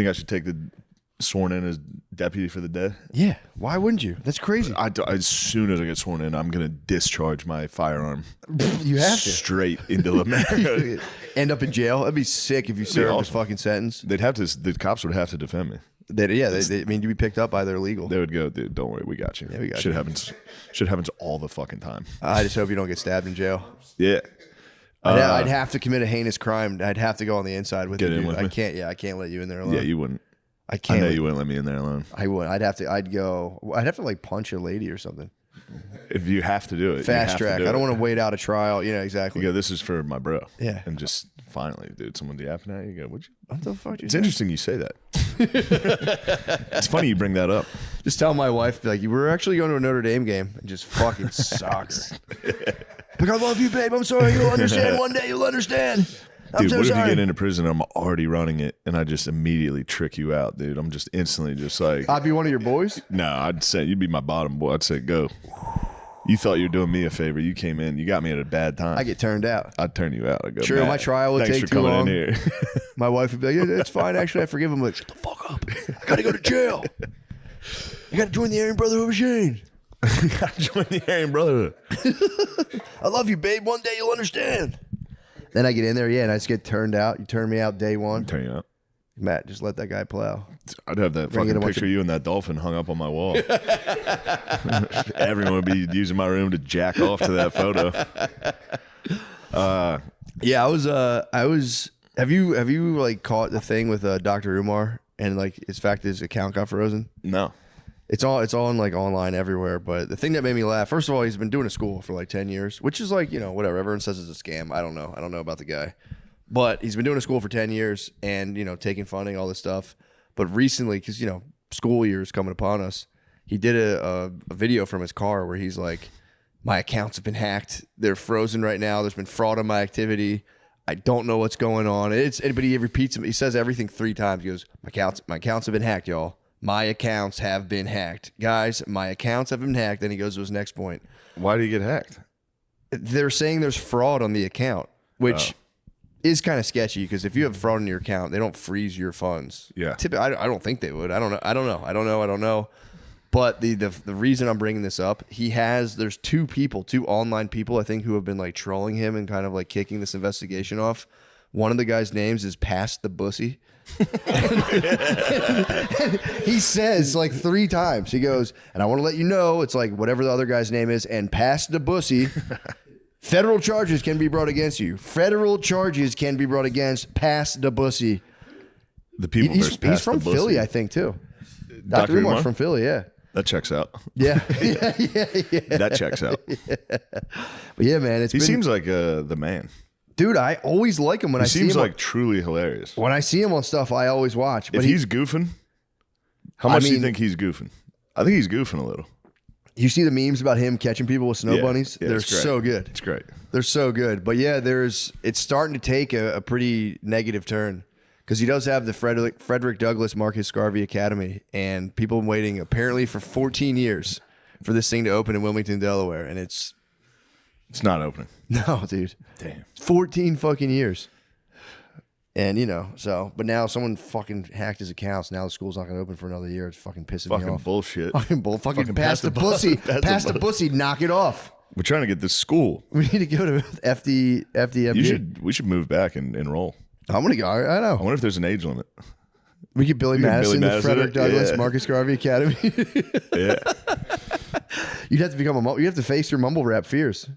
think I should take the sworn in as deputy for the day? Yeah. Why wouldn't you? That's crazy. As soon as I get sworn in, I'm going to discharge my firearm. You have to. Straight into America. End up in jail. That'd be sick if you served a fucking sentence. They'd have to. The cops would have to defend me. I mean, you'd be picked up by their legal. They would go, dude, don't worry, we got you. Yeah, we got Shit you. happens all the fucking time. I just hope you don't get stabbed in jail. Yeah. I'd have to commit a heinous crime. I'd have to go on the inside with Get you. in with I me? can't. Yeah, I can't let you in there alone. Yeah, you wouldn't. I can't. I know you wouldn't let me in there alone. I would. I'd have to like punch a lady or something. If you have to do it. Fast track. I don't want to wait out a trial. You know, exactly. You go, this is for my bro. Yeah. And just finally, dude, someone's yapping at you. You go, What the fuck? It's interesting you say that. It's funny you bring that up. Just tell my wife, like, you were actually going to a Notre Dame game and just fucking sock her. Like, I love you, babe. I'm sorry. You'll understand. One day you'll understand. Dude, what if you get into prison and I'm already running it and I just immediately trick you out, dude? I'm just instantly just like... I'd be one of your boys? No, I'd say you'd be my bottom boy. I'd say, go. You thought you were doing me a favor. You came in. You got me at a bad time. I get turned out. I'd turn you out. I'd go, sure, my trial would thanks take for too coming long. in here. My wife would be like, yeah, it's fine. Actually, I forgive him. Like, shut the fuck up. I got to go to jail. I got to join the Aryan Brotherhood machine. Got to join the Aryan Brotherhood. I love you, babe. One day you'll understand. Then I get in there, and I just get turned out. You turn me out day one. Turn you out. Matt, just let that guy plow. I'd have that Bring in fucking a bunch picture of you and that dolphin hung up on my wall. Everyone would be using my room to jack off to that photo. Yeah, I was. Have you like caught the thing with Dr. Umar and like his account got frozen? No. It's all in like online everywhere. But the thing that made me laugh, first of all, he's been doing a school for like 10 years, which is like, you know, whatever. Everyone says it's a scam. I don't know about the guy. But he's been doing a school for 10 years and, you know, taking funding, all this stuff. But recently, because, you know, school year is coming upon us, he did a video from his car where he's like, my accounts have been hacked. They're frozen right now. There's been fraud on my activity. I don't know what's going on. But he repeats him. He says everything 3 times. He goes, my accounts have been hacked, y'all. My accounts have been hacked. Guys, my accounts have been hacked. Then he goes to his next point. Why did he get hacked? They're saying there's fraud on the account, which is kind of sketchy because if you have fraud in your account, they don't freeze your funds. Yeah. I don't think they would. I don't know. But the reason I'm bringing this up, there's 2 online people, I think, who have been like trolling him and kind of like kicking this investigation off. One of the guys' names is Pass the Bussy. He says like 3 times, he goes, and I want to let you know, it's like whatever the other guy's name is, and Pass the Bussy. Federal charges can be brought against you. Federal charges can be brought against Pass the Bussy. The people He's from Philly, I think, too. Dr. Umar's from Philly, yeah. That checks out. Yeah. That checks out. Yeah. But yeah, man, He seems like the man. Dude, I always like him when I see him. He seems like truly hilarious. When I see him on stuff, I always watch. But if he's goofing, how much do you think he's goofing? I think he's goofing a little. You see the memes about him catching people with snow bunnies? Yeah, They're so good. It's great. They're so good. But yeah, it's starting to take a pretty negative turn because he does have the Frederick Douglass Marcus Garvey Academy, and people have been waiting apparently for 14 years for this thing to open in Wilmington, Delaware, and it's not opening. No, dude. Damn. 14 fucking years. And, you know, but now someone fucking hacked his accounts. Now the school's not going to open for another year. It's fucking pissing me off. Bullshit. Fucking pass the pussy. Pass the pussy. Knock it off. We're trying to get this school. We need to go to FDMG. We should move back and enroll. I'm going to go. I know. I wonder if there's an age limit. We get Billy Madison, the Frederick Douglass yeah. Marcus Garvey Academy. Yeah. You'd have to you have to face your mumble rap fears.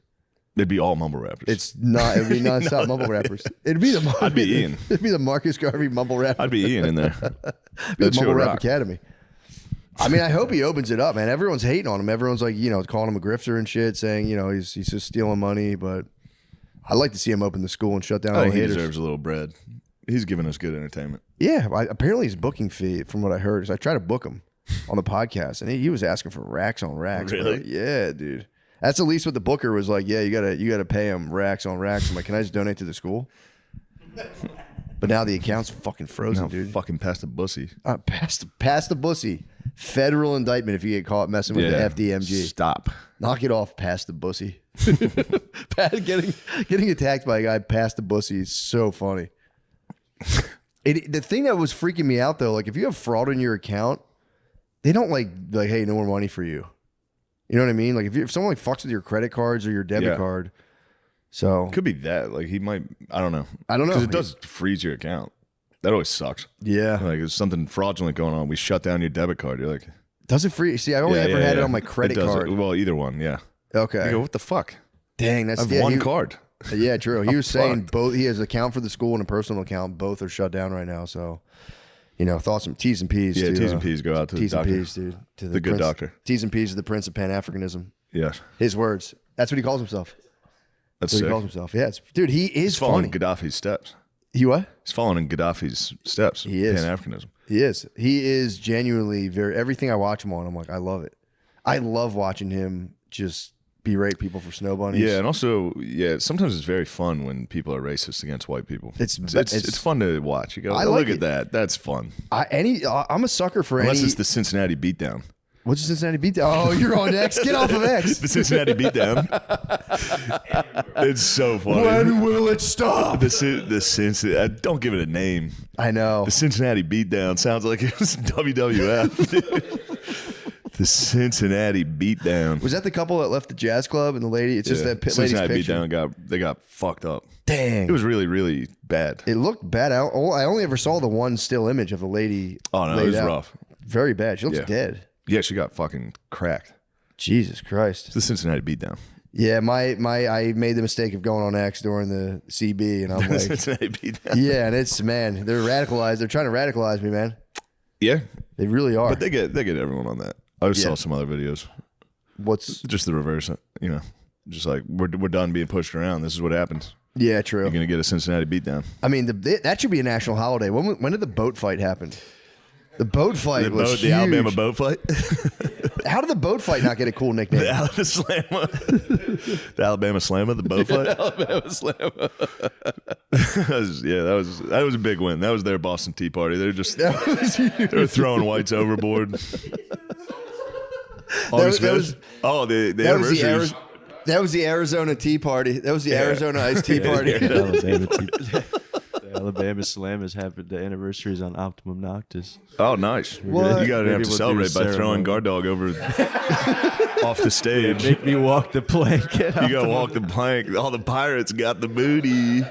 They'd be all mumble rappers. It'd be nonstop mumble rappers. It'd be I'd be Ian. It'd be the Marcus Garvey mumble rap. I'd be Ian in there. Be the Mumble Rap Academy. I mean, I hope he opens it up, man. Everyone's hating on him. Everyone's like, you know, calling him a grifter and shit, saying, you know, he's just stealing money. But I'd like to see him open the school and shut down all the haters. He deserves a little bread. He's giving us good entertainment. Yeah, apparently his booking fee, from what I heard, is I tried to book him on the podcast, and he was asking for racks on racks. Really? Bro. Yeah, dude. That's at least what the booker was like. Yeah, you gotta pay him racks on racks. I'm like, can I just donate to the school? But now the account's fucking frozen, dude. Fucking pass the bussy. Pass the bussy. Federal indictment if you get caught messing with the FDMG. Stop. Knock it off. Pass the bussy. Getting attacked by a guy past the bussy is so funny. The thing that was freaking me out though, like if you have fraud in your account, they don't like hey, no more money for you. You know what I mean? Like if someone like fucks with your credit cards or your debit card, so Could be that. Like he might. I don't know. Because it does freeze your account. That always sucks. Yeah. Like there's something fraudulent going on. We shut down your debit card. You're like, does it freeze? See, I've only ever had it on my credit card. Well, either one. Yeah. Okay. You go, what the fuck? Dang, that's I have one card. Yeah, true. He was saying both. He has an account for the school and a personal account. Both are shut down right now. So, thoughts some T's and P's. Yeah, T's and P's go out to the doctor. T's and P's, dude. To the good doctor. T's and P's to the Prince of Pan-Africanism. Yes. His words. That's what he calls himself. That's what sick. he calls himself. Yeah, dude, he is He's following funny. Gaddafi's steps. He what? He's following in Gaddafi's steps. He is. Pan-Africanism. He is. He is genuinely everything I watch him on, I'm like, I love it. I love watching him just berate people for snow bunnies. Yeah, and also, sometimes it's very fun when people are racist against white people. It's fun to watch. You go, look at that. That's fun. I'm a sucker for Unless it's the Cincinnati beatdown. What's the Cincinnati beatdown? Oh, you're on X. Get off of X. The Cincinnati beatdown. It's so funny. When will it stop? The Cincinnati. Don't give it a name. I know. The Cincinnati beatdown sounds like it was WWF. Dude. The Cincinnati beatdown. Was that the couple that left the jazz club and the lady? It's just that lady's Cincinnati picture. beatdown they got fucked up. Dang. It was really, really bad. It looked bad. I only ever saw the one still image of the lady. Oh no, it was rough. Very bad. She looks dead. Yeah, she got fucking cracked. Jesus Christ. It's the Cincinnati beatdown. Yeah, I made the mistake of going on X during the CB, and I'm like, Cincinnati beatdown. Yeah, and it's they're radicalized. They're trying to radicalize me, man. Yeah, they really are. But they get everyone on that. I saw some other videos. What's just the reverse? Just like we're done being pushed around. This is what happens. Yeah, true. You're gonna get a Cincinnati beatdown. I mean, that should be a national holiday. When did the boat fight happen? The boat fight was huge. The Alabama boat fight. How did the boat fight not get a cool nickname? The Alabama Slamma. The Alabama Slamma, the boat fight. Alabama Slamma. that was a big win. That was their Boston Tea Party. They were throwing whites overboard. That was the Arizona Tea Party. That was the Arizona Iced Tea Party. Alabama Slam has happened. The anniversary is on Optimum Noctis. Oh, nice! What? You got to have to celebrate by throwing guard dog over off the stage. Make me walk the plank. You got to walk the plank. All the pirates got the booty.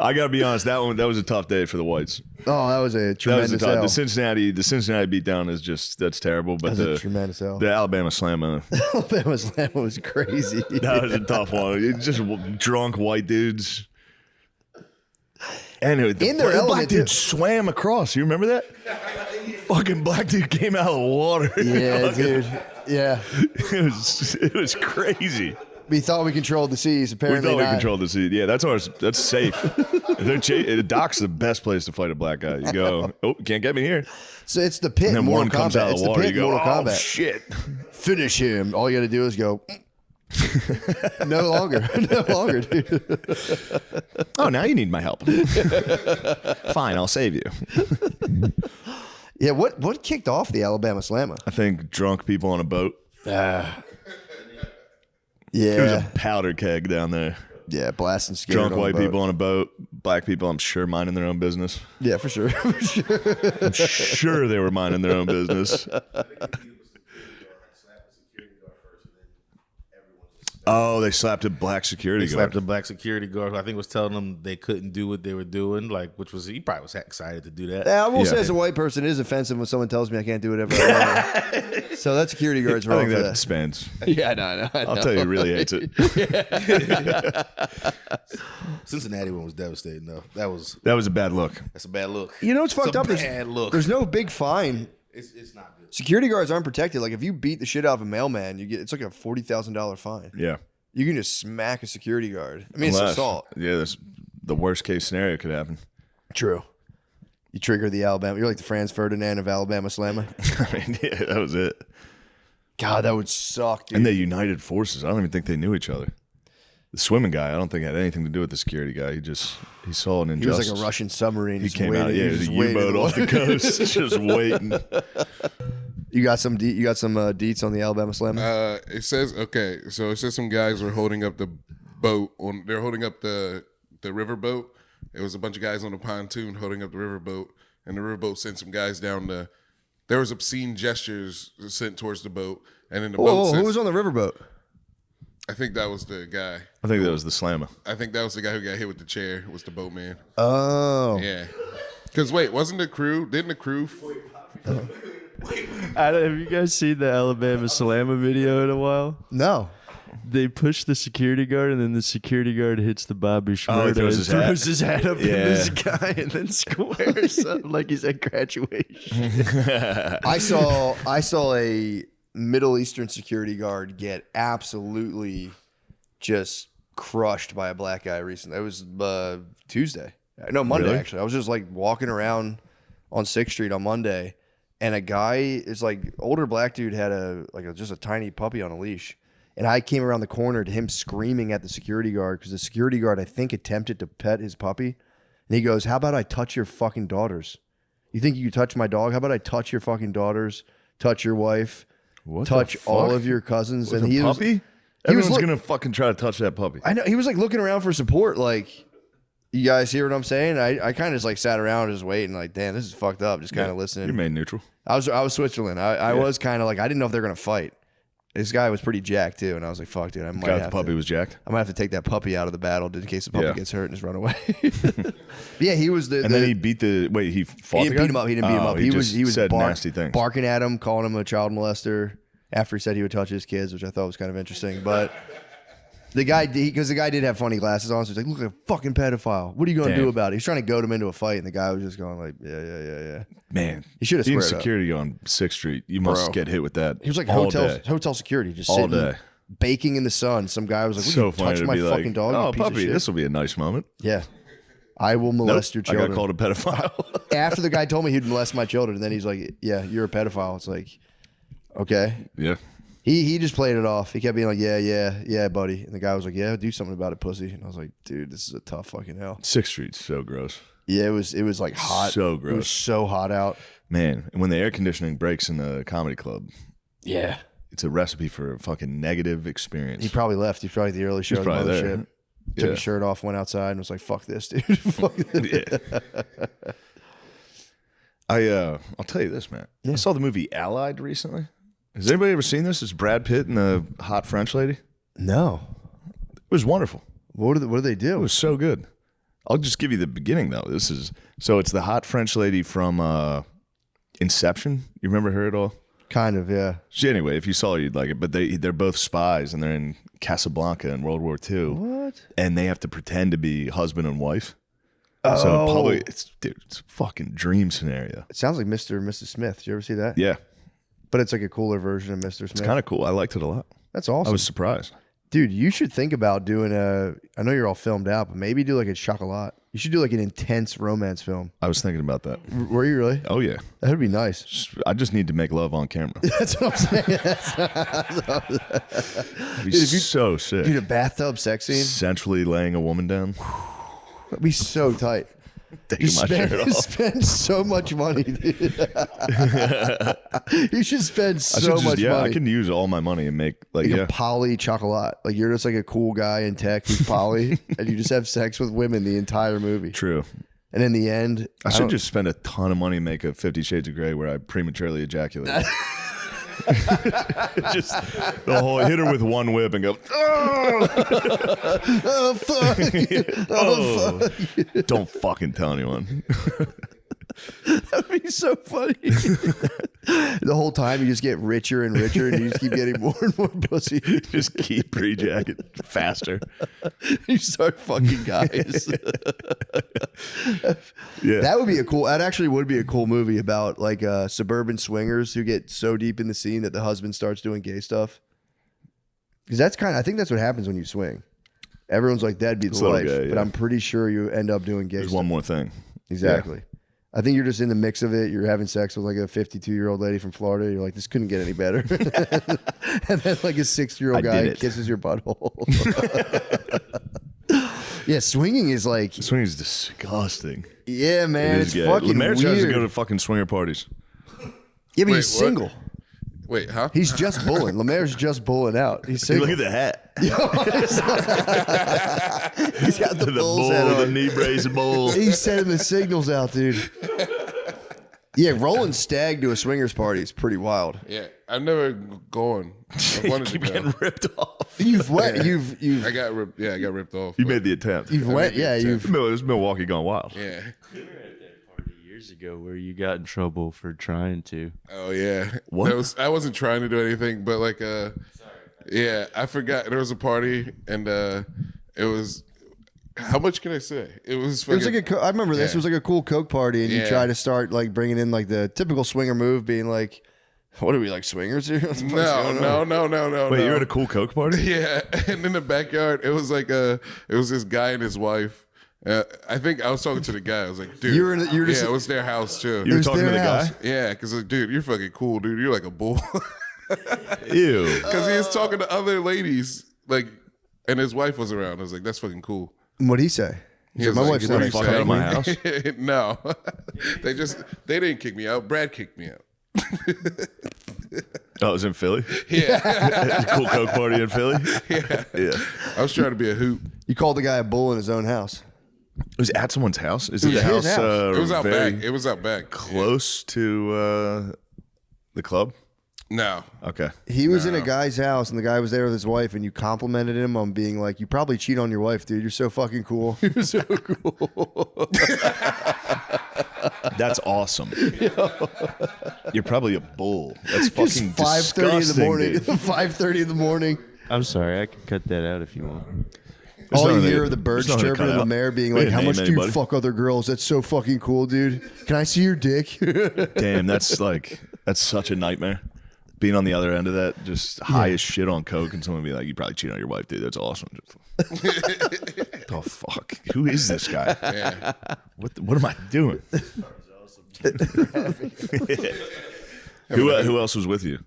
I got to be honest. That was a tough day for the whites. Oh, that was a tremendous L. The Cincinnati beatdown is that's terrible. But that was a tremendous L. The Alabama Slamma. Alabama Slamma was crazy. That was a tough one. It's just drunk white dudes. And the black dude swam across. You remember that? Fucking black dude came out of the water. Yeah, dude. Yeah. It was crazy. We thought we controlled the seas. Apparently, we controlled the sea. Yeah, that's safe. The dock's the best place to fight a black guy. You go, you can't get me here. So it's the pit. And then Mortal one comes Kombat. out of the water. You go, Kombat. Shit! Finish him. All you got to do is go. No longer, dude. Oh, now you need my help. Fine, I'll save you. Yeah, what kicked off the Alabama Slamma? I think drunk people on a boat. Yeah. There was a powder keg down there. Yeah, blasting scared. Drunk white people on a boat. Black people, I'm sure, minding their own business. Yeah, for sure. I'm sure they were minding their own business. Oh, they slapped a black security guard. Slapped a black security guard who I think was telling them they couldn't do what they were doing, he probably was excited to do that. Yeah, I will say as a white person, it is offensive when someone tells me I can't do whatever I want. So that security guard's wrong for that. Spends. Yeah, I know. I'll tell you, he really hates it. Cincinnati one was devastating, though. That was a bad look. That's a bad look. You know what's fucked up? Bad look. There's no big fine. It's not good. Security guards aren't protected. Like if you beat the shit out of a mailman, it's like a $40,000 fine. Yeah. You can just smack a security guard. I mean, it's assault. Yeah, that's the worst case scenario could happen. True. You trigger the Alabama. You're like the Franz Ferdinand of Alabama Slamma. I mean, yeah, that was it. God, that would suck, dude. And they united forces. I don't even think they knew each other. The swimming guy, I don't think had anything to do with the security guy. He saw an injustice. He was like a Russian submarine. He came out, yeah, a U-boat off the coast, just waiting. You got some deets on the Alabama Slamma? It says some guys were holding up the boat they're holding up the river boat, It was a bunch of guys on a pontoon holding up the riverboat, and the riverboat sent some guys down the. There was obscene gestures sent towards the boat, and then the boat. Who was on the riverboat? I think that was the guy. I think that was the Slamma. I think that was the guy who got hit with the chair. Was the boatman? Oh, Yeah. Because wait, wasn't the crew? Didn't the crew? Have you guys seen the Alabama Slamma video in a while? no. They push the security guard, and then the security guard hits the Bobby Schmurda he throws his hat up in this guy, and then squares up like he's at graduation. I saw a Middle Eastern security guard get absolutely just crushed by a black guy recently. It was Tuesday. No, Monday, Really? actually. I was just like walking around on 6th Street on Monday, and a guy is like older black dude had just a tiny puppy on a leash. And I came around the corner to him screaming at the security guard because the security guard, I think, attempted to pet his puppy. And he goes, "How about I touch your fucking daughters? You think you could touch my dog? How about I touch your fucking daughters, touch your wife, touch all of your cousins?" With and a puppy? Everyone's look- gonna fucking try to touch that puppy. I know. He was like looking around for support. Like, you guys hear what I'm saying? I kind of just like sat around just waiting. Like, damn, this is fucked up. Just kind of listening. You made neutral. I was Switzerland. I was kind of like, I didn't know if they're gonna fight. This guy was pretty jacked too, and I was like, "Fuck, dude, I might Got have the puppy to, was jacked. I might have to take that puppy out of the battle in case the puppy Yeah. gets hurt and just run away." But yeah, he was the. And then he beat the. Wait, he fought. He the didn't guy? beat him up. He didn't beat him Oh, up. He was said nasty things. barking at him, calling him a child molester after he said he would touch his kids, which I thought was kind of interesting. But the guy, because the guy did have funny glasses on, so he's like, "Look at a fucking pedophile. What are you going to do Damn. about it?" He's trying to goad him into a fight, and the guy was just going like, "Yeah." Man, He should have being squared up. security on 6th Street. You must Bro. get hit with that. He was like all day. hotel security, just All sitting, day. baking in the sun. Some guy was like, "Would So you funny touch to my be fucking like, dog? you "Oh, piece of puppy, shit?" this will be a nice moment." Yeah. I will molest your I children. got called a pedophile. After the guy told me he'd molest my children, and then he's like, "Yeah, you're a pedophile." It's like, okay. Yeah. He just played it off. He kept being like, yeah, buddy. And the guy was like, "Yeah, do something about it, pussy." And I was like, "Dude, this is a tough fucking hell." 6th Street's so gross. Yeah, it was like hot. So It was gross. so hot out. Man, and when the air conditioning breaks in the comedy club, Yeah. it's a recipe for a fucking negative experience. He probably left. He's probably at the early show. He's probably the there. mothership. Took Yeah. his shirt off, went outside, and was like, "Fuck this, dude." Fuck this. Yeah. I'll tell you this, man. I saw the movie Allied recently. Has anybody ever seen this? It's Brad Pitt and the hot French lady. No. It was wonderful. What do they It do? was so good. I'll just give you the beginning though. It's the hot French lady from Inception. You remember her at all? Kind of, yeah. Anyway, if you saw her, you'd like it. But they're both spies, and they're in Casablanca in World War II. What? And they have to pretend to be husband and wife. Oh. So public, it's a fucking dream scenario. It sounds like Mr. and Mrs. Smith. Did you ever see that? Yeah, But it's like a cooler version of Mr. Smith. it's kind of cool. I liked it a lot. That's awesome. I was surprised. Dude, you should think about doing I know you're all filmed out, but maybe do like a chocolat. You should do like an intense romance film. I was thinking about that. Were you really? Oh yeah, That would be nice. I just need to make love on camera. That's what I'm saying. It'd be so sick. Dude, a bathtub sex scene. Centrally laying a woman down, That'd be so tight. taking my shirt You off. spend so much money, dude. You should spend I so should just, much yeah, money. I can use all my money and make like Like yeah. a poly chocolat. Like you're just like a cool guy in tech who's poly, and you just have sex with women the entire movie. True. And in the end, I should don't- just spend a ton of money and make a 50 Shades of Grey where I prematurely ejaculate. Just the whole hit her with one whip and go. oh fuck, Oh, don't fucking tell anyone. that'd be so funny. The whole time you just get richer and richer, and you just keep getting more and more pussy. Just keep pre-jacket faster. You start fucking guys. Yeah. That would be that actually would be a cool movie about like suburban swingers who get so deep in the scene that the husband starts doing gay stuff. Because I think that's what happens when you swing. Everyone's like, that'd be the a little life. gay, But yeah. I'm pretty sure you end up doing gay There's stuff. one more thing. Exactly. I think you're just in the mix of it. You're having sex with like a 52-year-old lady from Florida. You're like, this couldn't get any better. And then like a 60-year-old I guy did it. kisses your butthole. Yeah, swinging is like, Swinging is disgusting. yeah, man, It it's is gay. fucking Lemaire tries to weird. go to fucking swinger parties. Yeah, but Wait, he's what? single. Wait, huh? He's just bulling. Lemaire's just bulling out. He's Hey, single. look at the hat. He's got the The Bulls hat the on. knee brace bull. He's sending the signals out, dude. Yeah, rolling stag to a swingers party is pretty wild. Yeah, I've never gone. I wanted to Keep go. getting ripped off. You've went. You've. I got ripped. Yeah, I got ripped off. You but- made the attempt. You've went. Yeah, you've. It was Milwaukee gone wild. Yeah. Party years ago where you got in trouble for trying to. Oh yeah. What? I wasn't trying to do anything, but like yeah, I forgot there was a party and it was. How much can I say? It was. It was like I remember this. It was like a cool Coke party, and you Yeah. try to start like bringing in like the typical swinger move, being like, "What are we like swingers here?" What the fuck's going on? No. Wait, you were at a cool Coke party? Yeah, and in the backyard, it was like it was this guy and his wife. I think I was talking to the guy. I was like, dude, You were just- yeah, it was their house too. You were was talking to their the house. guy? Yeah, because like, dude, you're fucking cool, dude. You're like a bull. Ew. Because he was talking to other ladies, like, and his wife was around. I was like, that's fucking cool. What'd he say? He He said, was my like, wife's "What not are a you fuck fucking out of my lady." house. No, they didn't kick me out. Brad kicked me out. Oh, it was in Philly? Yeah, Cool Coke party in Philly? Yeah. I was trying to be a hoot. You called the guy a bull in his own house. It was at someone's house? Is it was the his house? house. It was out very back. It was out back. close to the club? No, Okay. He was in a guy's house, and the guy was there with his wife, and you complimented him on being like, "You probably cheat on your wife, dude. You're so fucking cool." You're so cool. That's awesome. You're probably a bull. That's fucking 5:30 in the disgusting, morning. dude. 5:30 in the morning. I'm sorry, I can cut that out if you want. There's All you nothing hear to- are the birds there's nothing to chirping cut and out. Lemaire being We like, didn't "How much name do you anybody. fuck other girls? That's so fucking cool, dude. Can I see your dick?" Damn, that's such a nightmare. Being on the other end of that, just high as shit on coke, and someone be like, "You probably cheat on your wife, dude. That's awesome." The fuck? Who is this guy? yeah. What am I doing? Who else was with you?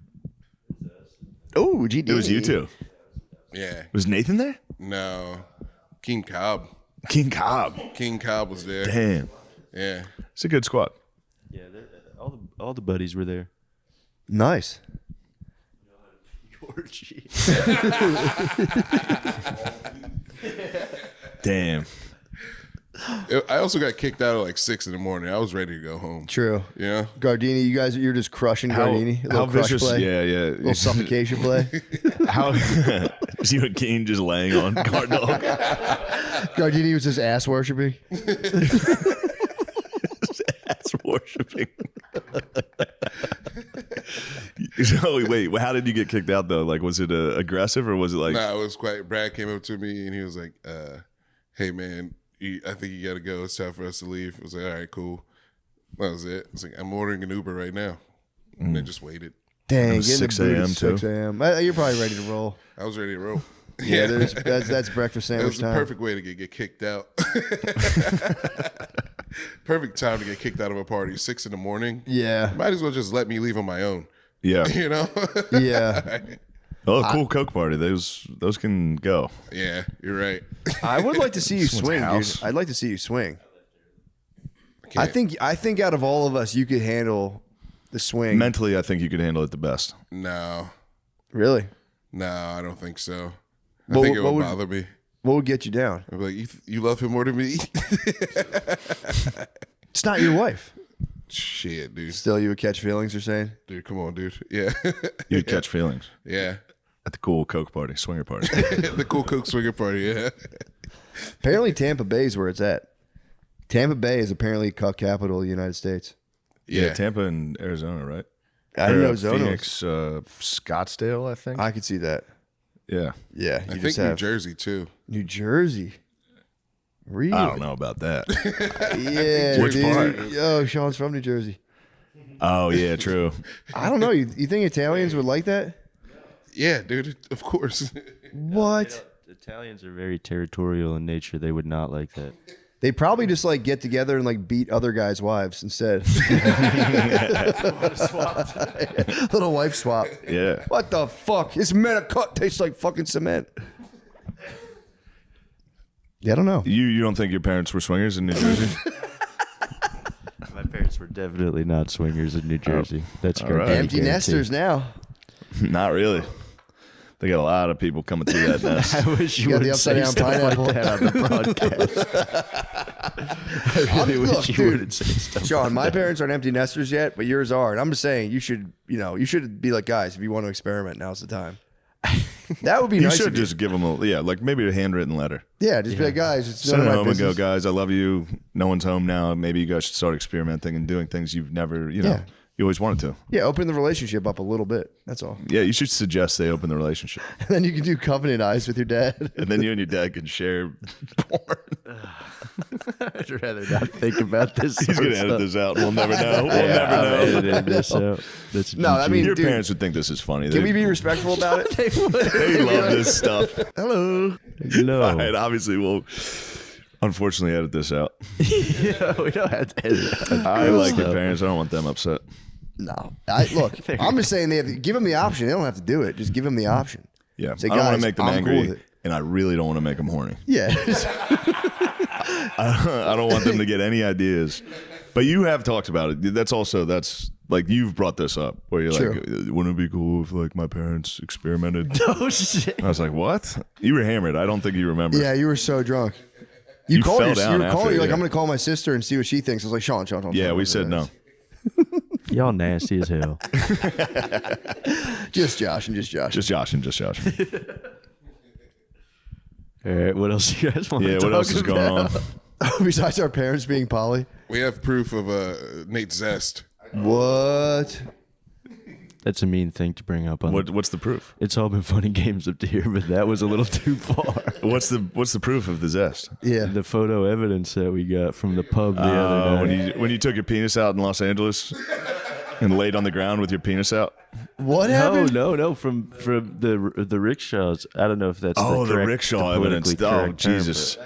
Oh, GD. It was you two. Yeah. Was Nathan there? No. King Cobb. King Cobb. King Cobb was there. Damn, Yeah. it's a good squad. Yeah, all the buddies were there. Nice. Damn. I also got kicked out at like 6 in the morning. I was ready to go home. True. Yeah. Gardini, you're just crushing Gardini. A little How crush vicious? play. Yeah, yeah. A little suffocation play. How was you and Keen just laying on guard dog? Gardini was just ass worshiping. Ass worshiping. So wait, how did you get kicked out though? Like, was it aggressive or was it like? Nah, it was quite. Brad came up to me and he was like, "Hey man, I think you got to go. It's time for us to leave." I was like, "All right, cool." That was it. It's like, I'm ordering an Uber right now, and then just waited. Dang, was getting 6 the boot at a.m. too. 6 a.m. You're probably ready to roll. I was ready to roll. Yeah, that's breakfast It sandwich was the time. perfect way to get kicked out. Perfect time to get kicked out of a party. 6 in the morning. Yeah, Might as well just let me leave on my own. Yeah. You know? yeah. Oh, cool Coke party. Those can go. Yeah, you're right. I would like to see you Someone's swing, dude. house. I'd like to see you swing. I Can't- think out of all of us, you could handle the swing. Mentally, I think you could handle it the best. No, Really? I don't think so. I What- think it what would would- bother me. What would get you down? I'd be like, you love him more than me? It's not your wife. Shit, dude. Still, you would catch feelings. You're saying? Dude, come on, dude. Yeah. You'd catch feelings Yeah. at the cool Coke party, swinger party. The cool Coke swinger party, yeah. Apparently, Tampa Bay is where it's at. Tampa Bay is apparently cuck capital of the United States. Yeah, Tampa and Arizona, right? I didn't Or, know Zona. Phoenix, Scottsdale, I think. I could see that. Yeah, Yeah, you I just think New have Jersey, too. New Jersey. Really? I don't know about that. Yeah, Which dude. part? Oh, Sean's from New Jersey. Oh yeah, true. I don't know. You think Italians would like that? Yeah, dude, of course. What? Italians are very territorial in nature. They would not like that. They probably just like get together and like beat other guys' wives instead. Little wife swap. Yeah. What the fuck? This cut tastes like fucking cement. Yeah, I don't know. You don't think your parents were swingers in New Jersey? My parents were definitely not swingers in New Jersey. That's all correct. right. Empty nesters now. Not really. They got a lot of people coming through that nest. I wish you got the would say upside down stuff pineapple. like that on the podcast. I really Look, wish you dude, wouldn't say stuff. Sean, my parents aren't empty nesters yet, but yours are. And I'm just saying, you should be like, guys, if you want to experiment, now's the time. That would be You nice. should of you. just give them like maybe a handwritten letter. Yeah, just be like, guys, it's Send none it of my home and go, business. guys, I love you. No one's home now. Maybe you guys should start experimenting and doing things you've never, Yeah. you always wanted to. Yeah, open the relationship up a little bit. That's all. Yeah, you should suggest they open the relationship. And then you can do covenant eyes with your dad. And then you and your dad can share porn. I'd rather not think about this. He's going to edit this out. We'll never know. We'll I'm never know. editing this out. That's No, I mean, Your dude, parents would think this is funny. can we be respectful about it? They love this stuff. Hello. no. All right, obviously, we'll unfortunately edit this out. We don't have to edit. I like your parents. I don't want them upset. No. Look, I'm just saying they have to give them the option. They don't have to do it. Just give them the option. Yeah, Say, I don't want guys, to make them I'm cool angry, with it. and I really don't want to make them horny. Yeah. I don't want them to get any ideas. But you have talked about it. That's like you've brought this up where you're True. like, wouldn't it be cool if like my parents experimented? Oh shit. I was like, what? You were hammered. I don't think you remember. Yeah, you were so drunk. You called fell your, down you were after, calling, you're like, yeah. I'm going to call my sister and see what she thinks. I was like, Sean. Yeah, we said no. Y'all nasty as hell. Just Josh and just Josh. Just Josh and just Josh. All right, what else you guys want Yeah, to what talk else is going on? Besides our parents being poly. We have proof of Nate's zest. What? That's a mean thing to bring up on. What's the proof? It's all been funny games up to here, but that was a little too far. What's the proof of the zest? Yeah. The photo evidence that we got from the pub the other night. When you took your penis out in Los Angeles and laid on the ground with your penis out. What happened? No, from the rickshaws. I don't know if that's Oh, the correct, rickshaw the politically evidence. Oh, correct term, Jesus.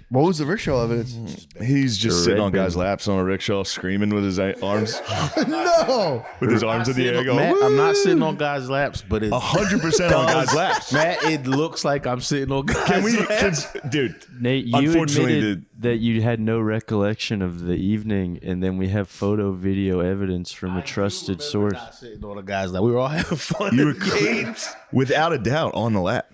What was the rickshaw evidence? He's just The sitting red on guys' bin. laps on a rickshaw, screaming with his arms, No. with his arms in the air, going, Matt, I'm not sitting on guys' laps, but it's 100% on guys' laps. Matt, it looks like I'm sitting on guys' Can we, laps. dude? Nate, you Unfortunately, admitted that you had no recollection of the evening, and then we have photo, video evidence from a trusted source. Not sitting on a guy's lap. We were all having fun. You were in games. without a doubt on the lap.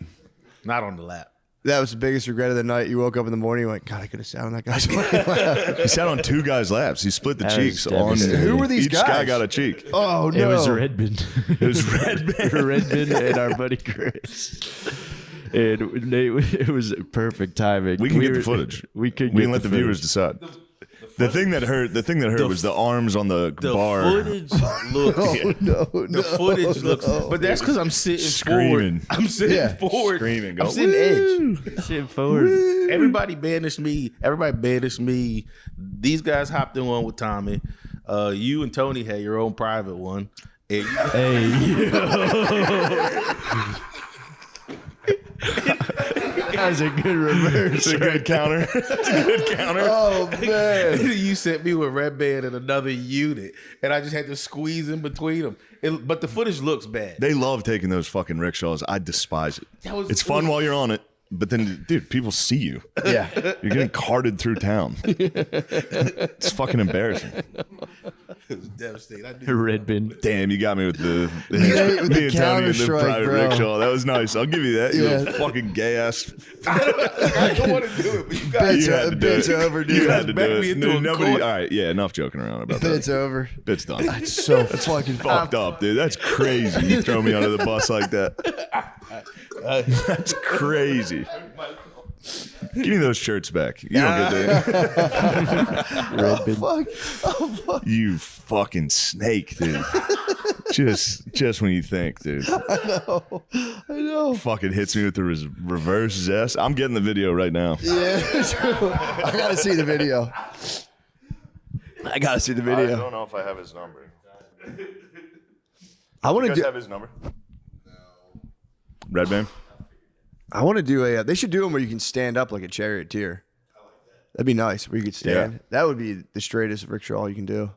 Not on the lap. That was the biggest regret of the night. You woke up in the morning, you went, God, I could have sat on that guy's lap. He sat on two guys' laps. He split the That cheeks was on. devastating. Who were these Each guy guys? got a cheek. Oh, no. It was Redbin. It was red. Redbin and our buddy Chris. And Nate, it was perfect timing. We can get the footage. We could. We get can let the viewers footage. decide. The thing that hurt was the arms on the The bar. footage looks. The footage looks. But that's because I'm sitting Screaming. forward. I'm sitting Yeah. forward. Screaming, I'm go, sitting edge. Shit forward. Everybody banished me. These guys hopped in one with Tommy. You and Tony had your own private one. And Hey, that was a good reverse. It's a good counter. That's a good counter. Oh, man. you sent me with Red Band in another unit, and I just had to squeeze in between them. But the footage looks bad. They love taking those fucking rickshaws. I despise it. was- It's fun while you're on it, but then, dude, people see you. Yeah. You're getting carted through town. It's fucking embarrassing. It was devastating. I knew Redbin. Damn, you got me with the with me the and Tony in counter-strike, private bro. rickshaw. That was nice. I'll give you that. You Yeah. little fucking gay ass. I don't want to do it, but you guys. You had to do Bit's it. over, dude. You had to do Back me it. into a Nobody. corner. All right, yeah. Enough joking around about Bit's that. over. Bit's done. It's so fucking Fucked up, dude. That's crazy. You throw me under the bus like that. That's crazy. Give me those shirts back. You don't get that. fuck. You fucking snake, dude. Just when you think, dude. I know. Fucking hits me with the reverse zest. I'm getting the video right now. Yeah, true. I gotta see the video. I gotta see the video. know if I have his number. I want to do. have his number? No. Red Band? I want to do a. They should do them where you can stand up like a charioteer. That'd be nice. Where you could stand. Yeah. That would be the straightest rickshaw you can do.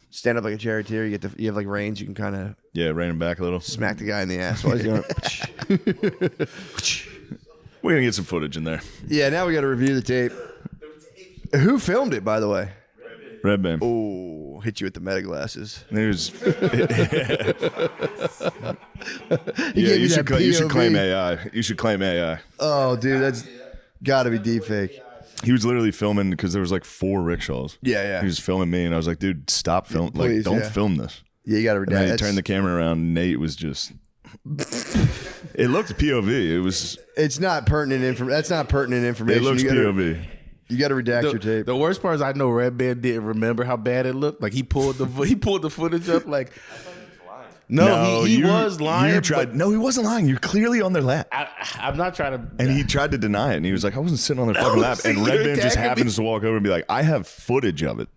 Stand up like a charioteer. You have like reins. You can kind of Yeah, rein him back a little. smack the guy in the ass while he's going. We're going to get some footage in there. Yeah. Now we got to review the tape. Who filmed it, by the way? Red Band. Oh, hit you with the meta glasses. There's He yeah, gave me you that should claim POV. AI. You should claim AI. Oh, dude, that's got to be deep fake. He was literally filming because there was like 4 rickshaws. Yeah, yeah. He was filming me, and I was like, dude, stop filming. Like, please, don't yeah. film this. Yeah, you got to And then he redact. turned the camera around, and Nate was just. It looked POV. It was. It's not pertinent information. That's not pertinent It information. looks you gotta, POV. You got to redact your tape. The worst part is I know Red Band didn't remember how bad it looked. Like he pulled the footage up. Like no, he was lying. You tried. No, he wasn't lying. You're clearly on their lap. I'm not trying to. And he tried to deny it. And he was like, I wasn't sitting on their fucking lap. And see, Red you're Band just attacking happens to walk over and be like, I have footage of it.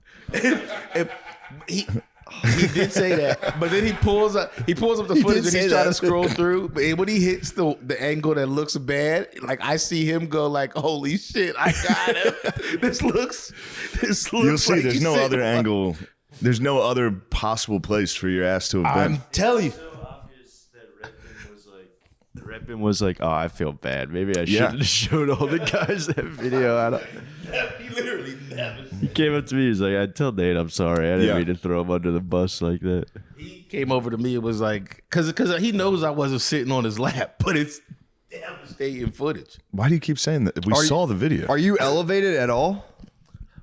He did say that, but then he pulls up the footage and say he's trying that. to scroll through. But when he hits the angle that looks bad, like I see him go like, "Holy shit, I got him!" This looks. You'll see like there's he's no sitting other on- angle. There's no other possible place for your ass to have been. I'm telling you. So obvious that Red Bin was like, oh, I feel bad. Maybe I Yeah. shouldn't have showed all the guys that video. He literally never. He came up to me. He's like, I tell Nate I'm sorry. I didn't Yeah. mean to throw him under the bus like that. He came over to me and was like, because he knows I wasn't sitting on his lap, but it's devastating footage. Why do you keep saying that? We saw the video. Are you elevated at all?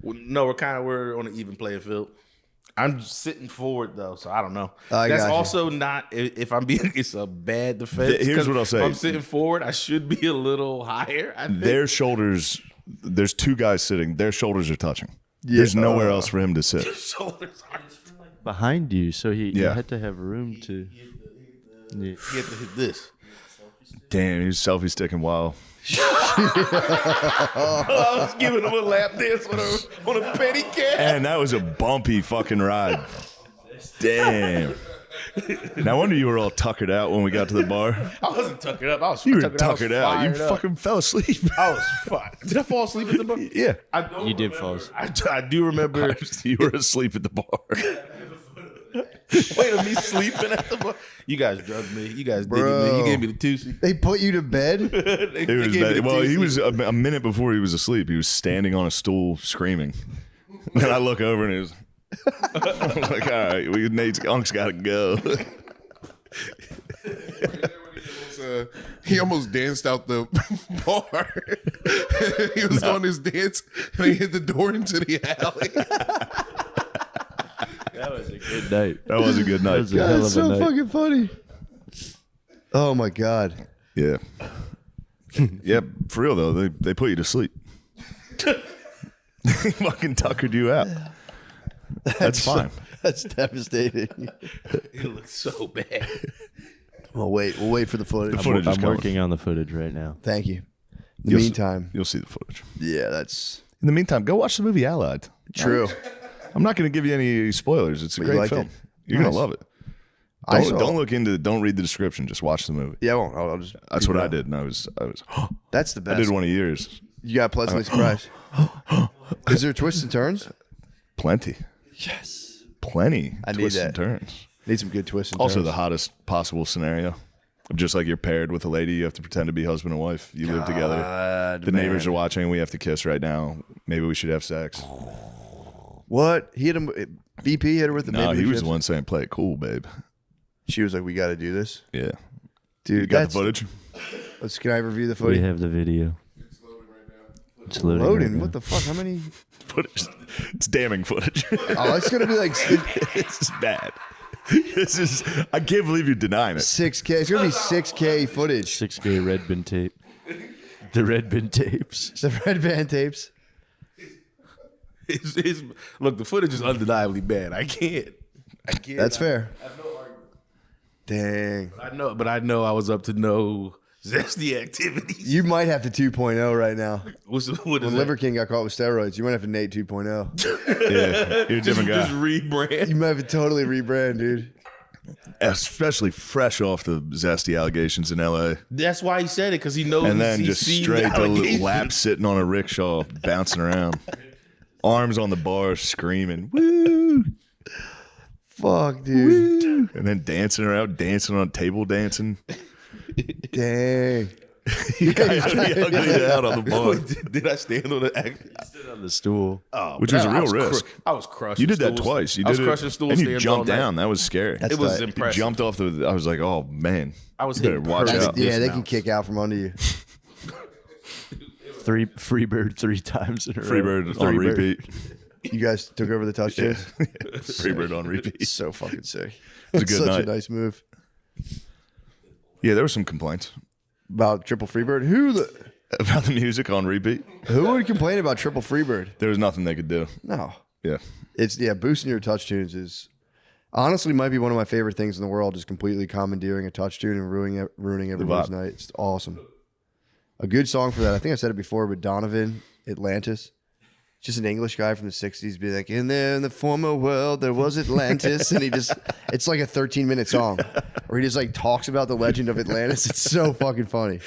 No, we're on an even playing field. I'm sitting forward though, so I don't know. I That's got you. also not. If I'm being, it's a bad defense. Here's 'cause what I'll say. If I'm sitting forward, I should be a little higher. I think. Their shoulders, there's 2 guys sitting. Their shoulders are touching. Yeah. There's nowhere else for him to sit. shoulders are. Behind you, so he Yeah. had to have room to. Yeah. You have to hit this. Damn, he was selfie sticking wild. I was giving him a lap dance on a petty cat. And that was a bumpy fucking ride. Damn. No wonder you were all tuckered out when we got to the bar. I wasn't tuckered up. I was You were tuckered tuckered out. You fired up. fucking fell asleep. I was fine. Did I fall asleep at the bar? Yeah. I don't You did remember. fall I do remember. You were asleep at the bar. Wait, me sleeping at the bar. You guys drugged me. You guys did me. Bro. You gave me the toosie. They put you to bed? It was bad. Well, he was a minute before he was asleep. He was standing on a stool screaming. And I look over and he was I was like, all right, Nate's unc's got to go. He almost danced out the bar. He was on his dance and he hit the door into the alley. That was a good night. That was a good night. That was a hell That's of a so night. fucking funny. Oh my god. Yeah. Yeah, for real though, they put you to sleep. They fucking tuckered you out. That's fine. That's devastating. It looks so bad. We'll wait for the footage. footage is I'm coming. working on the footage right now. Thank you. In the You'll s- meantime, You'll see the footage. yeah, that's In the meantime, go watch the movie Allied. true. I'm not going to give you any spoilers. It's a you great liked film. it? You're Nice. going to love it. I saw- Don't read the description. Just watch the movie. Yeah, I won't. I'll just. That's what I did, and I was That's the I best. did one of yours. You got pleasantly surprised. Is there twists and turns? Plenty. Yes. Plenty. I need twists that. and turns. Need some good twists and Also, turns. the hottest possible scenario. Just like you're paired with a lady, you have to pretend to be husband and wife. You live together. God, The neighbors man. are watching. We have to kiss right now. Maybe we should have sex. What? He hit him. BP hit her with the No, baby he was chips? the one saying, "Play it cool, babe." She was like, "We got to do this, Yeah. dude." You got that's, the footage? Can I review the We footage? have the video. It's loading. Loading. right now. What the fuck? How many? Footage. It's damning footage. Oh, it's gonna be like This is bad. This is. I can't believe you're denying it. 6K. It's gonna be 6K footage. 6K Red Bin tape. The Red Bin tapes. The red band tapes. Look, the footage is undeniably bad. I can't. That's fair. Dang. I know I was up to no zesty activities. You might have to 2.0 right now. What is When that? Liver King got caught with steroids, you might have to Nate 2.0. Yeah, you're a different guy. Just rebrand. You might have to totally rebrand, dude. Especially fresh off the zesty allegations in LA. That's why he said it, because he knows. And then he's just seen straight the to allegations. lap sitting on a rickshaw, bouncing around. Arms on the bar, screaming, woo, Fuck, dude. woo. And then dancing around, dancing on a table, dancing. Dang. You guys ugly out on the bar, Did I stand on the? Stood on the stool. Oh, which was a I real was risk. I was crushing. You did that stools. twice. You I was did crushing it, stools and you stands jumped all night. down. That was scary. It was You impressive. jumped off the. I was like, oh man, I was you better hitting watch perfect. out. Yeah, they can dismounts. kick out from under you. Freebird 3 times in a row. Freebird on Freebird. repeat. You guys took over the touchdowns. Freebird on repeat. So fucking sick. It's a good Such night. a nice move. Yeah, there were some complaints About triple freebird. about the music on repeat. Who would complain about triple freebird? There was nothing they could do. No. Yeah, It's boosting your touch tunes is honestly might be one of my favorite things in the world, just completely commandeering a touch tune and ruining everyone's vibe. night. It's awesome. A good song for that. I think I said it before, but Donovan, Atlantis. Just an English guy from the 60s be like, in the former world, there was Atlantis. And it's like a 13-minute song where he just like talks about the legend of Atlantis. It's so fucking funny.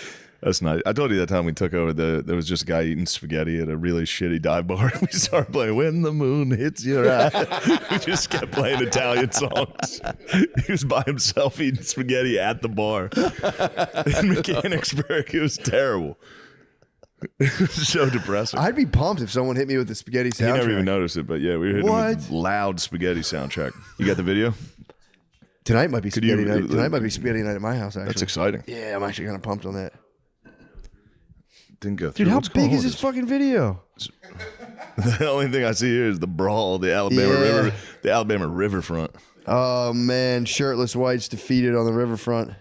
that's nice. I told you that time we took over. There was just a guy eating spaghetti at a really shitty dive bar. We started playing "When the Moon Hits Your Eye." We just kept playing Italian songs. He was by himself eating spaghetti at the bar in Mechanicsburg. It was terrible. It was so depressing. I'd be pumped if someone hit me with the spaghetti He soundtrack. never even noticed it, but yeah, we were hitting him with loud spaghetti soundtrack. You got the video? Tonight might be Could you- spaghetti night. Tonight might be spaghetti night at my house, actually. That's exciting. Yeah, I'm actually kind of pumped on that. Didn't go through. Dude, how What's big going is on this fucking video? The only thing I see here is the brawl, the Alabama Yeah. River, the Alabama riverfront. Oh, man. Shirtless whites defeated on the riverfront.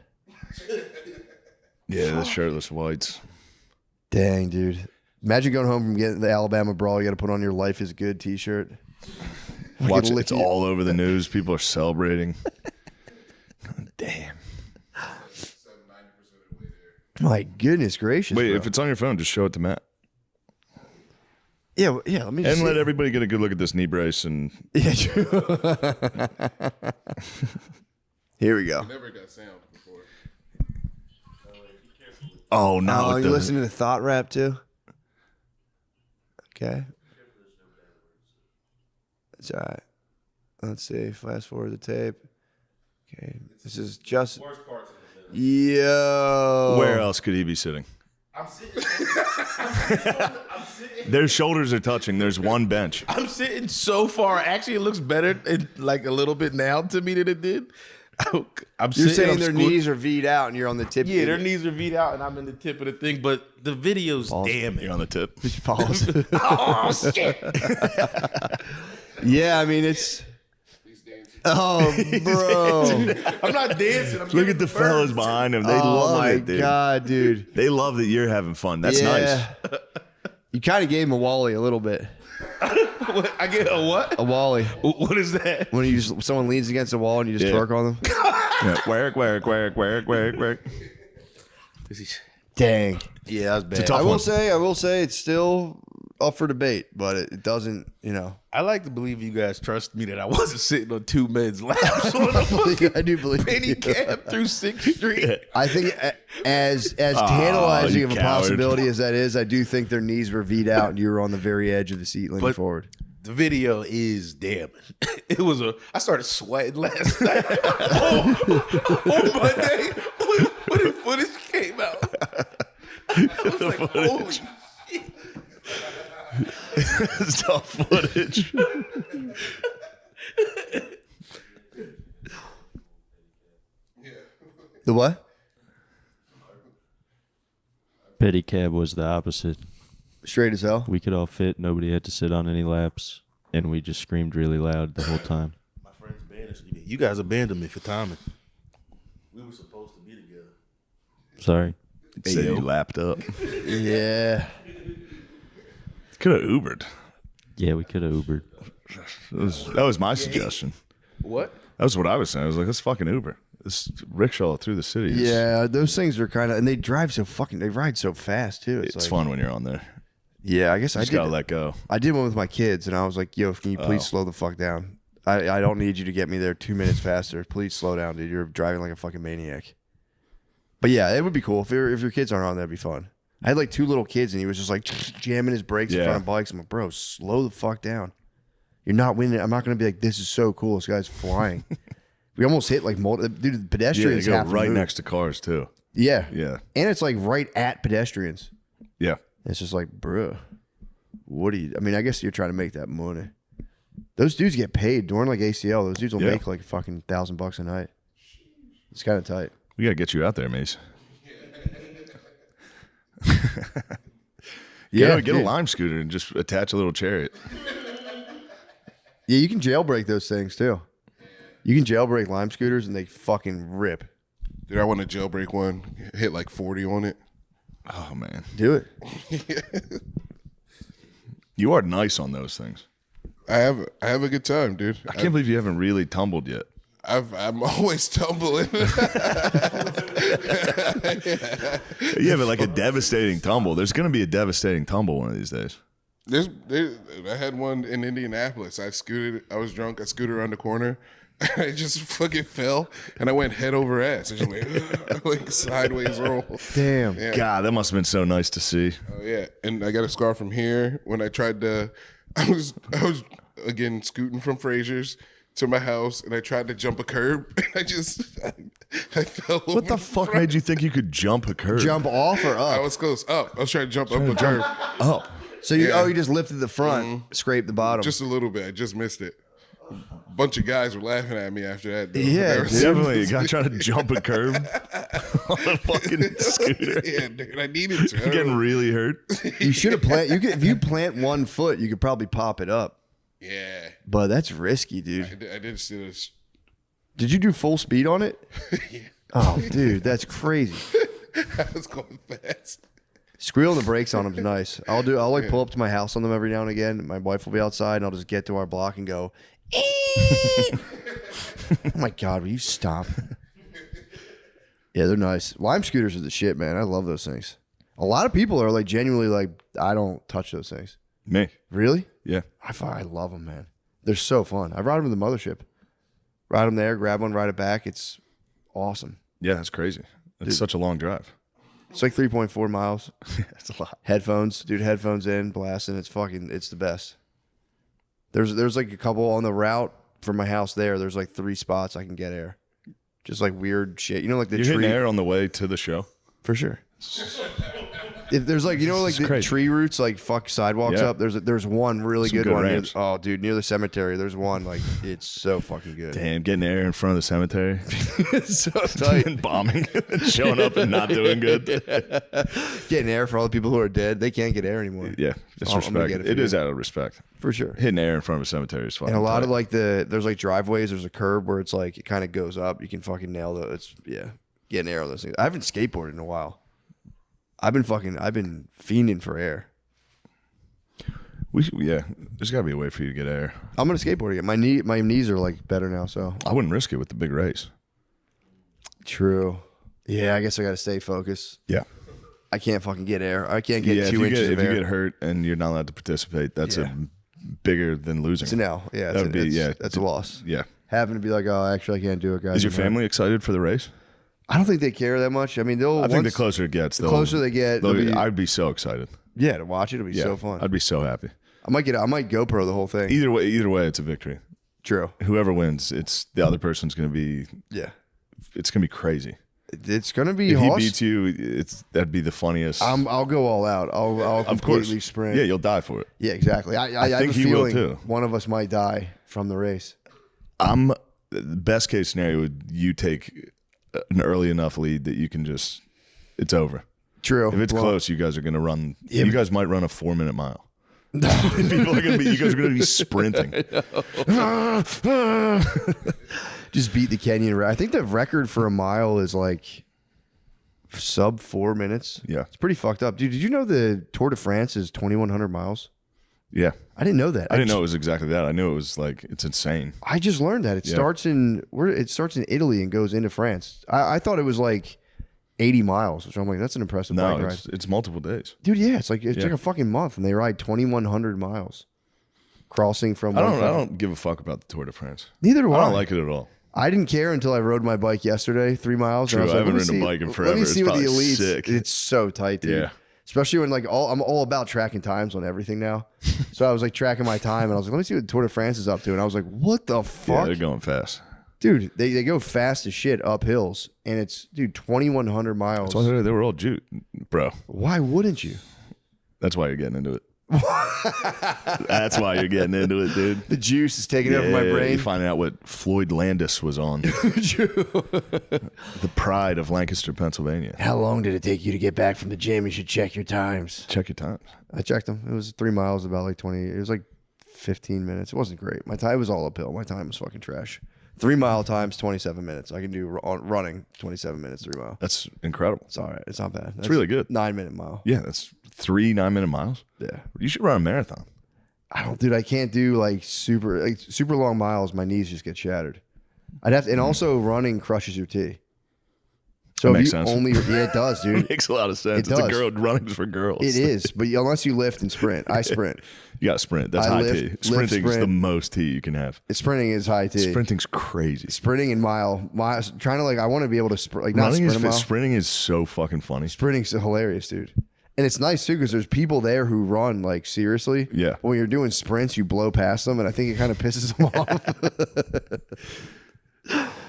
Yeah, the shirtless whites. Dang, dude. Imagine going home from getting the Alabama brawl. You got to put on your "Life is Good" t-shirt. Watch it. lick It's you. all over the news. People are celebrating. Damn. My goodness gracious. Wait, bro. if it's on your phone, just show it to Matt. Yeah, let me just And see let it. everybody get a good look at this knee brace. And Yeah, true. Here we go. Never got sound before. oh, no. Oh, you listening to Thought Rap too? Okay. That's all right. Let's see. Fast forward the tape. Okay. This is just. Yo. Where else could he be sitting? I'm sitting. Their shoulders are touching. There's one bench. I'm sitting so far. Actually, it looks better, like a little bit now to me than it did. I'm You're sitting, saying I'm their squat- knees are V'd out and you're on the tip. Yeah, their knees are beat out, and I'm in the tip of the thing. But the video's damn You're it. on the tip. Pause. Oh shit! Yeah, I mean, it's. Oh, bro. I'm not dancing. I'm Look giving at the birds. fellas behind him. They Oh, love my it, dude. God, dude. They love that you're having fun. That's nice. You kind of gave him a Wally a little bit. What? I get a what? A Wally. What is that? When someone leans against a wall and you just Yeah. twerk on them. Yeah. Work. Dang. Yeah, that was bad. tough I one. will say it's still up for debate, but it doesn't, I like to believe you guys trust me that I wasn't sitting on two men's laps on a fucking I do believe penny you. cab through 6th Street. I think as tantalizing you of a coward. possibility as that is, I do think their knees were V'd out and you were on the very edge of the seat leaning But- forward. The video is damning. I started sweating last night on Monday when the footage came out. I was like, holy shit. It's tough footage. The what? Pedicab was the opposite. Straight as hell. We could all fit. Nobody had to sit on any laps. And we just screamed really loud the whole time. My friends abandoned me. You guys abandoned me for timing. We were supposed to be together. Sorry. Say you lapped up. Yeah. Could have Ubered. Yeah, we could have Ubered. That was my suggestion. What? That was what I was saying. I was like, let's fucking Uber. This rickshaw through the city. Yeah, those things are kind of, and they ride so fast too. It's like, fun when you're on there. Yeah, I guess You I just did. gotta let go. I did one with my kids, and I was like, "Yo, can you please slow the fuck down? I don't need you to get me there 2 minutes faster. Please slow down, dude. You're driving like a fucking maniac." But yeah, it would be cool if your kids aren't on. That'd be fun. I had like 2 little kids, and he was just like jamming his brakes in Yeah. front of bikes. I'm like, "Bro, slow the fuck down. You're not winning. I'm not gonna be like, this is so cool. This guy's flying." We almost hit like dude. The Yeah, they pedestrians go have to right move. next to cars too. Yeah. Yeah. And it's like right at pedestrians. Yeah. It's just like, bruh, what do you, I mean, I guess you're trying to make that money. Those dudes get paid during like ACL. Those dudes will make like fucking $1,000 a night. It's kind of tight. We got to get you out there, Mace. Yeah. Get a Lime scooter and just attach a little chariot. Yeah, you can jailbreak those things too. You can jailbreak Lime scooters and they fucking rip. Dude, I want to jailbreak one. Hit like 40 on it. Oh, man. Do it. You are nice on those things. I have a good time, dude. I can't believe you haven't really tumbled yet. I'm always tumbling. Yeah, but like a devastating tumble. There's going to be a devastating tumble one of these days. I had one in Indianapolis. I was drunk. I scooted around the corner. I just fucking fell, and I went head over ass. I just went like sideways roll. Damn. Yeah. God, that must have been so nice to see. Oh yeah, and I got a scar from here when I tried to. I was again scooting from Fraser's to my house, and I tried to jump a curb, and I fell. What the fuck made you think you could jump a curb? Jump off or I up? was close up. I was trying to jump up a curb, up. So you Yeah. you just lifted the front, scraped the bottom. just a little bit. I just missed it. A bunch of guys were laughing at me after that. Though. Yeah, They were dude. Definitely. A guy trying to jump a curb on a fucking scooter. Yeah, dude, I needed to. I don't Getting know. really hurt. You should have if you plant 1 foot, you could probably pop it up. Yeah, But that's risky, dude. I did see this. Did you do full speed on it? Yeah, Oh, dude, that's crazy. I was going fast. Squealing the brakes on them's nice. I'll like pull up to my house on them every now and again. My wife will be outside, and I'll just get to our block and go. Oh my God, will you stop? Yeah, they're nice. Lime scooters are the shit, man. I love those things. A lot of people are like genuinely like, I don't touch those things. Me. Really? Yeah. I love them, man. They're so fun. I ride them to the mothership. Ride them there, grab one, ride it back. It's awesome. Yeah, that's crazy. It's such a long drive. It's like 3.4 miles. That's a lot. Headphones, dude, headphones in, blasting. It's the best. There's like a couple on the route from my house there. There's like 3 spots I can get air. Just like weird shit. You know, like the You're tree. hitting air on the way to the show. For sure. If there's like, you know, like It's the crazy. tree roots, like fuck sidewalks Yeah. up. There's one really Some good good one. Near, ramps. oh, dude, near the cemetery. There's one like it's so fucking good. Damn, getting air in front of the cemetery. It's so tight. And bombing. And showing up and not doing good. Getting air for all the people who are dead. They can't get air anymore. Yeah, just I'm gonna respect. get it It for is you. out of respect. For sure. Hitting air in front of a cemetery is fucking And a lot tight. of like there's like driveways. There's a curb where it's like it kind of goes up. You can fucking nail those. It's getting air on those things. I haven't skateboarded in a while. I've been fiending for air. There's got to be a way for you to get air. I'm gonna skateboard again. My knees are like better now. So I wouldn't risk it with the big race. true. Yeah, I guess I gotta stay focused. Yeah. I can't fucking get air. I can't get Yeah, 2 inches if of air. you get hurt and you're not allowed to participate, that's Yeah. bigger than losing. It's an L. Yeah, That would be that's a loss. Yeah. Having to be like, oh, actually, I can't do it, guys. Is your I'm not- family excited for the race? I don't think they care that much. I mean, I think the closer it gets, the closer they get, they'll be- I'd be so excited. yeah, to watch it, it'll be Yeah, so fun. I'd be so happy. I might GoPro the whole thing. Either way, it's a victory. True. Whoever wins, it's the other person's going to be. Yeah, It's going to be crazy. it's gonna be. If he awesome. beats you, that'd be the funniest. I'll go all out. I'll of course, completely sprint. Yeah, you'll die for it. Yeah, exactly. I have think a he will, feeling too. one of us might die from the race. The best case scenario would you take an early enough lead that you can just. It's over. True. If it's Well, close, you guys are going to run. Yeah, you guys might run a 4-minute mile. People are going to be. You guys are going to be sprinting. just beat the Kenyan. I think the record for a mile is like sub 4 minutes. Yeah. It's pretty fucked up, dude. Did you know the Tour de France is 2,100 miles? Yeah, I didn't know that. I didn't know it was exactly that. I knew it was like it's insane. I just learned that it Yeah. starts in Italy and goes into France. I thought it was like 80 miles, which I'm like, that's an impressive No, bike ride. it's multiple days. Dude, yeah, it's like Yeah. a fucking month, and they ride 2,100 miles, crossing from. I one don't country. give a fuck about the Tour de France. Neither do I I. don't like it at all. I didn't care until I rode my bike yesterday, 3 miles. True, and I was I like, haven't let me ridden a see- bike in Let forever. me It's see what the probably elites. sick. It's so tight, dude. Yeah. Especially when like I'm all about tracking times on everything now. So I was like tracking my time, and I was like, let me see what Tour de France is up to, and I was like, what the Yeah, fuck, they're going fast. Dude, they go fast as shit up hills, and it's 2,100 miles. That's why they were all Jute, bro. Why wouldn't you? That's why you're getting into it. That's why you're getting into it, dude. The juice is taking over my brain. You're finding out what Floyd Landis was on. The pride of Lancaster, Pennsylvania. How long did it take you to get back from the gym? You should check your times. Check your times. I checked them. It was 3 miles, about like 20. It was like 15 minutes. It wasn't great. My time was all uphill. My time was fucking trash. 3 mile times 27 minutes. I can do running 27 minutes, 3 mile. That's incredible. It's all right. It's not bad. That's really good. 9-minute mile. Yeah, that's 3 9-minute miles. Yeah. You should run a marathon. I can't do like super long miles. My knees just get shattered. I'd have to, and also running crushes your T. So That if makes you sense. yeah, it does, dude. It makes a lot of sense. It It's a does. girl running's for girls. It is, but unless you lift and sprint, I sprint. You got to sprint. That's I high lift, T. lift, Sprinting is the sprint. most T you can have. Sprinting is high T. Sprinting's crazy. Sprinting and miles, trying to I want to be able to sprint, not Running sprint a mile. sprinting is so fucking funny. Sprinting's hilarious, dude. And it's nice too because there's people there who run like seriously. Yeah. But when you're doing sprints, you blow past them, and I think it kind of pisses them off.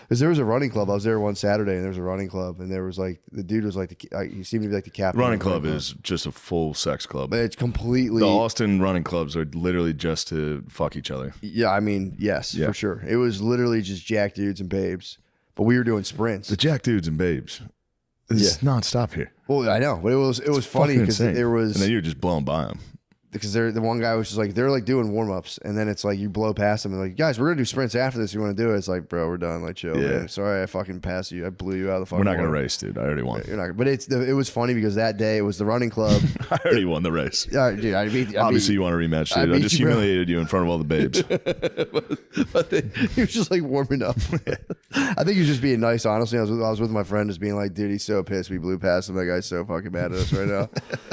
Because there was a running club. I was there one Saturday, and there was a running club, and there was like the dude was like he seemed to be like the captain. Running of the club is just a full sex club. but it's completely. The Austin running clubs are literally just to fuck each other. Yeah, I mean, yes, Yeah. for sure. It was literally just jack dudes and babes, but we were doing sprints. The jack dudes and babes. It's nonstop here. Well, I know, but it was funny Fucking because insane. there was and then you're just blown by them. because the one guy was just like they're like doing warm ups, and then it's like you blow past them and like guys, we're gonna do sprints after this. You want to do it? It's like, bro, we're done. Like, chill. Yeah. Man. Sorry, I fucking passed you. I blew you out of the fucking. We're not gonna water. race, dude. I already won. You're not. But it was funny because that day it was the running club. I already won the race. Dude, I beat. Obviously, you want a rematch, I dude. I beat just you, bro. humiliated you in front of all the babes. But he was just like warming up. I think he was just being nice. Honestly, I was with my friend, just being like, dude, he's so pissed we blew past him. That guy's so fucking mad at us right now.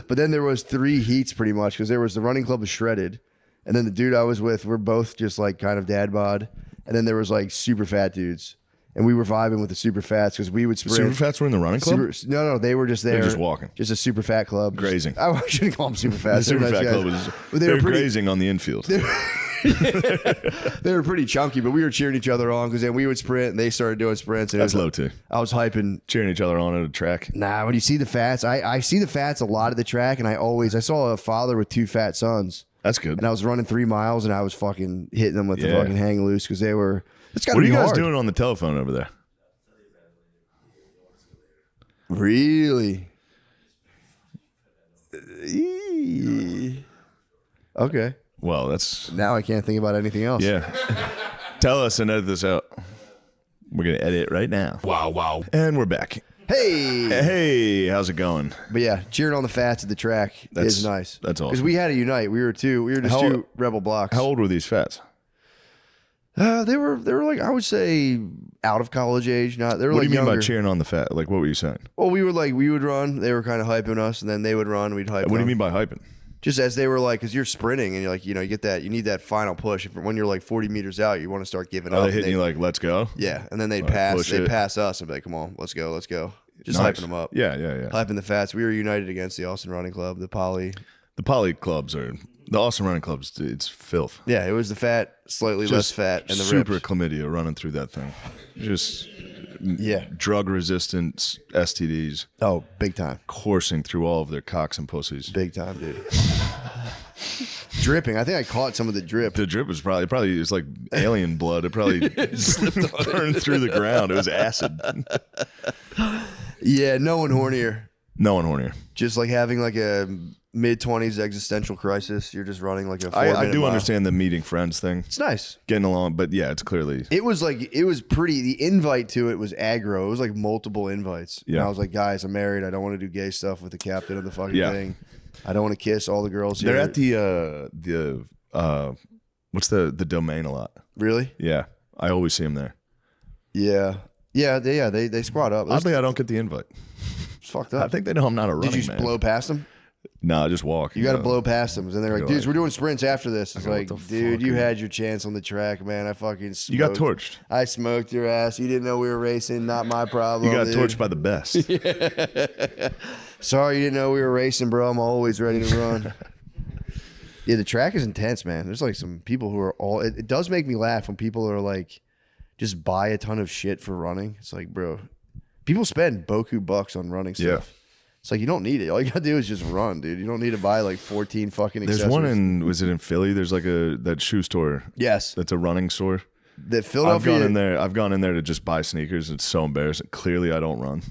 But then there was 3 heats pretty much because there was the running club was shredded, and then the dude I was with, we're both just like kind of dad bod, and then there was like super fat dudes, and we were vibing with the super fats because we would sprint. Super fats were in the running club. No, they were just there. They're just walking. Just a super fat club. Grazing. I shouldn't call them super fat. The super They're nice fat guys. club was But they were pretty, grazing on the infield. they were pretty chunky, but we were cheering each other on because then we would sprint and they started doing sprints. And That's it was, low too. I was hyping. Cheering each other on at a track. Nah, when you see the fats, I see the fats a lot at the track, and I saw a father with 2 fat sons, That's good. and I was running 3 miles, and I was fucking hitting them with the Yeah. fucking hang loose because they were. It's got to What are be you guys hard. doing on the telephone over there? Really? Okay. Well, that's Now I can't think about anything else. yeah. Tell us and edit this out. We're gonna edit it right now. Wow. And we're back. Hey. Hey, how's it going? But yeah, cheering on the fats at the track is nice. That's awesome. Because we had to unite. We were just How- 2 rebel blocks. How old were these fats? They were like, I would say out of college age. Not they were What like do you mean younger. by cheering on the fat? Like, what were you saying? Well, we would run. They were kind of hyping us, and then they would run. We'd hype. What do you them. mean by hyping? Just as they were like, because you're sprinting and you're like, you get that, you need that final push. When you're like 40 meters out, you want to start giving Are up. they hitting you like, let's go? Yeah, and then they'd Like, pass. push They'd it. pass us and be like, come on, let's go. Just Nice. hyping them up. Yeah. Hyping the fats. We were united against the Austin Running Club, the Poly. The poly clubs are the Austin running clubs. It's filth. Yeah, it was the fat, slightly less fat, and the super ripped. chlamydia running through that thing. Just Yeah. drug resistant STDs Oh, big time. coursing through all of their cocks and pussies. Big time, dude. Dripping. I think I caught some of the drip. The drip was probably it was like alien blood. It probably burned through the ground. It was acid. Yeah, no one hornier. No one hornier. Just like having like a mid-20s existential crisis. You're just running like a 4 I minute do mile. understand the meeting friends thing, It's nice. getting along, but yeah, it's clearly It was pretty, the invite to it was aggro. It was like multiple invites. And Yeah. I was like, guys, I'm married. I don't want to do gay stuff with the captain of the fucking Yeah. thing. I don't want to kiss all the girls here. they're at the what's the domain a lot. Really? Yeah, I always see them there. Yeah. They squat up. Oddly, I don't get the invite. It's fucked I up. think they know I'm not a running Did you just man. blow past them? No, I just walk. You got to blow past them. And they're like, You're dudes, like- we're doing sprints after this. It's go, like, what the dude, fuck, you dude? had your chance on the track, man. I fucking smoked. You got torched. I smoked your ass. You didn't know we were racing. Not my problem. You got dude. torched by the best. Sorry you didn't know we were racing, bro. I'm always ready to run. Yeah, the track is intense, man. There's like some people who are all. It does make me laugh when people are like, just buy a ton of shit for running. It's like, bro, people spend boku bucks on running stuff. Yeah. It's like, you don't need it. All you gotta do is just run, dude. You don't need to buy like 14 fucking There's accessories. one was it in Philly? There's like that shoe store. Yes. That's a running store. The Philadelphia. I've gone in there to just buy sneakers. It's so embarrassing. Clearly, I don't run.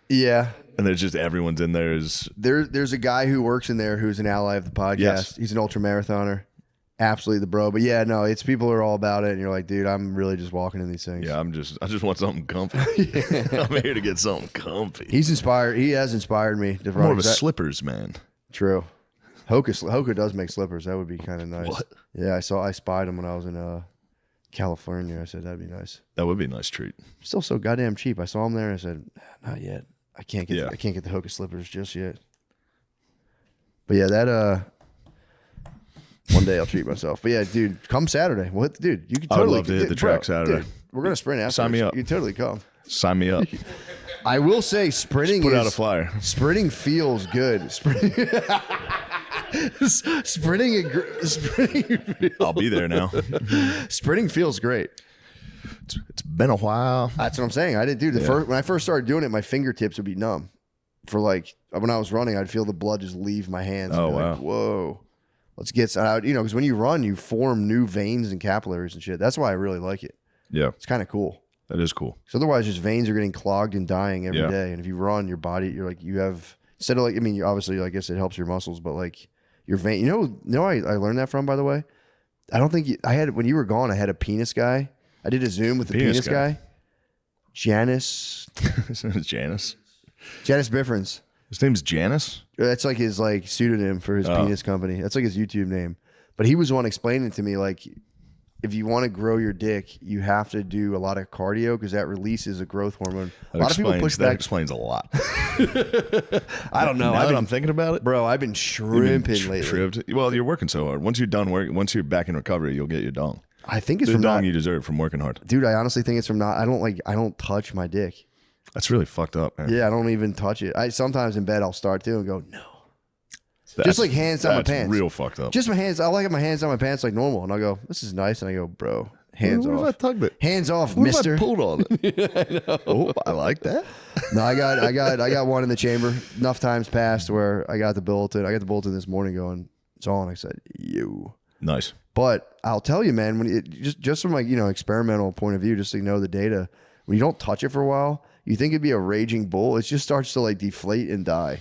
Yeah. And there's just everyone's in there is. There's a guy who works in there who's an ally of the podcast. Yes. He's an ultra marathoner. Absolutely the bro. But yeah, no, it's people are all about it. And you're like, dude, I'm really just walking in these things. Yeah, I just want something comfy. I'm here to get something comfy. He's inspired. He has inspired me to I'm run. more of a slippers man. True. Hoka does make slippers. That would be kind of nice. What? Yeah, I spied him when I was in California. I said that'd be nice. That would be a nice treat. Still so goddamn cheap. I saw him there and I said, not yet. I can't get Yeah. the Hoka slippers just yet. But yeah, that one day I'll treat myself. But yeah, dude, come Saturday. What, dude? You can I would totally love to hit the track Saturday. Dude, we're gonna sprint after. Sign me up. You can totally come. Sign me up. I will say, sprinting. Put out a flyer. Sprinting feels good. Sprinting. I'll be there now. Sprinting feels great. It's been a while. That's what I'm saying. I didn't do when I first started doing it, my fingertips would be numb. For like when I was running, I'd feel the blood just leave my hands. Oh, I'd be wow. Like, whoa. Let's get out. Because when you run, you form new veins and capillaries and shit. That's why I really like it. Yeah, It's kind of cool. that is cool. So otherwise, just veins are getting clogged and dying every day. Yeah. And if you run, your body, you're like you have instead of like you obviously I guess it helps your muscles, but like your vein. I learned that from, by the way. I don't think I had when you were gone. I had a penis guy. I did a Zoom with the penis guy. Janice Janice. Biffrens. His name's Janice. That's like his like pseudonym for his penis company. That's like his YouTube name. But he was the one explaining to me like, if you want to grow your dick, you have to do a lot of cardio because that releases a growth hormone. A lot of people push that back. explains a lot. I don't know. Now that I'm thinking about it, Bro, I've been shrimping lately. tripped. Well, you're working so hard. Once you're done working, once you're back in recovery, you'll get your dong. I think it's The from dong not, you deserve from working hard. dude. I honestly think it's from not. I don't touch my dick. That's really fucked up, man. Yeah, I don't even touch it. I sometimes in bed I'll start to and go no. That's, Just like hands down my that's pants. real fucked up. Just my hands. I like my hands down my pants like normal, and I go, this is nice, and I go, bro, hands What if I off. tugged it? Hands off, What if mister. I pulled on it? Oh, I like that. No, I got one in the chamber. Enough times passed where I got the bulletin. I got the bulletin this morning going, it's on. I said, you. Nice. But I'll tell you, man, when it just from like, experimental point of view, just to know the data, when you don't touch it for a while, you think it'd be a raging bull. It just starts to like deflate and die.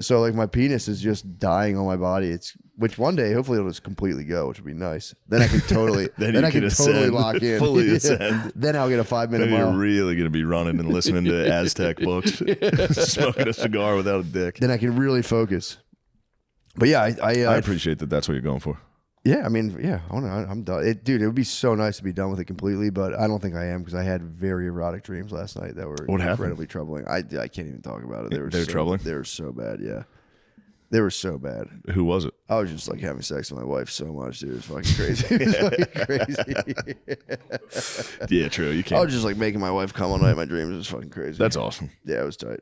So like my penis is just dying on my body. Which one day, hopefully it'll just completely go, which would be nice. Then I can totally, Then I you can can totally ascend, lock in. fully ascend. Then I'll get a 5-minute Then mile. you're really going to be running and listening to Aztec books, smoking a cigar without a dick. Then I can really focus. But yeah, I appreciate that. That's what you're going for. Yeah, I mean, yeah, I'm done. Dude, it would be so nice to be done with it completely, but I don't think I am because I had very erotic dreams last night that were What happened? incredibly troubling. I can't even talk about it. They were so, troubling? They were so bad, yeah. They were so bad. Who was it? I was just like having sex with my wife so much, dude. It was fucking crazy. It was fucking crazy. Yeah, true. You I can't. was just like making my wife come all night in my dreams. It was fucking crazy. That's awesome. Yeah, it was tight.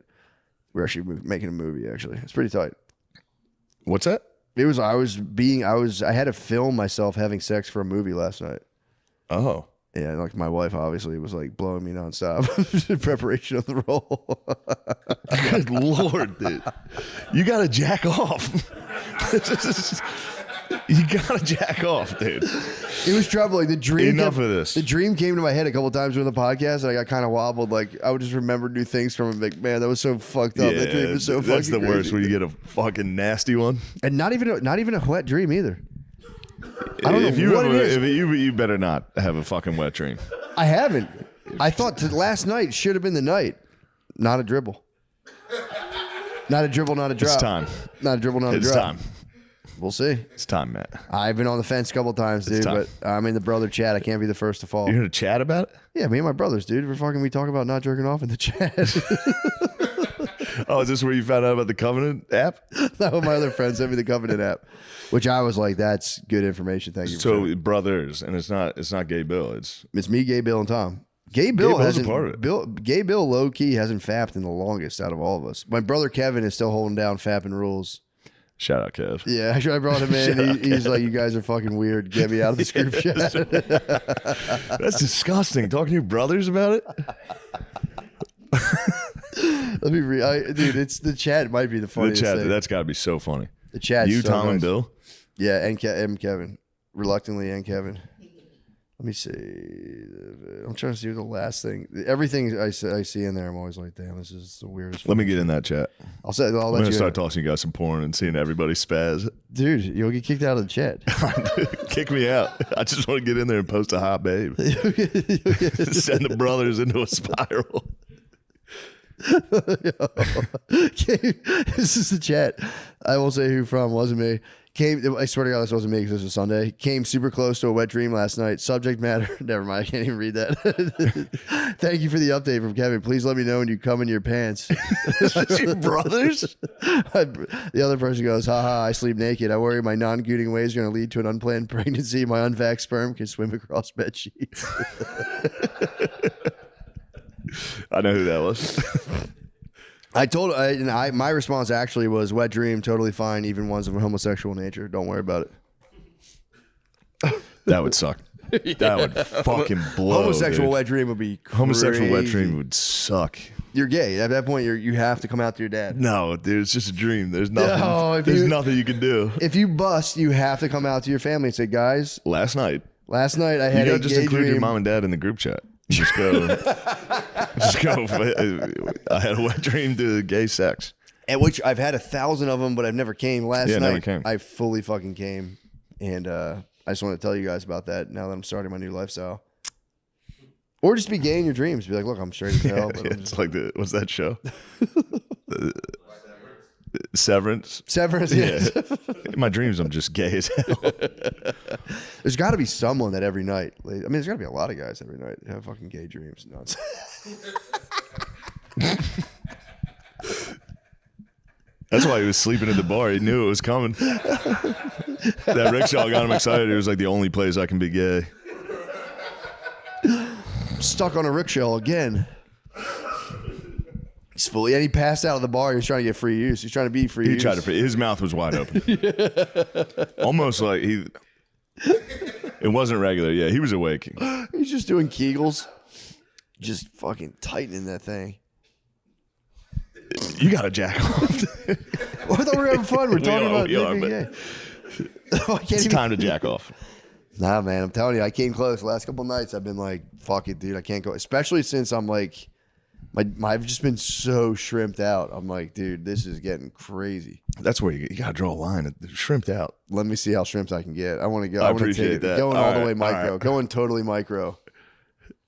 We're actually making a movie, actually. It's pretty tight. What's that? It was, I had to film myself having sex for a movie last night. Oh. Yeah, and like my wife obviously was like blowing me nonstop in preparation of the role. Good Lord, dude. You got to jack off. You got to jack off, dude. It was troubling. The dream Enough of this. The dream came to my head a couple times during the podcast, and I got kind of wobbled. Like I would just remember new things from it. Like, man, that was so fucked up. That dream was so fucking that's the crazy. worst when you get a fucking nasty one. And not even a wet dream either. I don't if know you what it is. If you better not have a fucking wet dream. I haven't. I thought last night should have been the night. Not a dribble. Not a dribble, not a drop. It's time. Not a dribble, not a It's drop. time. We'll see. It's time, Matt. I've been on the fence a couple times, dude, time. but I'm in the brother chat. I can't be the first to fall. You're gonna chat about it? Yeah, me and my brothers, dude. We talk about not jerking off in the chat. Oh, is this where you found out about the Covenant app? No, my other friend sent me the Covenant app, which I was like, that's good information. Thank you. So brothers, and it's not Gay Bill. It's It's me, Gay Bill, and Tom. Gay Bill Bill's a hasn't. part of it. Gay Bill low key hasn't fapped in the longest out of all of us. My brother Kevin is still holding down fapping rules. Shout out, Kev. Yeah, actually, I brought him in. He's like, "You guys are fucking weird. Get me out of this group chat." That's disgusting. Talking to your brothers about it? Let me dude. It's the chat might be the The funniest chat, thing. that's got to be so funny. The chat. You, so Tom, and nice. Bill? Yeah, and Kevin. Reluctantly, and Kevin. Let me see. I'm trying to see the last thing. Everything I see in there, I'm always like, damn, this is the weirdest. Let me get in that chat. I'll I'm let going to you. start tossing you guys some porn and seeing everybody spaz. Dude, you'll get kicked out of the chat. Kick me out. I just want to get in there and post a hot babe. Send the brothers into a spiral. This is the chat. I won't say who from. Wasn't me. I swear to God, this wasn't me because this was Sunday. Came super close to a wet dream last night. Subject matter. Never mind. I can't even read that. Thank you for the update from Kevin. Please let me know when you come in your pants. Your brothers? The other person goes, haha, I sleep naked. I worry my non-gooting ways are going to lead to an unplanned pregnancy. My unvaxxed sperm can swim across bed sheets. I know who that was. I told my response actually was wet dream, totally fine, even ones of a homosexual nature. Don't worry about it. That would suck. That would fucking blow. Homosexual dude. wet dream would be crazy. Homosexual wet dream would suck. You're gay. At that point, you have to come out to your dad. No, dude, it's just a dream. There's nothing. No, if there's you- nothing you can do. If you bust, you have to come out to your family and say, guys, Last night, last night I you had a gotta just gay include dream. your mom and dad in the group chat. Just go. Just go. I had a wet dream to gay sex. At which I've had 1,000 of them, but I've never came. Last Yeah, night, never came. I fully fucking came. And I just want to tell you guys about that now that I'm starting my new lifestyle. Or just be gay in your dreams. Be like, look, I'm straight as hell. But I'm It's just... like what's that show? Severance. Severance. Yeah. In my dreams, I'm just gay as hell. There's got to be someone that every night. I mean, there's got to be a lot of guys every night that have fucking gay dreams. Nonsense. That's why he was sleeping at the bar. He knew it was coming. That rickshaw got him excited. It was like the only place I can be gay. Stuck on a rickshaw again. He's fully, and he passed out of the bar. He was trying to get free use. He's trying to be free He use. tried to. His mouth was wide open. Almost like he. It wasn't regular. Yeah, he was awake. He's just doing Kegels. Just fucking tightening that thing. You got to jack off. Well, I thought we were having fun. We're talking about we are, being but gay. I can't it's even. time to jack off. Nah, man, I'm telling you, I came close. The last couple nights, I've been like, fuck it, dude. I can't go. Especially since I'm like, I've just been so shrimped out. I'm like, dude, this is getting crazy. That's where you got to draw a line. Shrimped out. Let me see how shrimped I can get. I want to go. I want to appreciate take it. that. Going All all the right, way all micro. right. Going totally micro.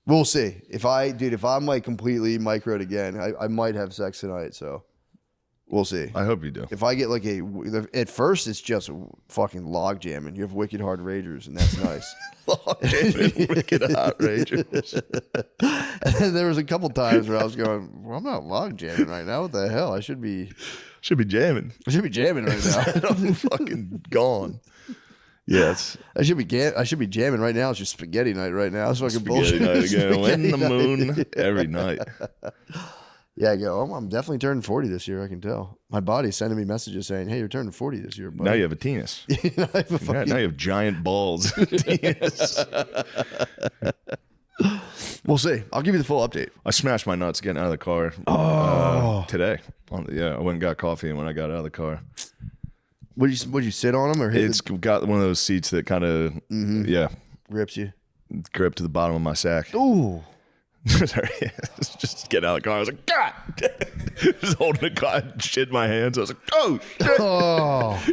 We'll see. If I'm like completely microed again, I might have sex tonight. So we'll see. I hope you do. If I get like at first it's just fucking log jamming. You have wicked hard ragers, and that's nice. Wicked hot ragers. And then there was a couple times where I was going, well, I'm not log jamming right now. What the hell? I should be jamming. jamming right now. I'm fucking gone. Yes. I should be jamming right now. It's just spaghetti night right now. It's fucking Spaghetti bullshit. night again. Spaghetti In the night. moon every night. Yeah, I go. I'm definitely turning 40 this year. I can tell. My body's sending me messages saying, "Hey, you're turning 40 this year." Buddy. Now you have a penis. I have a Now fucking- you have giant balls. Penis. We'll see. I'll give you the full update. I smashed my nuts getting out of the car today. I went and got coffee, and when I got out of the car, Would you sit on them or hit it's got one of those seats that kind of grips you? grip to the bottom of my sack. Ooh. Sorry. Just getting out of the car. I was like, God! Just holding the car, shit in my hands. I was like, oh, shit. Oh.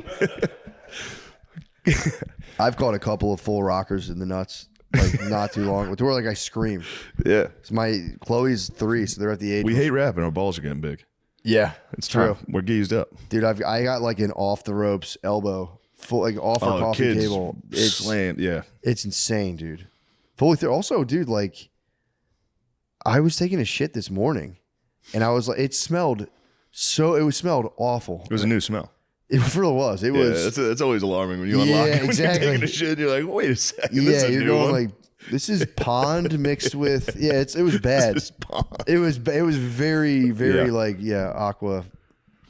I've caught a couple of full rockers in the nuts, like not too long. To where like I scream. Yeah. My Chloe's 3, so they're at the age. We hate rapping. Our balls are getting big. Yeah, It's true, time. We're geezed up. dude. I got like an off the ropes elbow, full like off our coffee kids table. It's slammed. Yeah. It's insane, dude. Fully through. Also, dude, like I was taking a shit this morning, and I was like, it smelled awful. It was a new smell. It really was. It was. That's always alarming when you Yeah, unlock it. When exactly. you're taking a shit, you're like, wait a second. this Yeah, is a you're new going one. like, this is pond mixed with. Yeah, it was bad. This is pond. It was very Yeah. like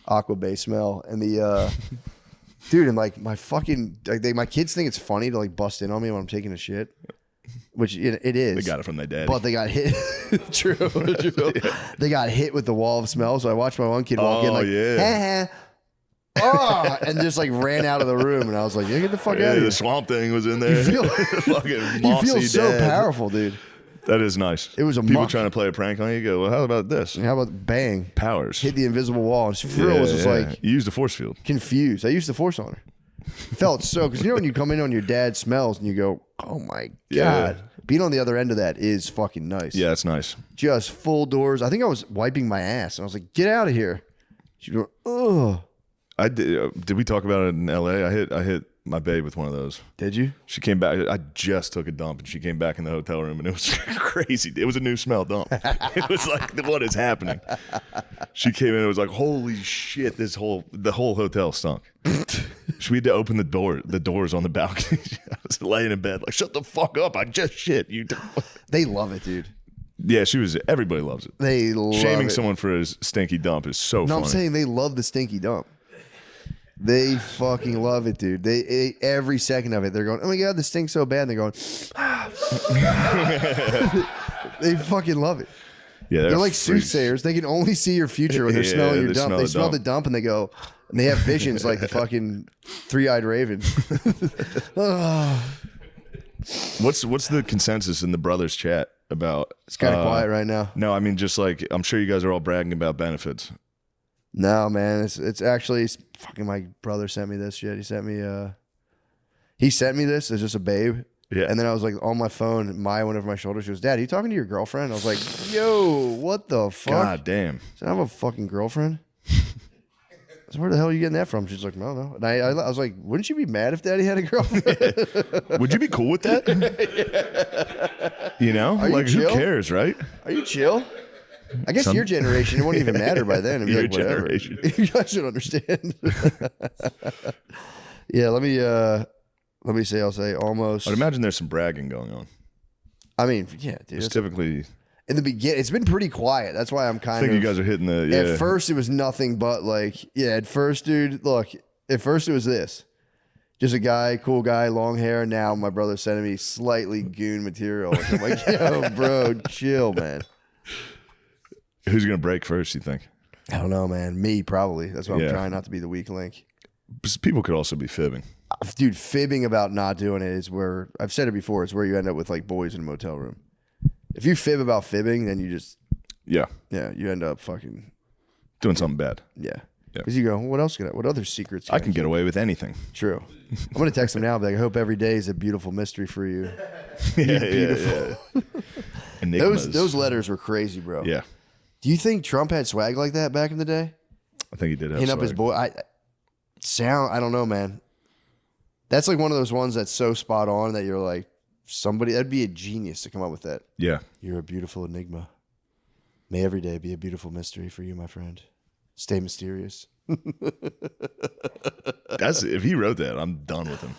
aqua based smell, and the dude, and like my fucking my kids think it's funny to like bust in on me when I'm taking a shit, which it is. They got it from their dad. But they got hit. True. They got hit with the wall of smell. So I watched my one kid walk in like, and just like ran out of the room. And I was like, yeah, get the fuck out of here. The swamp thing was in there. You feel, Fucking you feel so dad. powerful, dude. That is nice. It was a people muck. trying to play a prank on you. Go, well, how about this? How about bang? Powers. Hit the invisible wall. And Frill was just like you used the force field. confused. I used the force on her. Felt so, because you know when you come in on your dad's smells and you go, oh my God. Yeah. Being on the other end of that is fucking nice. Yeah, it's nice. Just full doors. I think I was wiping my ass and I was like, get out of here. She go, ugh. I did. Did we talk about it in L.A.? I hit my babe with one of those. Did you? She came back. I just took a dump, and she came back in the hotel room, and it was crazy. It was a new smell dump. It was like, what is happening? She came in. It was like, holy shit! The whole hotel stunk. We had to open the doors on the balcony. I was laying in bed, like, shut the fuck up! I just shit. You. They love it, dude. Yeah, she was. Everybody loves it. They love Shaming it. someone for his stinky dump is so No, funny. I'm saying they love the stinky dump. They fucking love it, dude. They every second of it, they're going, "Oh my God, this stinks so bad." And they're going, they fucking love it. Yeah, They're like freaks. soothsayers. They can only see your future when they're Yeah, smelling your they dump. smell They the smell dump. the dump and they go, and they have visions like the fucking three-eyed raven. What's the consensus in the brothers chat about? It's kind of quiet right now. No, I mean, just like, I'm sure you guys are all bragging about benefits. No, man, it's actually fucking my brother sent me this shit. He sent me this as just a babe. Yeah. And then I was like on my phone, Maya went over my shoulder. She goes, Dad, are you talking to your girlfriend? I was like, yo, what the fuck? God damn. I said, I have a fucking girlfriend. I said, where the hell are you getting that from? She's like, no, no. And I was like, wouldn't you be mad if Daddy had a girlfriend? Would you be cool with that? You know? Are you Like, who chill? cares, right? Are you chill? I guess your generation, it wouldn't even matter by then. It'd be Your like, whatever. generation. You guys should understand. Yeah, let me say, I'll say almost. I'd imagine there's some bragging going on. I mean, yeah, dude. It's typically, In the beginning, it's been pretty quiet. That's why I'm I kind think of. you guys are hitting the, yeah. At first, it was nothing but like, yeah, at first, dude, look, at first it was this. Just a guy, cool guy, long hair. Now my brother's sending me slightly goon material. I'm like, yo, bro, chill, man. Who's going to break first, you think? I don't know, man. Me, probably. That's why I'm Yeah. trying not to be the weak link. But people could also be fibbing. Dude, fibbing about not doing it is where, I've said it before, it's where you end up with like boys in a motel room. If you fib about fibbing, then you just, Yeah. yeah, you end up fucking, Doing something bad. yeah. Yeah. Because you go, what else can I, what other secrets I can get away with anything. True. I'm going to text him now, but I hope every day is a beautiful mystery for you. Yeah, beautiful. yeah. Enigmas. Those letters were crazy, bro. Yeah. Do you think Trump had swag like that back in the day? I think he did have Hitting up his swag. boy. I don't know, man. That's like one of those ones that's so spot on that you're like, that'd be a genius to come up with that. Yeah. You're a beautiful enigma. May every day be a beautiful mystery for you, my friend. Stay mysterious. If he wrote that, I'm done with him.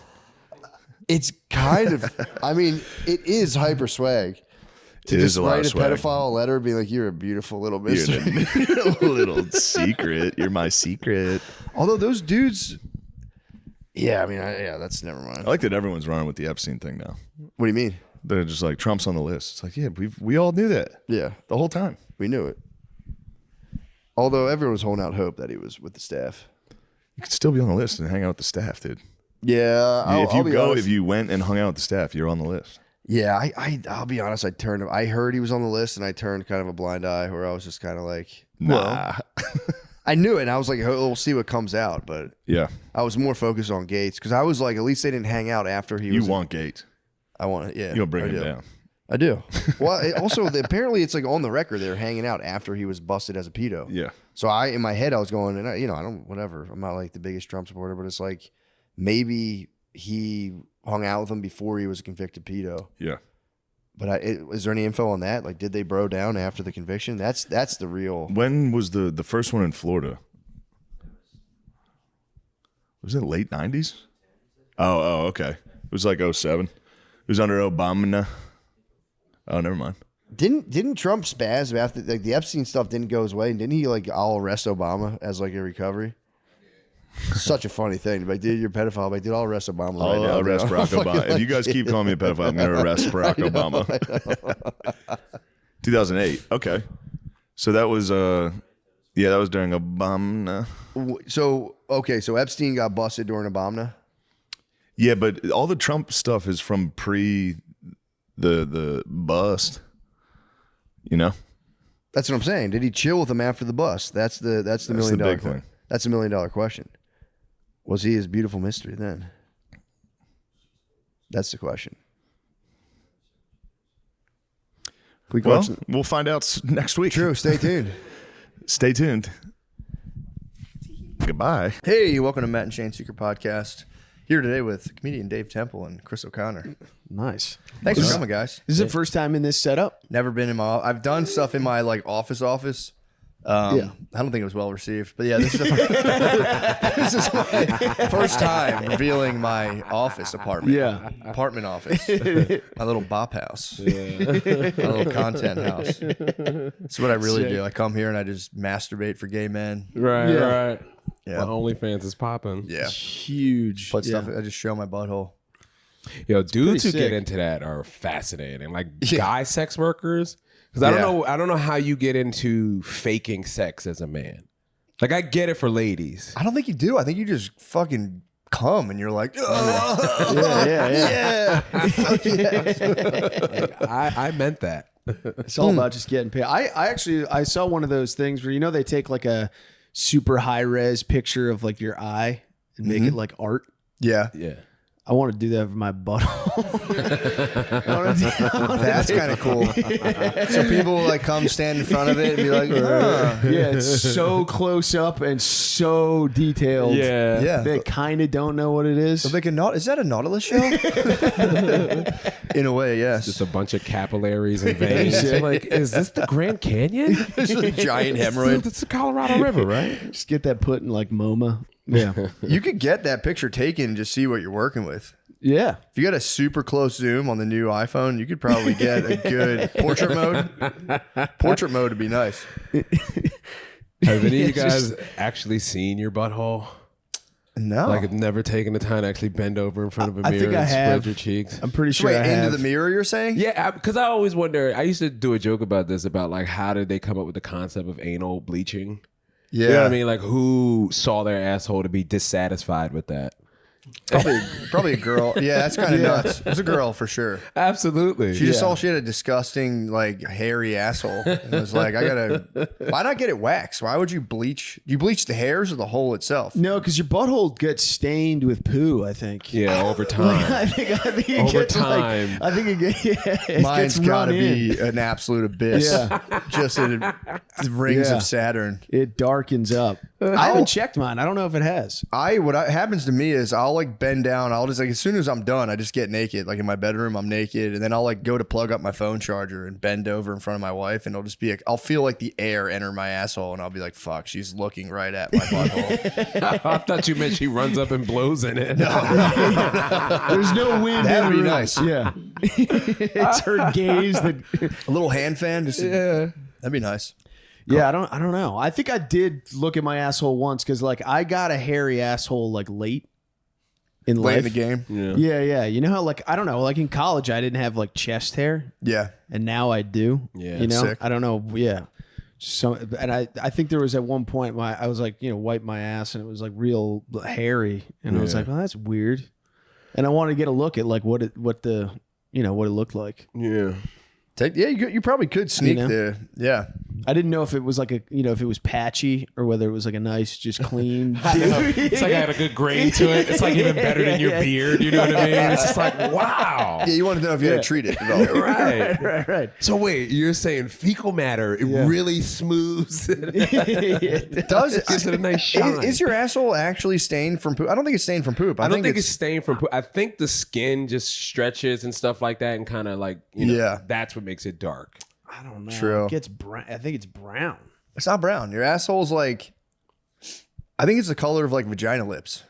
It's kind of, I mean, it is hyper swag. To It just is a lot write of a swag. pedophile letter, be like, you're a beautiful little mystery. You're a little secret. You're my secret. Although those dudes, yeah, I mean, that's never mind. I like that everyone's running with the Epstein thing now. What do you mean? They're just like, Trump's on the list. It's like, yeah, we all knew that Yeah, the whole time. we knew it. Although everyone was holding out hope that he was with the staff. You could still be on the list and hang out with the staff, dude. Yeah, If you went and hung out with the staff, you're on the list. Yeah, I'll be honest. I heard he was on the list, and I turned kind of a blind eye, where I was just kind of like, Nah. I knew it. And I was like, oh, we'll see what comes out. But Yeah. I was more focused on Gates because I was like, at least they didn't hang out after he You was. want Gates. I want it. Yeah, You'll bring I him do. down. I do. Well, also apparently it's like on the record they're hanging out after he was busted as a pedo. Yeah. So in my head I was going, and I don't, whatever. I'm not like the biggest Trump supporter, but it's like maybe he hung out with him before he was a convicted pedo. Yeah. But is there any info on that? Like, did they bro down after the conviction? That's the real. When was the first one in Florida? Was it late 90s? Oh, okay. It was like 07. It was under Obama. Oh, never mind. Didn't Trump spaz after like the Epstein stuff didn't go his way, and didn't he like I'll arrest Obama as like a recovery? Such a funny thing. Like, dude, you're a pedophile. Like, dude, I'll arrest Obama right now. I'll arrest dude. Barack Obama. If you guys keep calling me a pedophile, I'm going to arrest Barack Obama. 2008. Okay. So that was that was during Obama. So Epstein got busted during Obama. Yeah, but all the Trump stuff is from pre the bust. You know? That's what I'm saying. Did he chill with him after the bust? That's the $1 million big thing. That's $1 million question. Was he his beautiful mystery then? That's the question. We'll find out next week. True. Stay tuned. Stay tuned. Goodbye. Hey, welcome to Matt and Shane Secret Podcast. Here today with comedian Dave Temple and Chris O'Connor. Nice. Thanks for coming, guys. This is the first time in this setup. Never been in my. I've done stuff in my like office. Yeah. I don't think it was well received, but yeah, this is my first time revealing my apartment. Yeah. Apartment office. My little bop house. My little content house. That's what I really Sick. do. I come here and I just masturbate for gay men. Right, Yeah. right. Yeah. My OnlyFans is popping. Yeah. Huge. Put Yeah. stuff. I just show my butthole. Yo, dudes who pretty get sick. into that are fascinating. Like Yeah. guy sex workers. Because I don't Yeah. know. I don't know how you get into faking sex as a man. Like I get it for ladies. I don't think you do. I think you just fucking come and you're like, Yeah. I meant that. It's all about just getting paid. I saw one of those things where they take like a super high res picture of like your eye and make it like art. yeah. Yeah. I want to do that for my butthole. That's kind of cool. So people will like come stand in front of it and be like, huh. Yeah, it's so close up and so detailed. Yeah. Yeah. They kind of don't know what it is. So like is that a Nautilus shell? In a way, yes. Just a bunch of capillaries and veins. Like, is this the Grand Canyon? It's a giant hemorrhoid. It's the Colorado River, right? Just get that put in like MoMA. Yeah. You could get that picture taken and just see what you're working with. Yeah. If you got a super close zoom on the new iPhone, you could probably get a good portrait mode. Portrait mode would be nice. Have any of you guys actually seen your butthole? No. Like, have never taken the time to actually bend over in front of a I mirror think I and have. spread your cheeks? I'm pretty sure Wait, I have. into the mirror, you're saying? Yeah, because I always wonder. I used to do a joke about this, about like how did they come up with the concept of anal bleaching? Yeah. You know what I mean? Like, who saw their asshole to be dissatisfied with that? Probably a girl. Yeah, that's kind of nuts. It was a girl for sure. Absolutely. She just saw she had a disgusting, like, hairy asshole. And was like, why not get it waxed? Why would you bleach? Do you bleach the hairs or the hole itself? No, because your butthole gets stained with poo, I think. Yeah, over time. I think it Over gets time. Like, I think it gets. Yeah, it Mine's gets got to run in. be an absolute abyss. Yeah. Just in the rings Yeah. of Saturn. It darkens up. I haven't checked mine. I don't know if it has. What happens to me is I'll like bend down. I'll just like, as soon as I'm done, I just get naked. Like in my bedroom, I'm naked. And then I'll like go to plug up my phone charger and bend over in front of my wife. And I'll feel like the air enter my asshole. And I'll be like, fuck, she's looking right at my butthole. I thought you meant she runs up and blows in it. There's no wind. That'd in be the room. nice. Yeah. It's her gaze that. A little hand fan. Just, Yeah. that'd be nice. Yeah, I don't know. I think I did look at my asshole once because like I got a hairy asshole like late in Late life. in the game. Yeah. You know how like I don't know, like in college I didn't have like chest hair Yeah. and now I do. Yeah, You know? sick. I don't know. Yeah. And I think there was at one point I was like, wipe my ass and it was like real hairy and I was like, well, that's weird. And I wanted to get a look at like what it looked like. Yeah. You probably could sneak there. Yeah. I didn't know if it was like if it was patchy or whether it was like a nice, just clean. It's like I had a good grain to it. It's like even better than your beard. You know what I mean? It's just like, wow. Yeah, you wanted to know if you had to treat it at all. Right. right. So wait, you're saying fecal matter, it really smooths it. It does. Gives it a nice shine. Is your asshole actually stained from poop? I don't think it's stained from poop. I don't think it's stained from poop. I think the skin just stretches and stuff like that and kind of like, that's what makes it dark. I don't know. True. It gets brown. I think it's brown. It's not brown. Your asshole's like, I think it's the color of like vagina lips.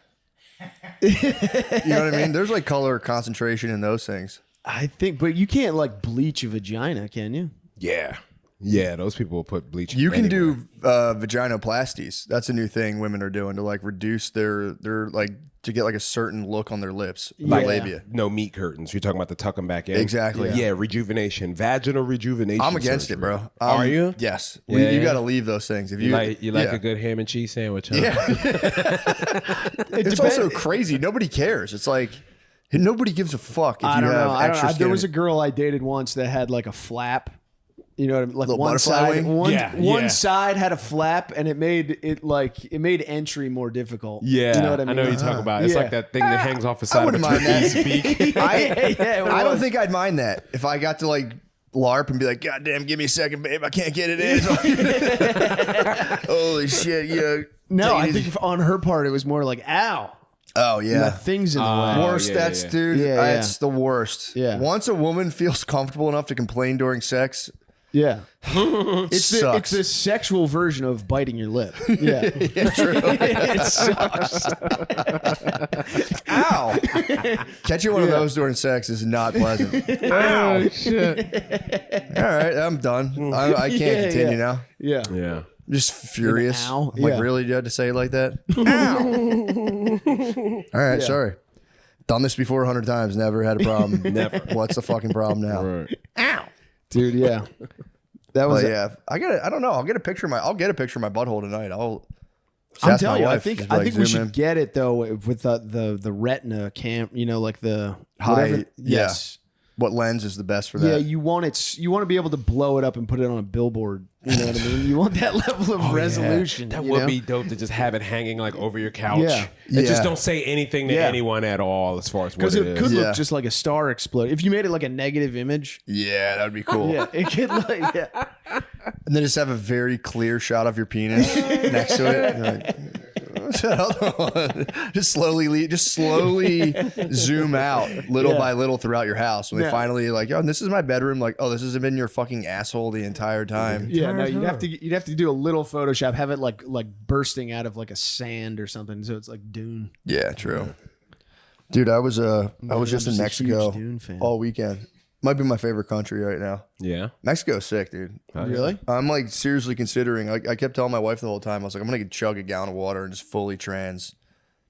You know what I mean? There's like color concentration in those things. I think, but you can't like bleach a vagina, can you? Yeah. Yeah, those people will put bleach. You can anywhere. do vaginoplasties. That's a new thing women are doing to like reduce their like to get like a certain look on their lips, Yeah. labia. no meat curtains. You're talking about the tuck them back in. Exactly. Yeah, rejuvenation, vaginal rejuvenation. I'm against surgery. it, bro. Are you? Yes. Yeah. You got to leave those things. If You like yeah. a good ham and cheese sandwich? Huh? Yeah. It's also crazy. Nobody cares. It's like nobody gives a fuck if I you don't have know. I don't extra know. skin. There was a girl I dated once that had like a flap. You know what I mean? Like Little one butterfly side, wing? one Yeah. side had a flap, and it made entry more difficult. Yeah, you know what I mean? know what you talk about. It's Yeah. like that thing that hangs off the I side of a wouldn't mind that. turkey's beak. I don't think I'd mind that if I got to like LARP and be like, God damn, give me a second, babe. I can't get it in. Holy shit, yeah. No, I Take it think easy. on her part, it was more like, ow. Oh The yeah. thing's in the Oh, way. Worst, yeah, that's yeah. dude. Yeah, That's the worst. Yeah. Once a woman feels comfortable enough to complain during sex, Yeah. It's sucks. the sexual version of biting your lip. Yeah. It sucks. ow. Catching one of those during sex is not pleasant. Oh shit! All right, I'm done. I can't Yeah, continue yeah. now. Yeah. Yeah. I'm just furious. ow? I'm like, Yeah. really? You had to say it like that? Ow. All right, sorry. Done this before 100 times. Never had a problem. Never. What's the fucking problem now? Right. Dude, yeah. That was But yeah, I don't know. I'll get a picture of my butthole tonight. I'm ask my telling you, I wife. think Just be like, we zoom should in. get it though with the retina cam. You know, like the High- whatever- yeah. Yes. What lens is the best for that? Yeah, you want to be able to blow it up and put it on a billboard. You know what I mean? You want that level of resolution. That you would know? be dope to just have it hanging like over your couch. Yeah. And just Yeah. don't say anything to Yeah. anyone at all as far as what Because it it is. could Yeah. look just like a star explode. If you made it like a negative image, Yeah, that would be cool. yeah, it could like yeah. And then just have a very clear shot of your penis next to it. You're like, what's that other one? Just slowly zoom out little Yeah. by little throughout your house. When they Yeah. finally like, oh, this is my bedroom. Like, oh, this has been your fucking asshole the entire time. Yeah, no, you'd have to do a little Photoshop, have it like bursting out of like a sand or something, so it's like Dune. Yeah, true. Dude, I was just in I'm just a Mexico huge Dune fan. all weekend. Might be my favorite country right now. Yeah. Mexico's sick, dude. Really? I'm like seriously considering. I kept telling my wife the whole time. I was like, I'm gonna chug a gallon of water and just fully trans,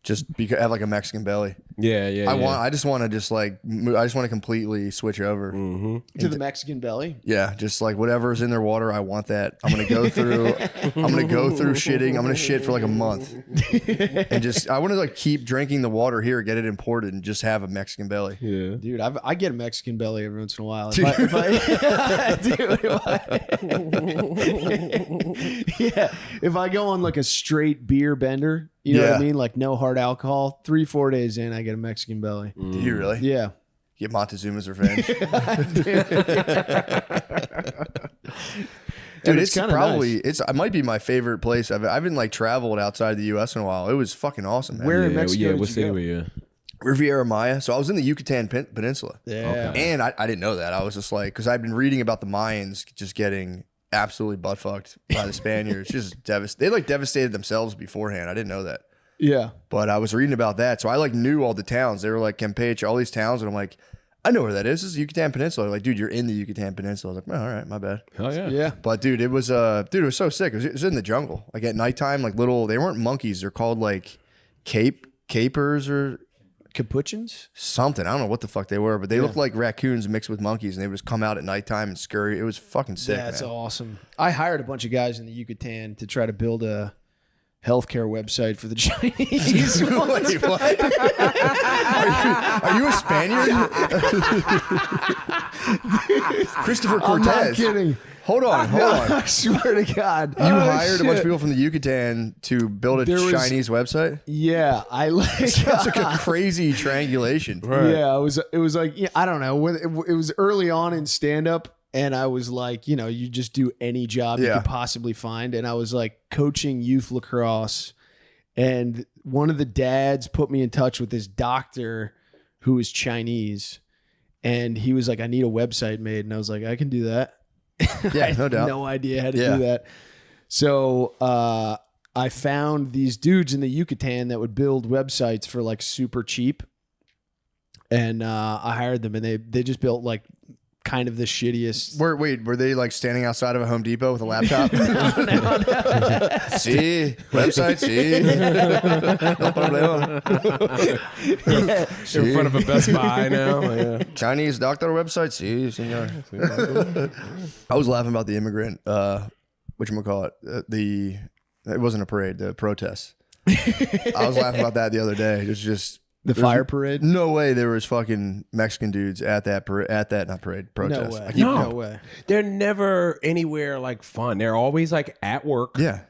just because have like a Mexican belly. Yeah, yeah. I just want to completely switch over. To the Mexican belly. Yeah, just like whatever's in their water, I want that. I'm gonna go through. Shitting. I'm gonna shit for like a month, and just I want to like keep drinking the water here, get it imported, and just have a Mexican belly. Yeah. Dude, I get a Mexican belly every once in a while. If if I go on like a straight beer bender, you know what Yeah. I mean? Like no hard alcohol, 3-4 days in, I get a Mexican belly. Do you really? Yeah. Get Montezuma's revenge. Dude, it's kinda probably it might be my favorite place. I haven't like traveled outside the U.S. in a while. It was fucking awesome, man. Where in Yeah, Mexico yeah. did What you city go? were you? Riviera Maya. So I was in the Yucatan Peninsula. Yeah. And I didn't know that. I was just like, because I've been reading about the Mayans just getting absolutely butt fucked by the Spaniards. Just they like devastated themselves beforehand. I didn't know that. Yeah. But I was reading about that. So I like knew all the towns. They were like Campeche, all these towns. And I'm like, I know where that is. This is the Yucatan Peninsula. They're like, dude, you're in the Yucatan Peninsula. I was like, oh, all right, my bad. Hell yeah. Yeah. But dude, it was so sick. It was in the jungle. Like at nighttime, like they weren't monkeys. They're called like capers or Capuchins? something. I don't know what the fuck they were, but they looked like raccoons mixed with monkeys, and they would just come out at nighttime and scurry. It was fucking sick. That's man. awesome. I hired a bunch of guys in the Yucatan to try to build a healthcare website for the Chinese. Wait, what? Are you a Spaniard? Christopher I'm Cortez. not kidding. Hold on. I swear to God. You hired a bunch of people from the Yucatan to build a There was- Chinese website? Yeah, I like. That's like a crazy triangulation. Yeah, it was like I don't know when it was early on in stand up, and I was like, you know, you just do any job you Yeah. could possibly find, and I was like coaching youth lacrosse, and one of the dads put me in touch with this doctor who is Chinese, and he was like, I need a website made, and I was like, I can do that. Yeah, no doubt. No idea how to Yeah. do that. So I found these dudes in the Yucatan that would build websites for like super cheap. And I hired them, and they just built like kind of the shittiest. Were they like standing outside of a Home Depot with a laptop? See, website, see. No problema. In front of a Best Buy now. Yeah. Chinese doctor website, see, senor. I was laughing about the immigrant, whatchamacallit, it wasn't a parade, the protests. I was laughing about that the other day. It was just The fire parade? no way there was fucking Mexican dudes at that protest. No way. No. No way. They're never anywhere like fun. They're always like at work. Yeah.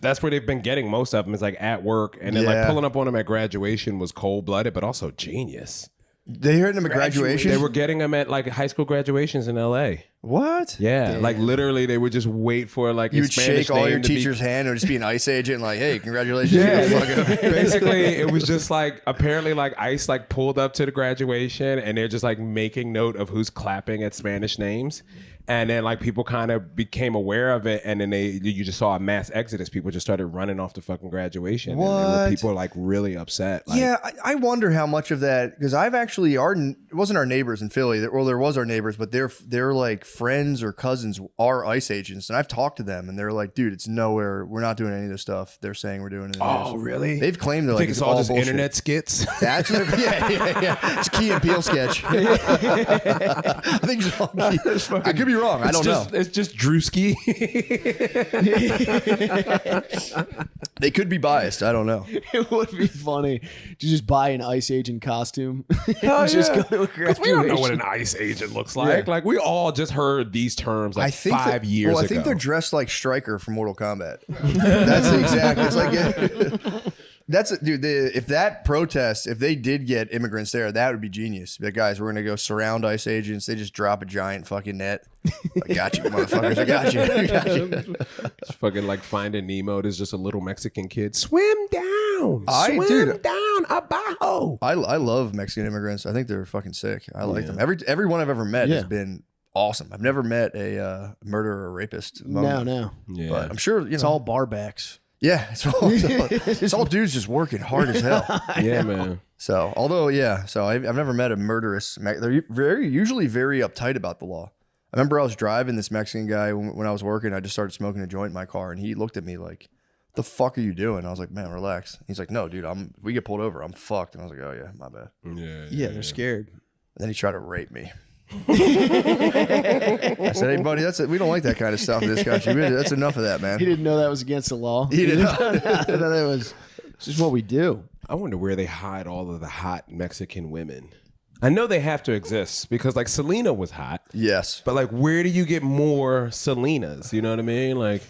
That's where they've been getting most of them is like at work. And then like Yeah. pulling up on them at graduation was cold blooded, but also genius. They heard them at graduation. They were getting them at like high school graduations in LA. What? Yeah. Like literally they would just wait for like You a would Spanish shake all name your to be- teacher's hand or just be an ICE agent like, hey, congratulations. Yeah, You fuck up. basically it was just like apparently like ICE like pulled up to the graduation and they're just like making note of who's clapping at Spanish names. And then like people kind of became aware of it and then you just saw a mass exodus. People just started running off the fucking graduation. And What? people are like really upset. Like, Yeah, I wonder how much of that, because I've actually, it wasn't our neighbors in Philly. Well, there was our neighbors, but they're like friends or cousins are ICE agents. And I've talked to them and they're like, dude, it's nowhere. We're not doing any of this stuff they're saying we're doing. Oh, really? They've claimed they're I like, think it's all just bullshit. internet skits. That's what yeah. It's Key and Peele sketch. I think it's all Key. I could be wrong. I don't know. It's just Drewski. They could be biased. I don't know. It would be funny to just buy an ICE agent costume. Hell Just yeah. go to a 'Cause we don't know what graduation. an ICE agent looks like. Yeah. Like we all just heard these terms like I think 5 years ago. I think they're dressed like Stryker from Mortal Kombat. That's exactly. It's like that's dude. If that protest, if they did get immigrants there, that would be genius. But guys, we're gonna go surround ICE agents. They just drop a giant fucking net. I got you, motherfuckers. I got you. I got you. It's fucking like Finding Nemo. There's just a little Mexican kid. Swim down. Dude. Swim down. Abajo. I love Mexican immigrants. I think they're fucking sick. I like them. Everyone I've ever met has Yeah. been awesome. I've never met a murderer or rapist. among them. No. Yeah. But I'm sure It's all barbacks. Yeah, it's all dudes just working hard as hell. yeah, man. So, I've never met a murderous. They're usually very uptight about the law. I remember I was driving this Mexican guy when I was working. I just started smoking a joint in my car, and he looked at me like, "The fuck are you doing?" I was like, "Man, relax." He's like, "No, dude, if we get pulled over, I'm fucked." And I was like, "Oh yeah, my bad." Yeah, they're scared. And then he tried to rape me. I said, "Hey, buddy, we don't like that kind of stuff in this country. That's enough of that, man." He didn't know that was against the law. He didn't know that it was. It's just what we do. I wonder where they hide all of the hot Mexican women. I know they have to exist because like Selena was hot, Yes, but like where do you get more Selenas? You know what I mean? Like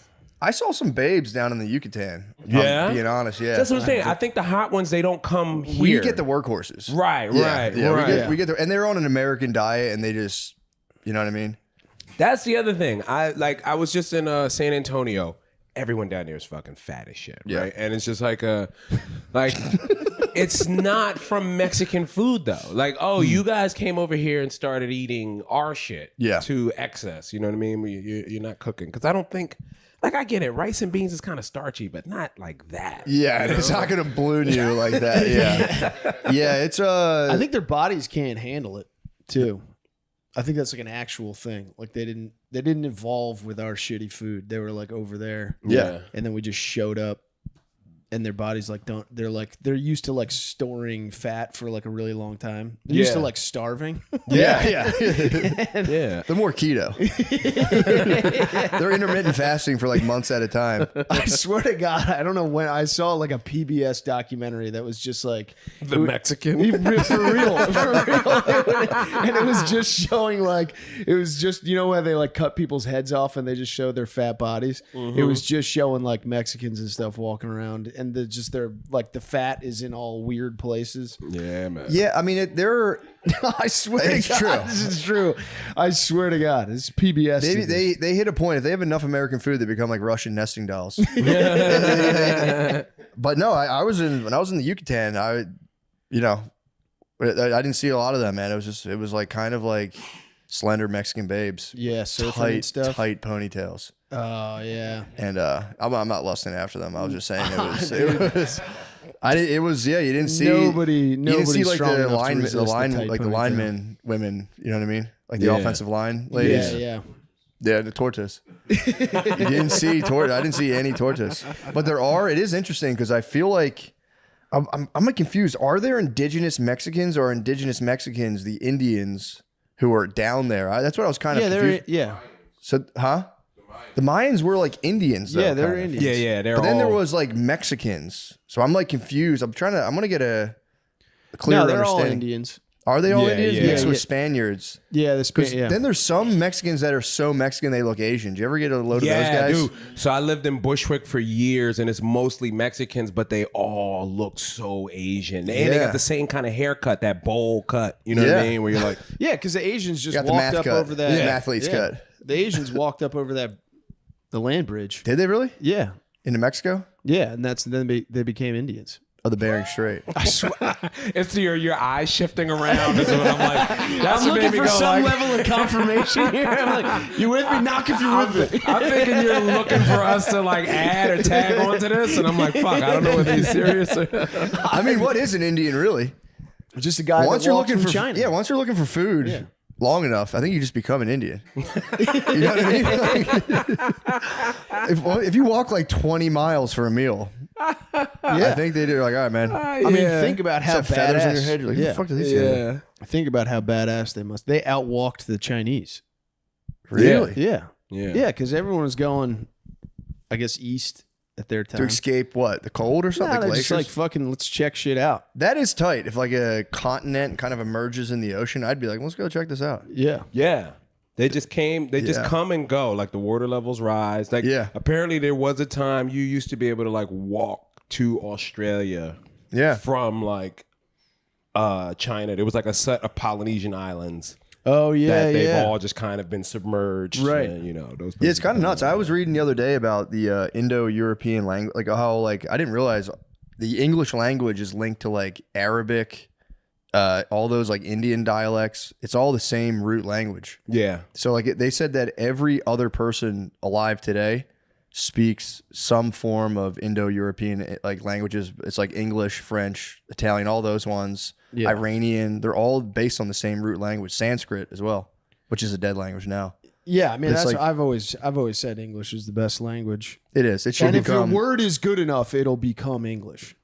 I saw some babes down in the Yucatan. if Yeah? I'm being honest, yeah. that's what I'm saying. I think the hot ones they don't come here. We get the workhorses. right, Yeah, right, yeah, right. We get and they're on an American diet, and they just, you know what I mean? That's the other thing. I was just in San Antonio. Everyone down there is fucking fat as shit, Yeah. right? And it's just like it's not from Mexican food though. Like, oh, you guys came over here and started eating our shit Yeah. to excess. You know what I mean? You're not cooking because I don't think. Like I get it, rice and beans is kind of starchy, but not like that. Yeah, it's not gonna balloon you like that. Yeah, yeah. It's I think their bodies can't handle it too. I think that's like an actual thing. Like they didn't evolve with our shitty food. They were like over there. Yeah. And then we just showed up and their bodies they're used to like storing fat for like a really long time. They're used to Yeah. like starving. yeah. Yeah. They're more keto. They're intermittent fasting for like months at a time. I swear to God, I don't know when I saw like a PBS documentary that was just like The Mexican. for real. And it was just showing like it was just where they like cut people's heads off and they just show their fat bodies. It was just showing like Mexicans and stuff walking around and they're like the fat is in all weird places. Yeah, man. Yeah, I mean, they're I swear It's to God, true. this is true. I swear to God, it's PBS. they hit a point. If they have enough American food, they become like Russian nesting dolls. But no, when I was in the Yucatan, I didn't see a lot of them, man. It was like kind of like slender Mexican babes, yeah, surfing and stuff. tight ponytails. Oh yeah. And I'm not lusting after them. I was just saying it was It was You didn't see Nobody You didn't see like strong the enough to line, resist tight like the ponytail. linemen, women. You know what I mean? Like the Yeah. offensive line ladies. Yeah. Yeah, the tortoise. You didn't see I didn't see any tortoise. But it is interesting because I feel like I'm like confused. Are there indigenous Mexicans or indigenous Mexicans, the Indians who are down there? That's what I was kind of confused. Yeah. So, The Mayans were like Indians though. Yeah, they're kind of. Indians. Yeah, they're But then there all- was like Mexicans. So I'm like confused. I'm gonna get a clear No, they're all understanding. Indians. Are they all Yeah, Indians? yeah. Mixed with Yeah. Spaniards. Yeah, Because then there's some Mexicans that are so Mexican they look Asian. Do you ever get a load of those guys? dude. So I lived in Bushwick for years, and it's mostly Mexicans, but they all look so Asian, and they Yeah. got the same kind of haircut, that bowl cut. You know what I Yeah. mean? Where you're like, Yeah, because the Asians just Got the walked math up cut. over that. The athlete's cut. The Asians walked up over the land bridge. Did they really? Yeah. Into Mexico? Yeah, and then they became Indians. Oh, the Bering Strait. it's your eyes shifting around. Is what I'm like. That's I'm what looking made me for go some like. level of confirmation here. I'm like, you with me? Knock if you're with me. I'm thinking you're looking for us to like add or tag onto this, and I'm like, fuck, I don't know whether he's serious. Or... I mean, what is an Indian really? Just a guy Once that you're walked looking from for China. Yeah, once you're looking for food long enough, I think you just become an Indian. You know what I mean? if you walk like 20 miles for a meal, I think they do. Like, all right, man. I mean, think about how Have feathers badass. on your head. You're like, who the fuck do these guys? Think about how badass they must. They outwalked the Chinese. Really? Yeah. Yeah. Yeah, because everyone was going, I guess, east at their time. To escape what? The cold or something? Nah, they're Like just glaciers? like, fucking, let's check shit out. That is tight. If like a continent kind of emerges in the ocean, I'd be like, let's go check this out. Yeah. Yeah. They just came, they just come and go. Like the water levels rise. Like apparently there was a time you used to be able to like walk to Australia from like China. There was like a set of Polynesian islands Oh, yeah, that they've yeah. all just kind of been submerged. Right. And, you know, those Yeah, it's kind of nuts. I was reading the other day about the Indo-European language, like how like I didn't realize the English language is linked to like Arabic, all those like Indian dialects. It's all the same root language. Yeah. So like they said that every other person alive today speaks some form of Indo-European like languages. It's like English, French, Italian, all those ones. Yeah. Iranian. They're all based on the same root language. Sanskrit as well, which is a dead language now. Yeah, I mean, It's that's like- I've always said English is the best language. It is. It should And if your become. word is good enough, it'll become English.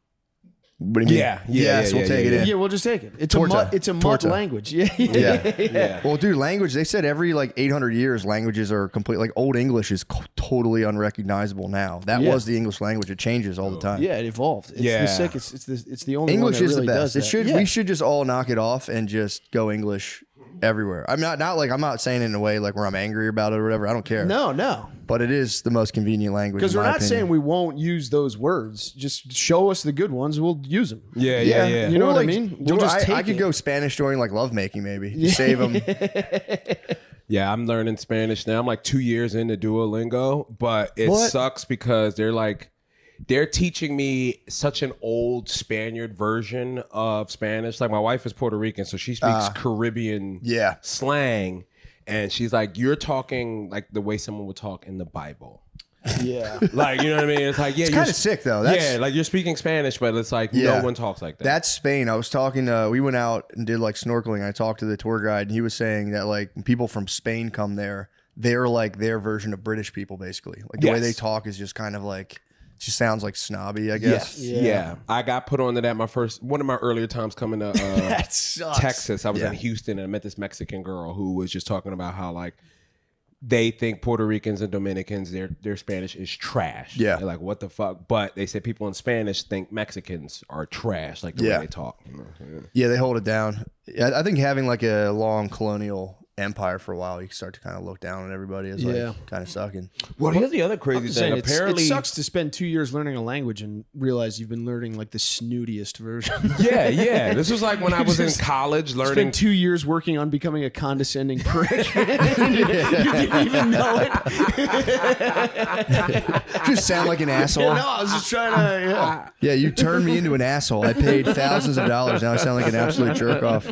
What do you mean? Yeah. Yes, we'll take it in. Yeah, we'll just take it. It's Torta. a mutt. It's a mutt Torta. language. Yeah, Yeah. Well, dude, language, they said every like 800 years, languages are complete. Like Old English is totally unrecognizable now. That Yeah. was the English language. It changes all the time. Yeah, it evolved. It's Yeah. the sickest. It's the only English one that is really the does best. that. Yeah. We should just all knock it off and just go English everywhere. I'm not like, I'm not saying it in a way like where I'm angry about it or whatever. I don't care. No, But it is the most convenient language. because in we're my not opinion. saying we won't use those words. Just show us the good ones. We'll use them. Yeah. You know Or, what I like, mean? dude, We'll just I take could it. go Spanish during like lovemaking, maybe. Just save them. Yeah, I'm learning Spanish now. I'm like 2 years into Duolingo, but it What? sucks because they're teaching me such an old Spaniard version of Spanish. Like my wife is Puerto Rican, so she speaks Caribbean Yeah. slang. And she's like, you're talking like the way someone would talk in the Bible. Yeah. Like, you know what I mean? It's like, yeah, It's you're kind of sick though. That's, yeah, like you're speaking Spanish, but it's like Yeah. no one talks like that. That's Spain. I was talking we went out and did like snorkeling. I talked to the tour guide and he was saying that like when people from Spain come there, they're like their version of British people basically. Like the way Yes. they talk is just kind of like it just sounds like snobby, I guess. Yeah. I got put onto that one of my earlier times coming to That sucks. Texas. I was in Houston and I met this Mexican girl who was just talking about how like they think Puerto Ricans and Dominicans, their Spanish is trash. Yeah. They're like, what the fuck? But they said people in Spanish think Mexicans are trash, like the way they talk. Yeah, they hold it down. Yeah, I think having like a long colonial empire for a while, you can start to kind of look down on everybody as Yeah. like kind of sucking. Well, here's the other I'm crazy just thing. saying, Apparently, it sucks to spend 2 years learning a language and realize you've been learning like the snootiest version. yeah. This was like when I was in Just college learning. Spent 2 years working on becoming a condescending prick. You didn't even know it. Just sound like an asshole. No, I was just trying to. Yeah. Yeah, you turned me into an asshole. I paid thousands of dollars. Now I sound like an absolute jerk off.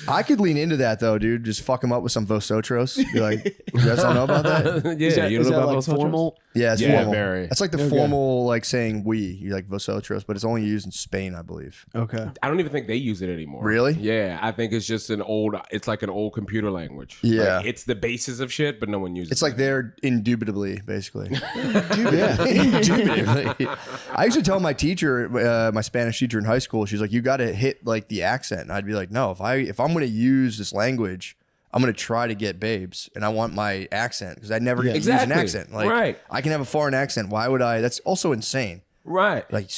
I could lean into that though, dude. Just fuck him up with some Vosotros. Be like, you guys don't know about that? Yeah, you Is know that about like those formal? formal? Yeah, it's Yeah, formal. very. It's like the formal like saying we. You like Vosotros, but it's only used in Spain, I believe. Okay. I don't even think they use it anymore. Really? Yeah, I think it's just it's like an old computer language. Yeah. Like, it's the basis of shit, but no one uses it. It's like they're indubitably, basically. Yeah. Indubitably. I used to tell my teacher, my Spanish teacher in high school, she's like, you got to hit like the accent. And I'd be like, no, if I'm going to use this language, I'm going to try to get babes, and I want my accent because I never get to use Exactly. an accent. Like, Right. I can have a foreign accent. Why would I? That's also insane. Right. Like, at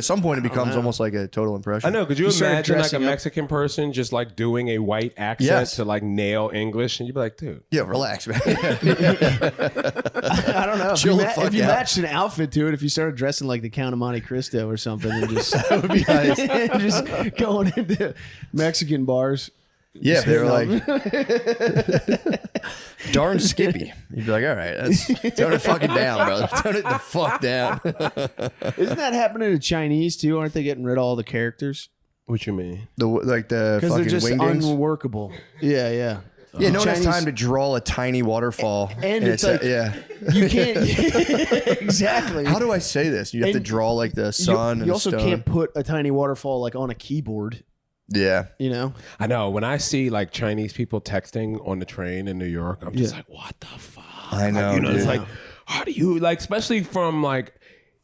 some point, it becomes almost like a total impression. I know. Could you started imagine like a dressing up. Mexican person just like doing a white accent Yes. to like nail English, and you'd be like, dude. Yeah, relax, man. I don't know. Chill the fuck If you out. matched an outfit to it, if you started dressing like the Count of Monte Cristo or something, and just That would be nice. just going into Mexican bars. Yeah, if they were like, darn Skippy. You'd be like, all right, tone it fucking down, brother. Tone it the fuck down. Isn't that happening to Chinese too? Aren't they getting rid of all the characters What you mean? The because fucking they're just wingdings. unworkable? Yeah, yeah. Yeah, no one has Chinese- time to draw a tiny waterfall. And it's like- yeah. You can't exactly. How do I say this? You have to And draw like the sun you and also the stone. can't put a tiny waterfall like on a keyboard. Yeah. You know, I know. When I see like Chinese people texting on the train in New York, I'm just like, what the fuck? I know, Like, you know, it's dude. like, how do you like, especially from like,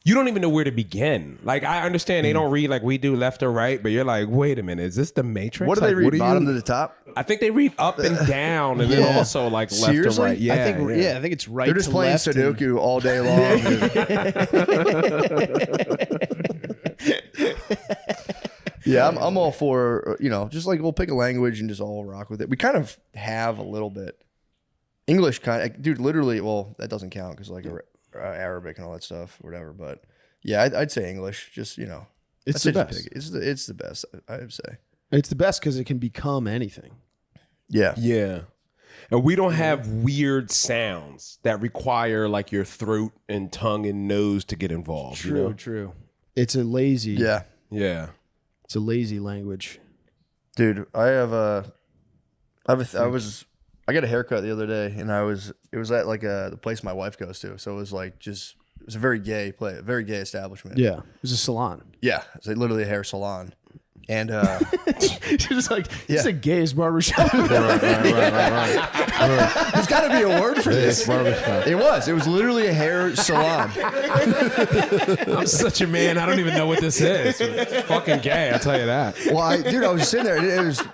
you don't even know where to begin. Like, I understand they don't read like we do left or right, but you're like, wait a minute, is this the Matrix? What do they Like, read? do Bottom you- to the top? I think they read up and down, and then Yeah. also like left Seriously? or right. Yeah, I think I think it's right. They're just to playing left and- Sudoku all day long. Yeah, I'm all for, just like we'll pick a language and just all rock with it. We kind of have a little bit. English dude, literally, well, that doesn't count because like Arabic and all that stuff, whatever. But yeah, I'd say English, just, It's I'd the say just best. pick it. It's the best, I would say. It's the best because it can become anything. Yeah. Yeah. And we don't have weird sounds that require like your throat and tongue and nose to get involved. you know? True. It's a lazy. Yeah. Yeah. It's a lazy language. Dude, I got a haircut the other day, and it was at like the place my wife goes to. So it was like it was a very gay establishment. Yeah. It's a salon. Yeah. It's like literally a hair salon. And Just like Yeah. it's a gay's barbershop. there's got to be a word for this. It was literally a hair salon. I'm such a man. I don't even know what this is. It's fucking gay. I'll tell you that. Well, I was sitting there. It was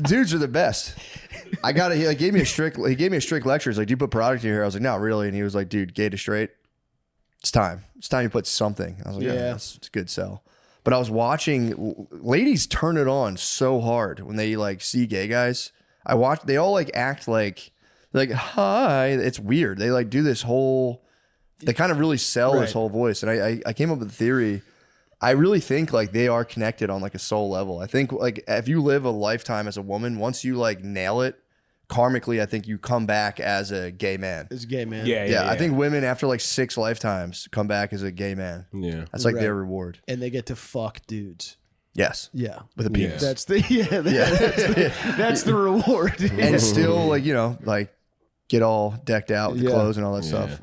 dudes are the best. He gave me a strict lecture. He's like, "Do you put product in your hair?" I was like, "Not really." And he was like, "Dude, gay to straight. It's time. It's time you put something." I was like, "Yeah, it's a good sell." But I was watching ladies turn it on so hard when they like see gay guys. They all like act like hi. It's weird. They like do this whole. They kind of really sell this whole voice. And I came up with a theory. I really think like they are connected on like a soul level. I think like if you live a lifetime as a woman, once you like nail it karmically, I think you come back as a gay man. It's a gay man. Yeah, I think women after like 6 lifetimes come back as a gay man. Yeah. That's like their Right. reward. And they get to fuck dudes. Yes. Yeah. With a penis. That's the that's the reward. And still like get all decked out with the Yeah. clothes and all that stuff.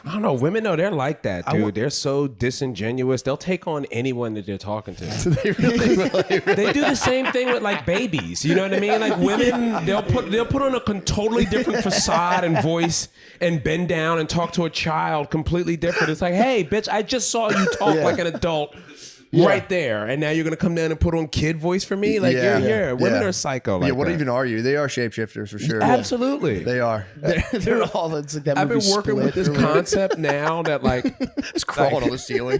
I don't know. Women, though, they're like that, dude. They're so disingenuous. They'll take on anyone that they're talking to. They really They do the same thing with like babies. You know what I mean? Like women, they'll put on a totally different facade and voice and bend down and talk to a child completely different. It's like, hey, bitch, I just saw you talk like an adult right there, and now you're gonna come down and put on kid voice for me? Like women are psycho. Like what that. even are you? They are shapeshifters for sure. Absolutely. They are. They're all it's like that I've been movie working with Split. this concept now that like It's crawling on the ceiling.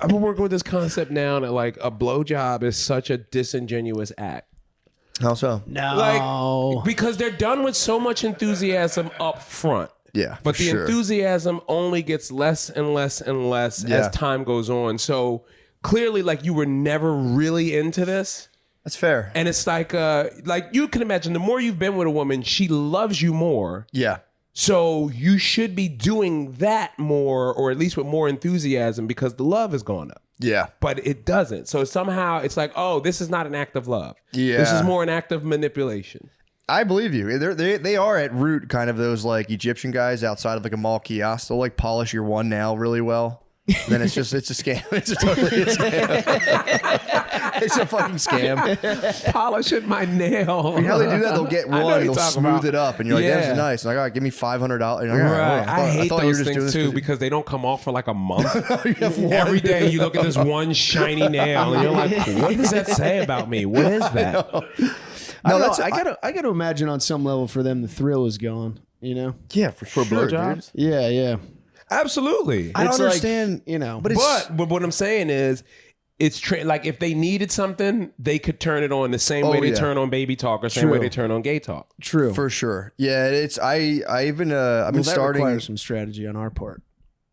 I've been working with this concept now that like a blowjob is such a disingenuous act. How so? No. Like because they're done with so much enthusiasm up front. Yeah, But for the sure. enthusiasm only gets less and less and less Yeah. as time goes on. So clearly like you were never really into this. That's fair. And it's like you can imagine the more you've been with a woman, she loves you more. Yeah. So you should be doing that more, or at least with more enthusiasm, because the love has gone up. Yeah. But it doesn't. So somehow it's like, oh, this is not an act of love. Yeah. This is more an act of manipulation. I believe you. They are at root kind of those like Egyptian guys outside of like a mall kiosk. They'll like polish your one nail really well. And then it's a scam. It's a scam. It's a fucking scam. Polishing my nail. You know how they do that? They'll get I know one what and you're they'll talking smooth about. it up. And you're like, Yeah. that's nice. And like, all right, give me $500. Like, all Right. I hate thought you were those just doing things this too because they don't come off for like a month. one. Every day you look at this one shiny nail and you're like, what does that say about me? What is that? I don't know. that's- I gotta imagine on some level for them the thrill is gone. You know? Yeah, for sure, blowjobs? dude. Yeah, yeah. Absolutely. I don't It's like, understand. you know, But it's But what I'm saying is, it's like if they needed something, they could turn it on the same way they yeah. turn on baby talk or same way True. they turn on gay talk. true. for sure. Yeah, it's I even I've been That starting. requires some strategy on our part.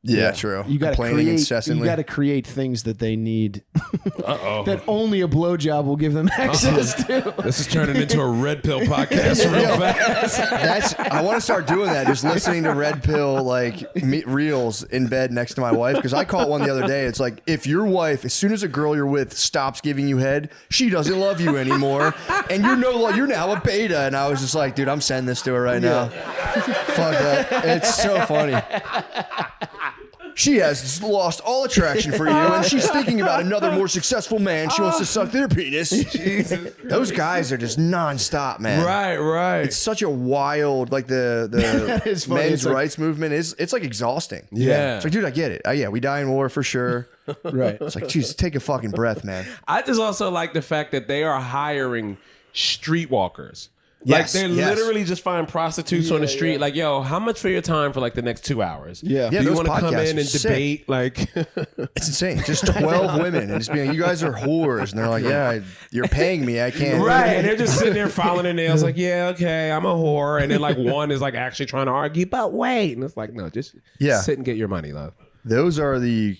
Yeah, true. You got to Complaining create. incessantly. You got to create things that they need. That only a blowjob will give them access to. This is turning into a red pill podcast real fast. I want to start doing that. Just listening to Red Pill reels in bed next to my wife because I caught one the other day. It's like if your wife, as soon as a girl you're with stops giving you head, she doesn't love you anymore, and you're now a beta. And I was just like, dude, I'm sending this to her right now. Fuck that. It's so funny. She has lost all attraction for you, and she's thinking about another more successful man. She wants to suck their penis. Those guys are just nonstop, man. Right. It's such a wild, like the It's funny. men's It's like- rights movement is. It's like exhausting. Yeah. It's like, dude, I get it. Yeah, we die in war for sure. Right. It's like, geez, take a fucking breath, man. I just also like the fact that they are hiring streetwalkers. Yes, like they're yes. literally just finding prostitutes on the street. Like, yo, how much for your time for like the next 2 hours? Yeah. Yeah, Do you those want to come podcasts in are and sick. debate? Like, It's insane. Just 12 women and just being like, you guys are whores. And they're like, yeah, you're paying me. I can't. right? And they're just sitting there filing their nails. Like, yeah, okay, I'm a whore. And then like one is like actually trying to argue, but wait, and it's like, no, just sit and get your money, love. Those are the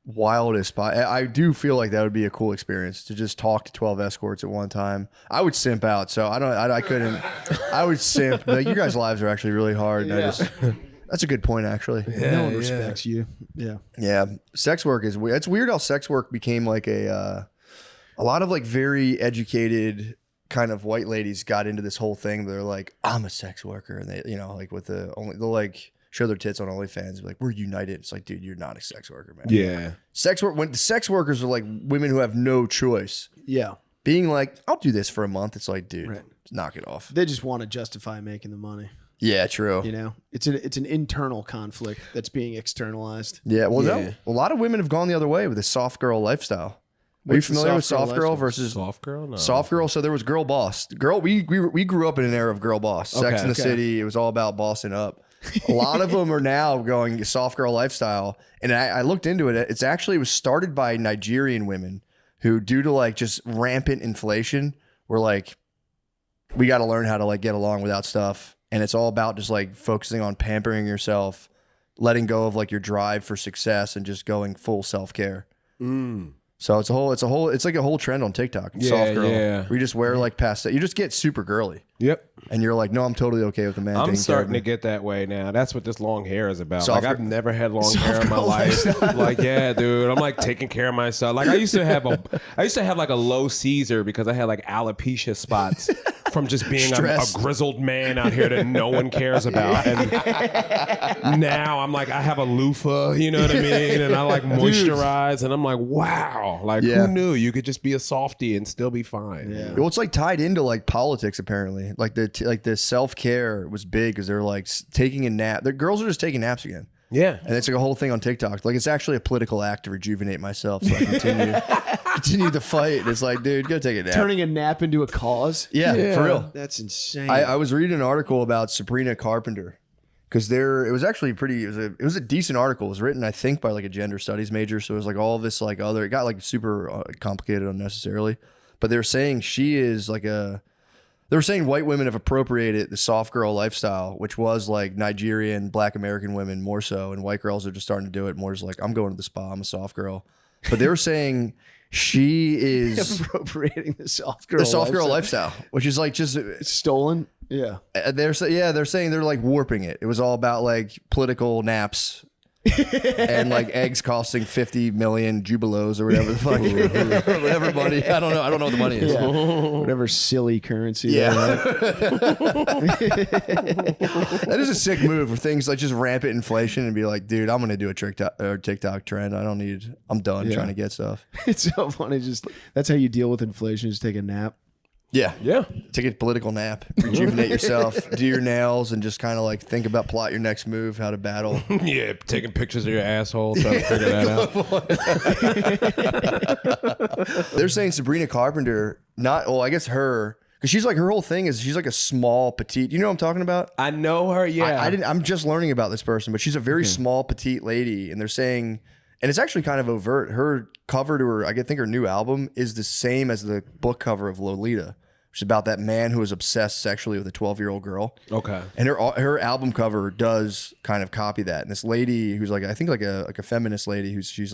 wildest. I do feel like that would be a cool experience to just talk to 12 escorts at one time. I would simp out, so I couldn't. I would simp. Like, you guys' lives are actually really hard. And that's a good point, actually. No one respects you. Yeah. Yeah, sex work is weird. It's weird how sex work became like a lot of like very educated kind of white ladies got into this whole thing. They're like, I'm a sex worker, and they, like with they'll like show their tits on OnlyFans. Like, we're united. It's like, dude, you're not a sex worker, man. Yeah. Sex work. When the sex workers are like women who have no choice. Yeah. Being like, I'll do this for a month. It's like, dude, Right. knock it off. They just want to justify making the money. Yeah, true. You know, it's an internal conflict that's being externalized. Yeah, well, Yeah. a lot of women have gone the other way with the soft girl lifestyle. Are you What's the familiar with soft girl soft girl lifestyle? versus Soft girl? No. soft girl? So there was girl boss. We grew up in an era of girl boss. Sex in the City. It was all about bossing up. A lot of them are now going soft girl lifestyle. And I looked into it. It was started by Nigerian women who, due to like just rampant inflation, were like, we got to learn how to like get along without stuff. And it's all about just like focusing on pampering yourself, letting go of like your drive for success and just going full self-care. So it's like a whole trend on TikTok. Yeah, Soft girl. yeah. Where you just wear like pastel. You just get super girly. Yep. And you're like, no, I'm totally okay with the man. I'm taking starting care to of me. get that way now. That's what this long hair is about. Soft Like I've girl- never had long hair in my life. Like, yeah, dude. I'm like taking care of myself. Like I used to have like a low Caesar because I had like alopecia spots from just being a Stress. grizzled man out here that no one cares about. And now I'm like, I have a loofah, you know what I mean? And I like moisturize and I'm like, wow. Like Yeah. who knew you could just be a softie and still be fine? Yeah. Well, it's like tied into like politics apparently. Like the self care was big because they're like taking a nap. The girls are just taking naps again. Yeah. And it's like a whole thing on TikTok. Like it's actually a political act to rejuvenate myself so I continue the fight. It's like, dude, go take a nap. Turning a nap into a cause. Yeah, for real. That's insane. I was reading an article about Sabrina Carpenter because it was actually it was a decent article. It was written, I think, by like a gender studies major. So it was like all this like it got like super complicated unnecessarily. But they were saying they were saying white women have appropriated the soft girl lifestyle, which was like Nigerian, Black American women more so, and white girls are just starting to do it more as like, I'm going to the spa, I'm a soft girl. but they were saying she is Appropriating the soft girl. the soft girl lifestyle, which is like just Stolen. Yeah. they're saying they're like warping it. It was all about like political naps and like eggs costing 50 million jubilos or whatever the fuck, whatever money. I don't know what the money is. Whatever silly currency. Yeah. they have. That is a sick move for things like just rampant inflation and be like, dude, I'm gonna do a TikTok trend. I'm done trying to get stuff. It's so funny. Just that's how you deal with inflation. Just take a nap. Yeah. Yeah. Take a political nap, rejuvenate yourself, do your nails, and just kind of like think about plot your next move, how to battle. Yeah, taking pictures of your asshole, trying to figure that out. They're saying Sabrina Carpenter, I guess her, because she's like, her whole thing is she's like a small, petite. You know what I'm talking about? I know her, yeah. I'm just learning about this person, but she's a very small, petite lady, and they're saying, and it's actually kind of overt. Her cover to her, I think her new album is the same as the book cover of Lolita, which is about that man who was obsessed sexually with a 12-year-old girl. Okay. And her album cover does kind of copy that. And this lady who's like, I think like a feminist lady she's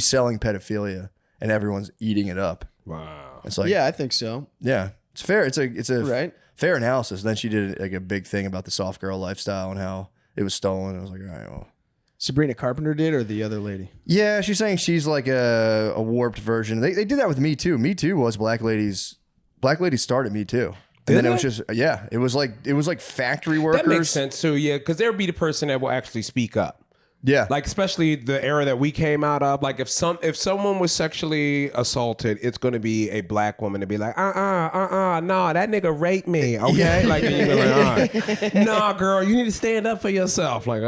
selling pedophilia and everyone's eating it up. Wow. It's like, Yeah, I think so. yeah, it's fair. It's a Right. fair analysis. And then she did like a big thing about the soft girl lifestyle and how it was stolen. I was like, all right, well. Sabrina Carpenter did, or the other lady? Yeah, she's saying she's like a warped version. They did that with Me Too. Me Too was black ladies started Me Too. And then it was just it was like factory workers. That makes sense too, yeah, because there would be the person that will actually speak up. Yeah. Like especially the era that we came out of. Like if someone was sexually assaulted, it's going to be a black woman to be like, no, that nigga raped me, okay? Like, and you be like, all right. Nah, girl, you need to stand up for yourself. Like,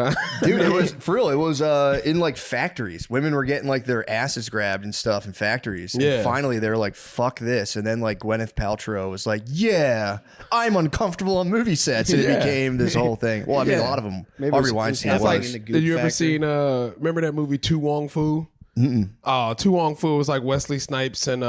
Dude, it was for real. It was in like factories. Women were getting like their asses grabbed and stuff in factories. And Yeah. finally, they were like, "Fuck this!" And then like Gwyneth Paltrow was like, "Yeah, I'm uncomfortable on movie sets," and it became this whole thing. Well, I mean, a lot of them. Maybe Harvey it was Weinstein happening was. in the Goop did you ever Factory. seen remember that movie Tu Wong Fu? Oh, Tu Wong Fu was like Wesley Snipes and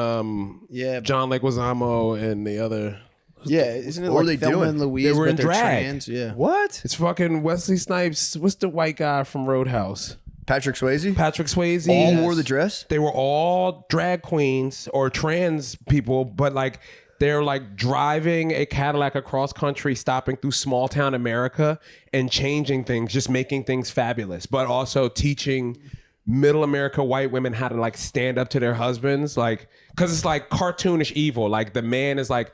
Yeah. John Leguizamo and the other. Yeah, isn't it What were like they Thelma doing? and Louise? They were but in they're drag. trans? Yeah. What? It's fucking Wesley Snipes. What's the white guy from Roadhouse? Patrick Swayze? Patrick Swayze. All wore the dress? They were all drag queens or trans people, but like they're like driving a Cadillac across country, stopping through small town America and changing things, just making things fabulous, but also teaching middle America white women how to like stand up to their husbands. Like, cause it's like cartoonish evil. Like the man is like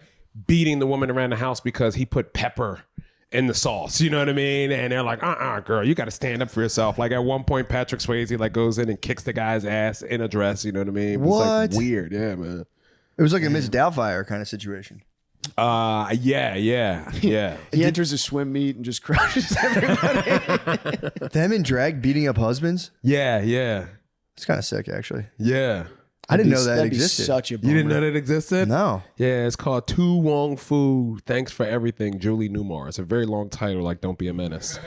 beating the woman around the house because he put pepper in the sauce, you know what I mean? And they're like, girl, you got to stand up for yourself. Like at one point, Patrick Swayze like goes in and kicks the guy's ass in a dress, you know what I mean? It's like What? weird, yeah, man. It was like a Miss Doubtfire kind of situation. Yeah. He enters a swim meet and just crushes everybody. Them in drag beating up husbands? Yeah. It's kind of sick, actually. Yeah. I didn't know that That'd be existed. such a bummer. You didn't know that existed? No. Yeah, it's called Tu Wong Fu. Thanks for everything, Julie Newmar. It's a very long title, like Don't Be a Menace.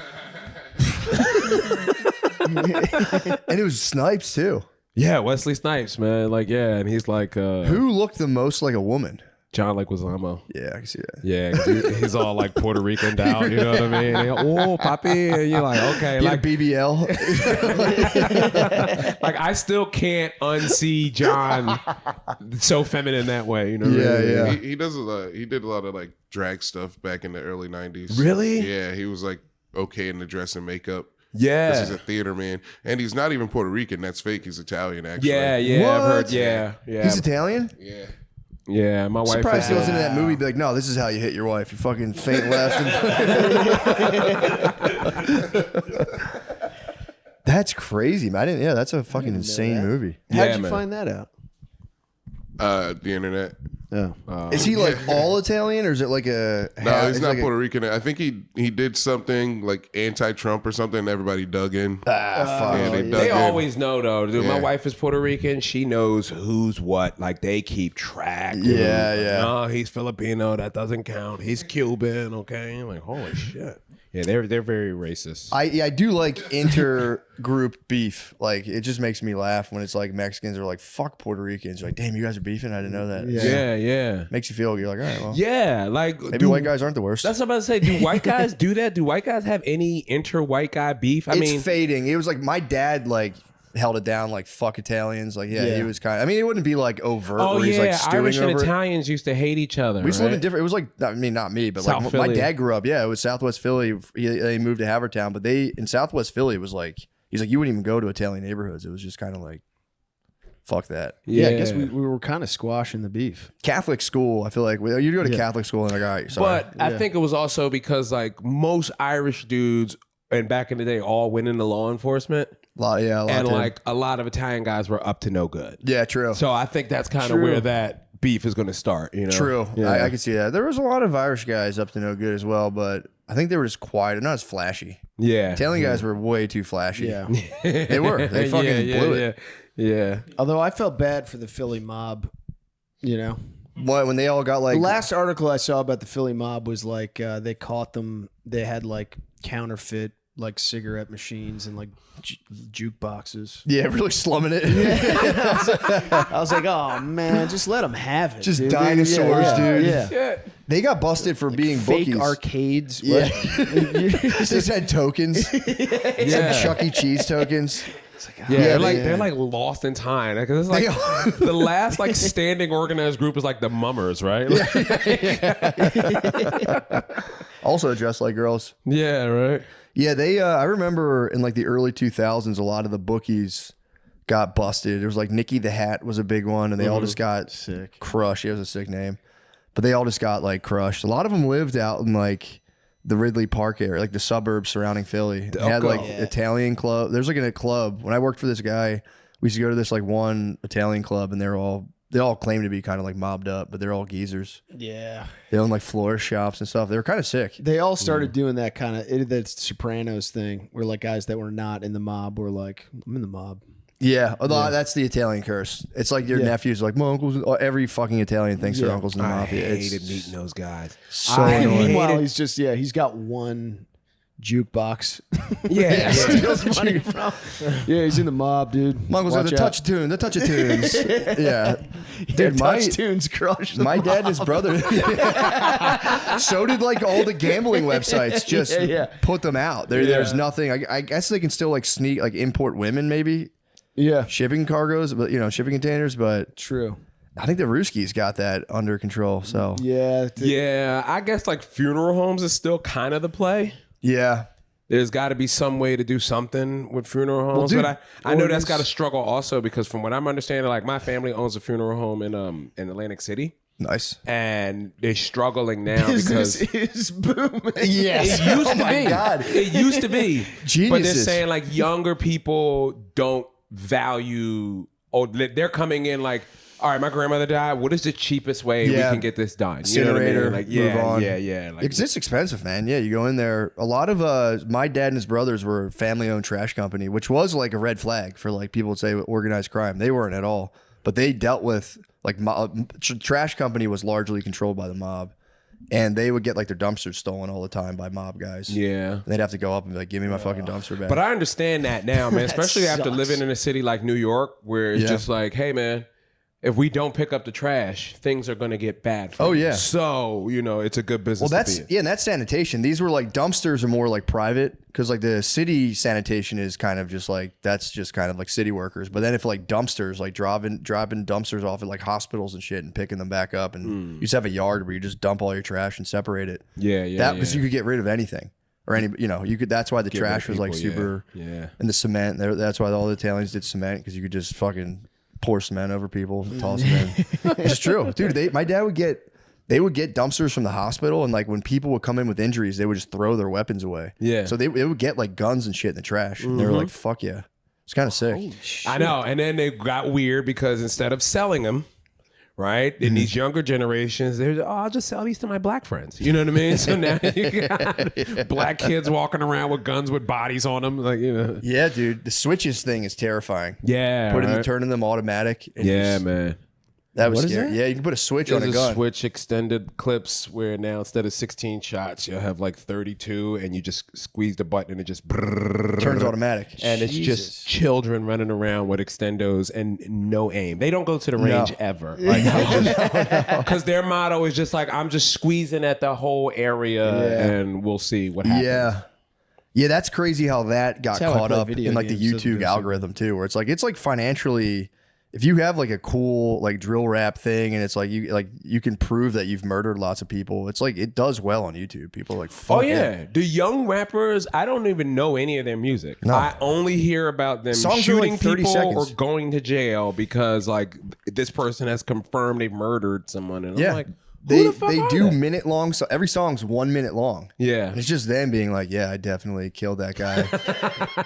And it was Snipes, too. Yeah, Wesley Snipes, man. Like, yeah, and he's like Who looked the most like a woman? John Leguizamo. Yeah, I can see that. Yeah, 'cause he's all like Puerto Rican out, you know what I mean? And, oh, papi, and you're like, okay, Like like, BBL. like I still can't unsee John so feminine that way, you know? What I Yeah, mean? yeah. He does a lot. He did a lot of like drag stuff back in the early '90s. Really? Yeah, he was like okay in the dress and makeup. Yeah. This is a theater man, and he's not even Puerto Rican. That's fake. He's Italian, actually. Yeah, I've heard, What? yeah. He's Italian? Yeah. Yeah, my wife. Surprised he goes into that movie be like, no, this is how you hit your wife. You fucking faint left. That's crazy, man. I didn't, that's a fucking insane that. movie. How'd Yeah, you man. find that out? The internet. Oh. Is he like all Italian or is it like a. No, he's is it not like a- Puerto Rican. I think he did something like anti-Trump or something. And everybody dug in. fuck. Yeah, they dug They in. always know though, dude. My Yeah. wife is Puerto Rican. She knows who's what. Like they keep track. dude. Yeah, yeah. No, he's Filipino. That doesn't count. He's Cuban. Okay. I'm like, holy shit. Yeah, they're very racist. I do like intergroup beef. Like, it just makes me laugh when it's like Mexicans are like, fuck Puerto Ricans. You're like, damn, you guys are beefing? I didn't know that. yeah. Makes you feel, you're like, all right, well, Yeah, like maybe do- white guys aren't the worst. That's what I'm about to say. Do white guys do that? Do white guys have any inter-white guy beef? I It's mean, fading. It was like my dad, like held it down like fuck Italians. Like, Yeah. he was kind of, I mean, it wouldn't be like overt Oh where he's like yeah, stewing Irish and over it. Italians used to hate each other. We just lived in right? different. It was like, I mean, not me, but South like my Philly. dad grew up. Yeah, it was Southwest Philly. They moved to Havertown, but in Southwest Philly, it was like he's like you wouldn't even go to Italian neighborhoods. It was just kind of like, fuck that. Yeah, I guess we were kind of squashing the beef. Catholic school. I feel like you go to Catholic school and like, all right, sorry. But I think it was also because like most Irish dudes and back in the day all went into law enforcement, a lot and did. like a lot of Italian guys were up to no good. yeah, true. So I think that's kind of where that beef is going to start. You know, True. Yeah. I can see that. There was a lot of Irish guys up to no good as well, but I think they were just quiet, not as flashy. yeah, Italian guys were way too flashy. Yeah. They were. They fucking blew it. Yeah. Although I felt bad for the Philly mob, you know. What, when they all got like The last article I saw about the Philly mob was like they caught them. They had like counterfeit like cigarette machines and like jukeboxes. yeah, really slumming it. I was like, oh man, just let them have it. Just dude. dinosaurs, Yeah, dude. Yeah. They got busted for being Fake bookies. arcades. Yeah. What? They just had tokens. Yeah. Some Chuck E. Cheese tokens. Yeah, Yeah, they're like lost in time. Like, it's like the last like standing organized group is like the Mummers, right? Also dressed like girls. Yeah, right. Yeah, they. I remember in like the early 2000s, a lot of the bookies got busted. It was like Nicky the Hat was a big one, and they all just got Sick. crushed. It was a sick name, but they all just got like crushed. A lot of them lived out in like the Ridley Park area, like the suburbs surrounding Philly. They had like Italian club. There's like a club. When I worked for this guy, we used to go to this like one Italian club, and they all claim to be kind of like mobbed up, but they're all geezers. Yeah. They own like florist shops and stuff. They were kind of sick. They all started doing that kind of that Sopranos thing, where like guys that were not in the mob were like, "I'm in the mob." Yeah, although that's the Italian curse. It's like your nephews are like, my uncle's. Every fucking Italian thinks their uncle's in the I mafia. hated It's meeting those guys. so I annoying. hated- Meanwhile, he's just he's got one jukebox. Yeah, Steals money from. Yeah, he's in the mob, dude. My uncle's like Watch the out. touch tune, the touch of tunes. Yeah, dude, Touch tunes crushed. my dad and his brother. So did like all the gambling websites. Just Yeah. put them out. There's nothing. I guess they can still like sneak like import women maybe Yeah, shipping cargoes, but shipping containers. But true. I think the Ruskies got that under control. So Yeah, yeah. I guess like funeral homes is still kind of the play. yeah. There's got to be some way to do something with funeral homes, dude, but I know that's got to struggle also because from what I'm understanding, like my family owns a funeral home in Atlantic City, Nice. and they're struggling now business because is booming. Yes. it used to my be. God. It used to be. But they're Geniuses. saying like younger people don't value. Oh, they're coming in like, all right, my grandmother died. What is the cheapest way Yeah. we can get this done? You know what I mean? Incinerator, Like, move on. yeah. Like, It's expensive, man. Yeah, you go in there. A lot of my dad and his brothers were a family-owned trash company, which was like a red flag for like people would say organized crime. They weren't at all, but they dealt with like trash company was largely controlled by the mob, and they would get like their dumpsters stolen all the time by mob guys. yeah. And they'd have to go up and be like, "Give me my fucking dumpster back." But I understand that now, man. Especially after sucks. living in a city like New York, where it's Yeah. just like, hey, man, if we don't pick up the trash, things are going to get bad. For Oh, you. yeah. So it's a good business. Well, that's to be in. and that's sanitation. These were like dumpsters are more like private because like the city sanitation is kind of just like that's just kind of like city workers. But then if like dumpsters, like dropping dumpsters off at like hospitals and shit and picking them back up, and you just have a yard where you just dump all your trash and separate it. Yeah. That was you could get rid of anything or any you could. That's why the Get rid trash of was like people, super. Yeah. And the cement. That's why all the Italians did cement because you could just fucking pour cement over people, toss them in. It's true, dude. My dad would get dumpsters from the hospital, and like when people would come in with injuries, they would just throw their weapons away. Yeah. So they would get like guns and shit in the trash. And they were like, "Fuck yeah." It's kind of sick. I know. And then they got weird because instead of selling them, right, in these younger generations, they're I'll just sell these to my black friends. You know what I mean? So now you got black kids walking around with guns with bodies on them, like Yeah, dude. The switches thing is terrifying. Yeah, Turning them automatic. and Yeah, just- man. That was What is scary. that? Yeah, you can put a switch There's on a a gun. switch extended clips where now instead of 16 shots, you'll have like 32, and you just squeeze the button and it just Turns automatic. and it's just children running around with extendos and no aim. They don't go to the range ever, like because their motto is just like I'm just squeezing at the whole area and we'll see what happens. Yeah, that's crazy how that got That's how I caught play up video in like the games, doesn't YouTube it? algorithm too, where it's like financially, if you have like a cool like drill rap thing and it's like you can prove that you've murdered lots of people, it's like it does well on YouTube. People are like, fuck Oh yeah, the young rappers. I don't even know any of their music. No. I only hear about them Songs are shooting like 30 people seconds. or going to jail because like this person has confirmed they murdered someone, and Yeah. I'm like, who They the fuck are do they? minute long. So every song's 1 minute long. Yeah. And it's just them being like, yeah, I definitely killed that guy.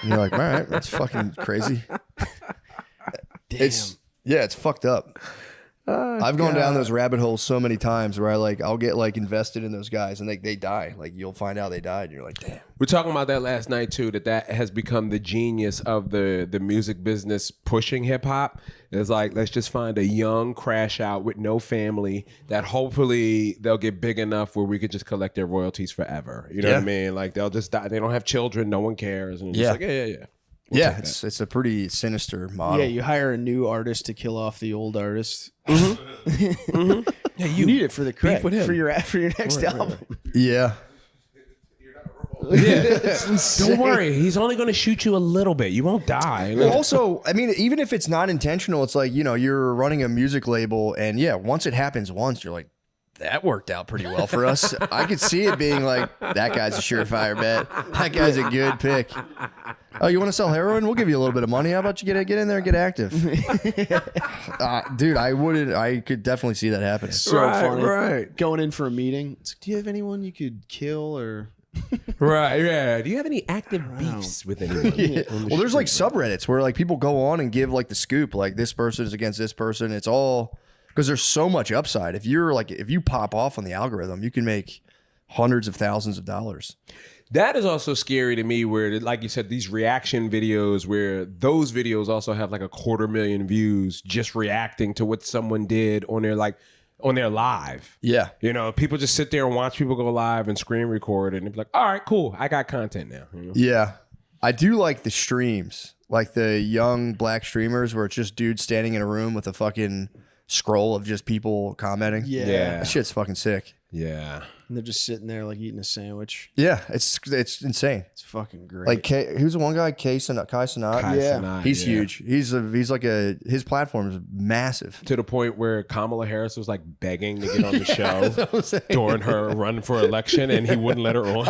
And you're like, all right, that's fucking crazy. It's fucked up. I've gone down those rabbit holes so many times where I'll get like invested in those guys and they die. Like you'll find out they died and you're like, damn. We're talking about that last night too. That has become the genius of the music business pushing hip hop. It's like, let's just find a young crash out with no family that hopefully they'll get big enough where we could just collect their royalties forever. You know what I mean? Like they'll just die. They don't have children. No one cares. And it's just like, yeah. Yeah, it's a pretty sinister model. Yeah, you hire a new artist to kill off the old artist. Yeah, You need it for the credit with him. for your next album. Yeah. Don't worry. He's only going to shoot you a little bit. You won't die. Well, also, I mean, even if it's not intentional, it's like, you're running a music label and once it happens once, you're like, that worked out pretty well for us. I could see it being like, that guy's a surefire bet. That guy's a good pick. Oh, you want to sell heroin? We'll give you a little bit of money. How about you get in there and get active? Dude, I could definitely see that happening. So funny. right. Going in for a meeting. It's like, do you have anyone you could kill or? Right, yeah. Do you have any active beefs with anyone? Well, there's like subreddits where like people go on and give like the scoop, like this person is against this person. It's all because there's so much upside. If you pop off on the algorithm, you can make hundreds of thousands of dollars. That is also scary to me where, like you said, these reaction videos where those videos also have like 250,000 views just reacting to what someone did on their live. Yeah. People just sit there and watch people go live and screen record and they're like, all right, cool. I got content now. Yeah. I do like the streams, like the young black streamers where it's just dudes standing in a room with a fucking scroll of just people commenting. Yeah. That shit's fucking sick. Yeah. And they're just sitting there like eating a sandwich. Yeah, it's insane. It's fucking great. Like who's the one guy? Kai Cenat. Cenat, He's yeah. huge. He's like his platform is massive. To the point where Kamala Harris was like begging to get on the show during her run for election and he wouldn't let her on.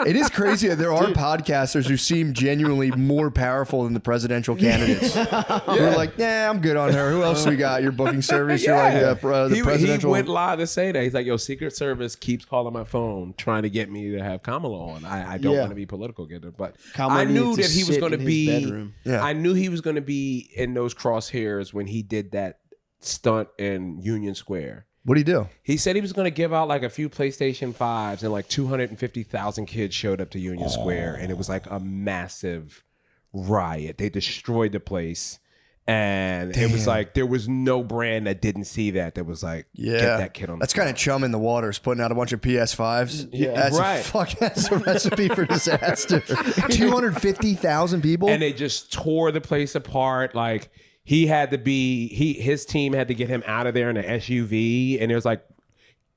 It is crazy that there are podcasters who seem genuinely more powerful than the presidential candidates. We're like, yeah, I'm good on her. Who else we got? Your booking service? You're like the He presidential. went live to say that. He's like, yo, Secret Service keeps calling my phone trying to get me to have Kamala on. I don't want to be political, but Kamala I knew needs to that he was sit going to in his be. bedroom. Yeah. I knew he was going to be in those crosshairs when he did that stunt in Union Square. What'd he do? He said he was going to give out like a few PlayStation 5s and like 250,000 kids showed up to Union Square and it was like a massive riot. They destroyed the place. And it was like there was no brand that didn't see that was like, Yeah, get that kid on. That's kind of chum in the waters, putting out a bunch of PS5s. Yeah, That's a recipe for disaster. 250,000 people. And they just tore the place apart. Like his team had to get him out of there in an SUV, and there's like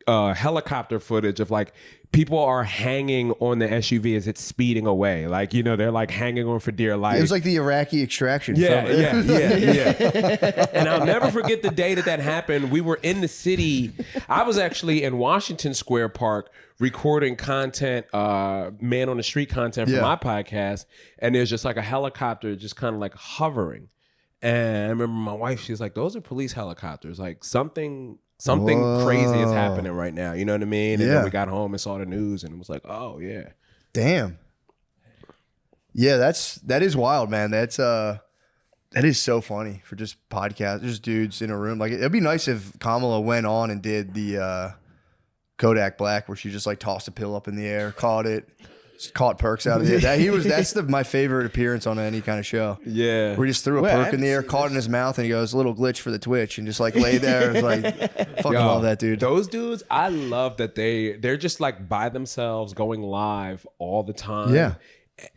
helicopter footage of like people are hanging on the SUV as it's speeding away. Like, they're like hanging on for dear life. It was like the Iraqi extraction. Yeah. film. And I'll never forget the day that happened. We were in the city. I was actually in Washington Square Park recording content, man on the street content for my podcast. And there's just like a helicopter just kind of like hovering. And I remember my wife, she's like, those are police helicopters. Like something crazy is happening right now. You know what I mean? And then we got home and saw the news and it was like, oh yeah. Damn. Yeah, that is wild, man. That is so funny for just podcasts, just dudes in a room. Like it'd be nice if Kamala went on and did the Kodak Black where she just like tossed a pill up in the air, caught perks out of it. That's my favorite appearance on any kind of show. Yeah. Where he just threw a perk in the air, caught it in his mouth, and he goes, a little glitch for the Twitch, and just like lay there. It's like, fucking love that dude. Those dudes, I love that they're just like by themselves going live all the time. Yeah.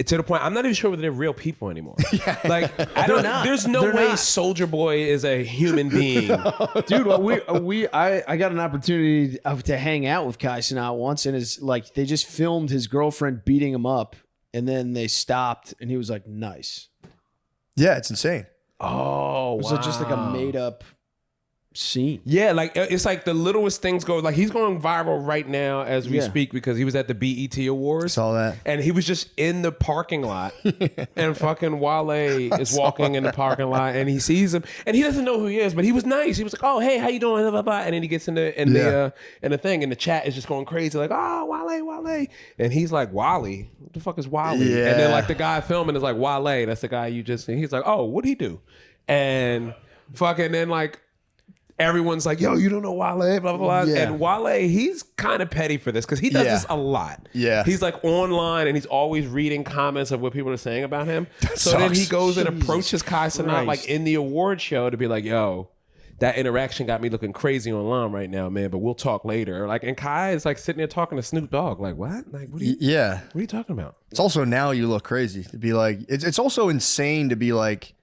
to the point I'm not even sure whether they're real people anymore. Like I don't. There's no They're way not. Soldier Boy is a human being. Dude, I got an opportunity to hang out with Kai Cenat once, and it's like they just filmed his girlfriend beating him up, and then they stopped, and he was like, "Nice." Yeah, it's insane. Oh, It was just like a made up scene. Yeah, like it's like the littlest things go. Like he's going viral right now as we Yeah. speak because he was at the BET Awards. Saw that. And he was just in the parking lot, and fucking Wale is walking in the parking lot, and he sees him, and he doesn't know who he is, but he was nice. He was like, "Oh, hey, how you doing?" Blah, blah, blah. And then he gets in the thing, and the chat is just going crazy, like, "Oh, Wale," and he's like, "Wally, what the fuck is Wally?" Yeah. And then like the guy filming is like, "Wale, that's the guy you just." And he's like, "Oh, what'd he do?" And fucking then like. Everyone's like, yo, you don't know Wale, blah, blah, blah. Yeah. And Wale, he's kind of petty for this because he does Yeah. this a lot. Yeah. He's like online and he's always reading comments of what people are saying about him. So then he sucks. goes and approaches Kai Cenat Christ. like in the award show to be like, yo, that interaction got me looking crazy online right now, man, but we'll talk later. Like, and Kai is like sitting there talking to Snoop Dogg. Like, what? Like, what Yeah. are you talking about? It's also now you look crazy to be like, it's also insane to be like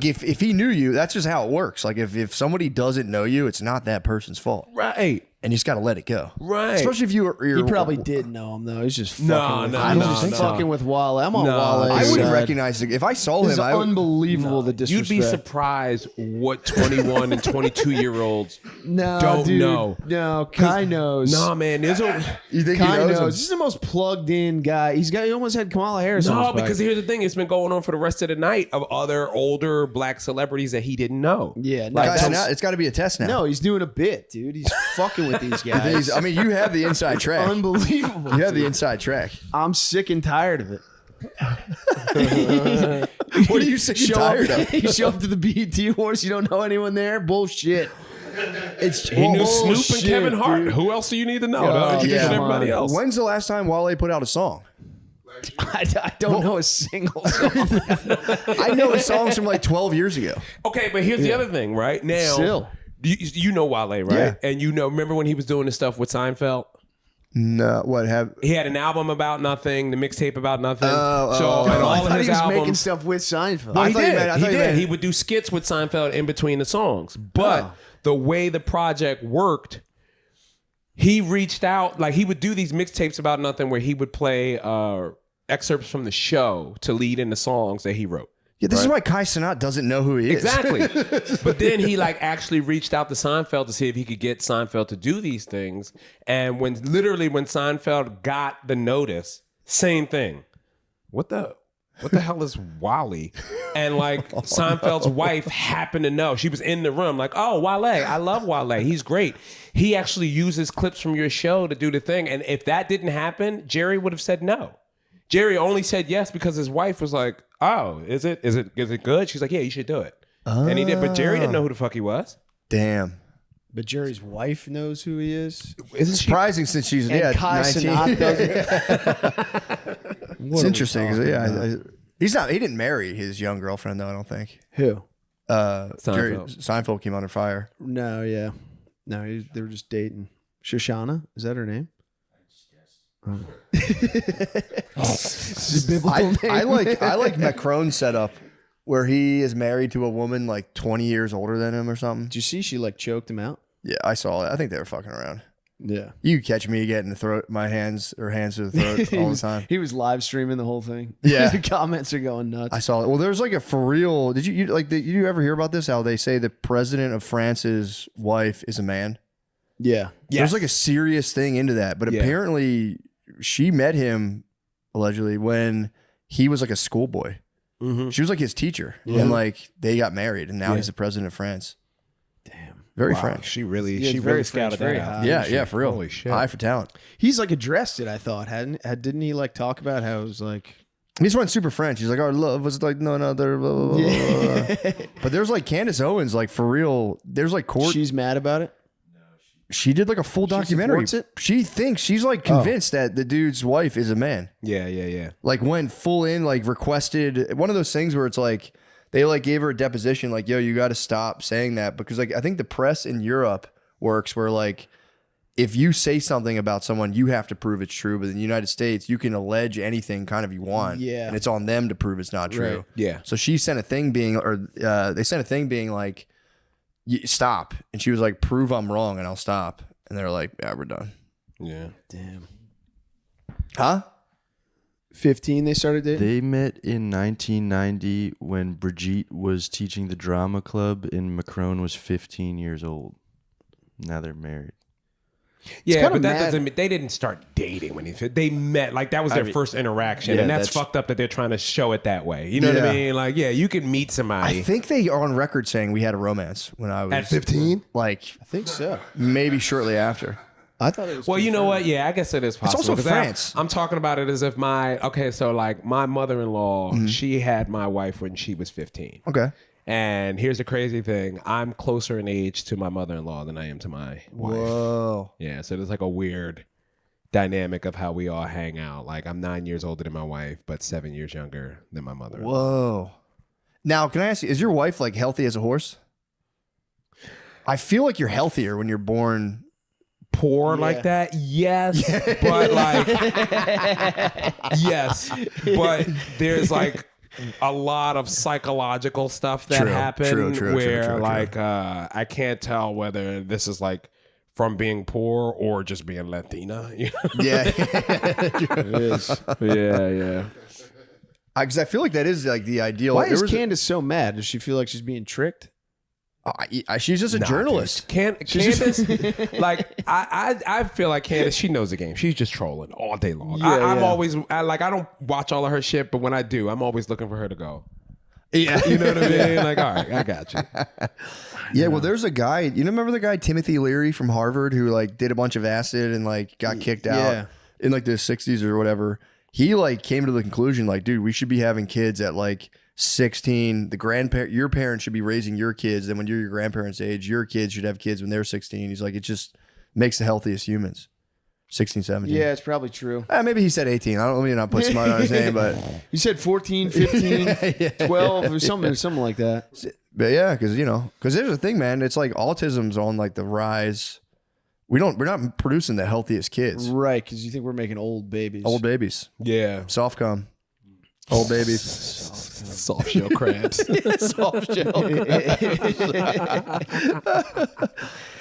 if he knew you, that's just how it works. Like if somebody doesn't know you, it's not that person's fault. Right. And you just got to let it go. Right. Especially if you're He probably did know him though. He's just fucking No, with, no, he's no, just no. fucking with Wale. I'm on No. Wale. I wouldn't side. recognize it. If I saw This is him, I would. unbelievable. The disrespect. You'd be surprised what 21 and 22-year-olds No, don't dude, know. No, Kai knows. Nah, man, there's a... You think he Kai knows him? knows. This is the most plugged in guy. He almost had Kamala Harris. on No, his back. because here's the thing. It's been going on for the rest of the night of other older black celebrities that he didn't know. yeah, no, Guys, that's- now, it's got to be a test now. no, he's doing a bit, dude. He's fucking with these guys. I mean, you have the inside track. Unbelievable. You have the dude. inside track. I'm sick and tired of it. What are you sick and tired of? You show up to the BET Awards, you don't know anyone there? Bullshit. It's He knew Snoop and Bullshit, Kevin Hart. dude. Who else do you need to know? Oh, to introduce yeah. everybody Come on. else. When's the last time Wale put out a song? I don't know a single song. I know his songs from like 12 years ago. Okay, but here's the other thing, right? Now, Still. you know Wale, right? Yeah. And remember when he was doing this stuff with Seinfeld? No, what have? He had an album about nothing, the mixtape about nothing. Oh, so and I all of thought his he was albums, making stuff with Seinfeld. Well, he thought you did. meant- I He thought you did. meant- He would do skits with Seinfeld in between the songs. But the way the project worked, he reached out. Like he would do these mixtapes about nothing, where he would play excerpts from the show to lead in the songs that he wrote. Yeah, this is why Kai Cenat doesn't know who he is. Exactly. But then he like actually reached out to Seinfeld to see if he could get Seinfeld to do these things. And when Seinfeld got the notice, same thing. What the hell is Wally? And like Seinfeld's wife happened to know. She was in the room like, oh, Wale. I love Wale. He's great. He actually uses clips from your show to do the thing. And if that didn't happen, Jerry would have said no. Jerry only said yes because his wife was like, oh, is it good? She's like, yeah, you should do it. And he did, but Jerry didn't know who the fuck he was. Damn. But Jerry's wife knows who he is. Isn't she? Surprising since she's And Kai 19. Cenat doesn't. It's interesting. 'Cause, he didn't marry his young girlfriend though. I don't think. Who? Seinfeld came under fire. No, yeah. No, they were just dating. Shoshana? Is that her name? I like Macron's setup where he is married to a woman like 20 years older than him or something. Did you see she like choked him out? Yeah, I saw it. I think they were fucking around. Yeah. You catch me getting my hands to the throat all the time. He was live streaming the whole thing. Yeah. The comments are going nuts. I saw it. Well, there's like a for real. Did you ever hear about this? How they say the president of France's wife is a man? yeah. There's like a serious thing into that. But Yeah. apparently she met him allegedly when he was like a schoolboy. Mm-hmm. She was like his teacher. And like they got married and now he's the president of France. Damn. Very Wow, French. she really very scouted French, very that out. hot. Yeah, for real. Holy shit. High for talent. He's like addressed it, I thought. Didn't he like talk about how it was like He just went super French. He's like, our love was like no other. Blah, blah, blah, blah. But there's like Candace Owens, like for real. There's like court. she's mad about it? She did like a full documentary. supports it? She thinks she's like convinced that the dude's wife is a man. Yeah. Like went full in, like requested one of those things where it's like they like gave her a deposition, like, yo, you got to stop saying that because like I think the press in Europe works where like if you say something about someone, you have to prove it's true. But in the United States, you can allege anything kind of you want. Yeah. And it's on them to prove it's not true. Right. Yeah. So she sent a thing being, or they sent a thing being like, stop. And she was like, prove I'm wrong and I'll stop. And they're like, yeah, we're done. Yeah. Damn. Huh? 15 they started dating? They met in 1990 when Brigitte was teaching the drama club and Macron was 15 years old. Now they're married. Yeah, kinda but that mad. doesn't mean they didn't start dating when they met. Like that was their first interaction, yeah, and that's that's- fucked up that they're trying to show it that way. You know what Yeah. I mean? Like, yeah, you can meet somebody I think they are on record saying we had a romance when I was at 15. Like I think so. maybe shortly after. I thought it was. Well, you know what? Yeah, I guess it is possible. also 'Cause France. I'm talking about it as if so like my mother-in-law, she had my wife when she was 15. Okay. And here's the crazy thing: I'm closer in age to my mother-in-law than I am to my wife. Whoa. Yeah, so there's like a weird dynamic of how we all hang out. Like I'm 9 years older than my wife, but 7 years younger than my mother. Whoa. Now, can I ask you, is your wife like healthy as a horse? I feel like you're healthier when you're born. Poor like that, yes, but like, yes, but there's like a lot of psychological stuff that happened where like I can't tell whether this is like from being poor or just being Latina. You know? Yeah. It is. Yeah. Because I feel like that is like the ideal. Why there is was a- Candace so mad? Does she feel like she's being tricked? she's just a journalist. Candace, like I feel like Candace, she knows the game. She's just trolling all day long. Yeah, I'm yeah. always I don't watch all of her shit, but when I do, I'm always looking for her to go. Yeah. You know what I mean? Like, all right, I got you. Yeah, well, there's a guy. You remember the guy Timothy Leary from Harvard who like did a bunch of acid and like got kicked out Yeah. in like the 60s or whatever. He like came to the conclusion like, dude, we should be having kids at like 16. Your parents should be raising your kids. Then when you're your grandparents' age, your kids should have kids when they're 16. He's like, it just makes the healthiest humans. 16, 17. Yeah, it's probably true. Maybe he said 18. I don't let me not put smart on his name, but You said 14, 15, 12, or something like that. But yeah, because there's a thing, man. It's like autism's on like the rise. We're not producing the healthiest kids. Right, because you think we're making old babies. Old babies, Yeah. soft cum, old babies. Soft shell crabs. Soft shell.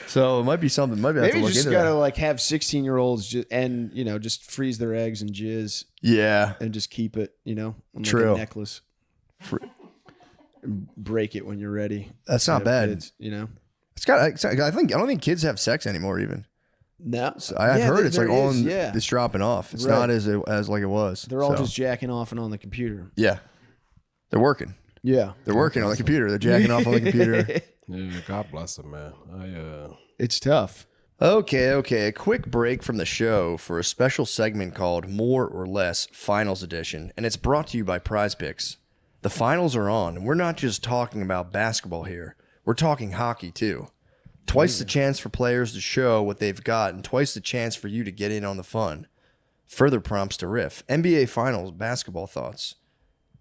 So it might be something. Maybe I have Maybe to you look just into gotta that. like have 16-year-olds and just freeze their eggs and jizz Yeah, and just keep it, on like True. a necklace. And break it when you're ready. that's to not have bad. kids, It's got. I don't think kids have sex anymore. Even No, I've heard it's like there on. is, yeah. It's dropping off. It's Right. not as like it was. They're all So, just jacking off and on the computer. yeah. They're working. Yeah, They're working on the computer. They're jacking off on the computer. Yeah, God bless them, man. it's tough. Okay. A quick break from the show for a special segment called More or Less Finals Edition, and it's brought to you by Prize Picks. The finals are on, and we're not just talking about basketball here. We're talking hockey, too. Twice the chance for players to show what they've got, and twice the chance for you to get in on the fun. Further prompts to riff. NBA Finals basketball thoughts.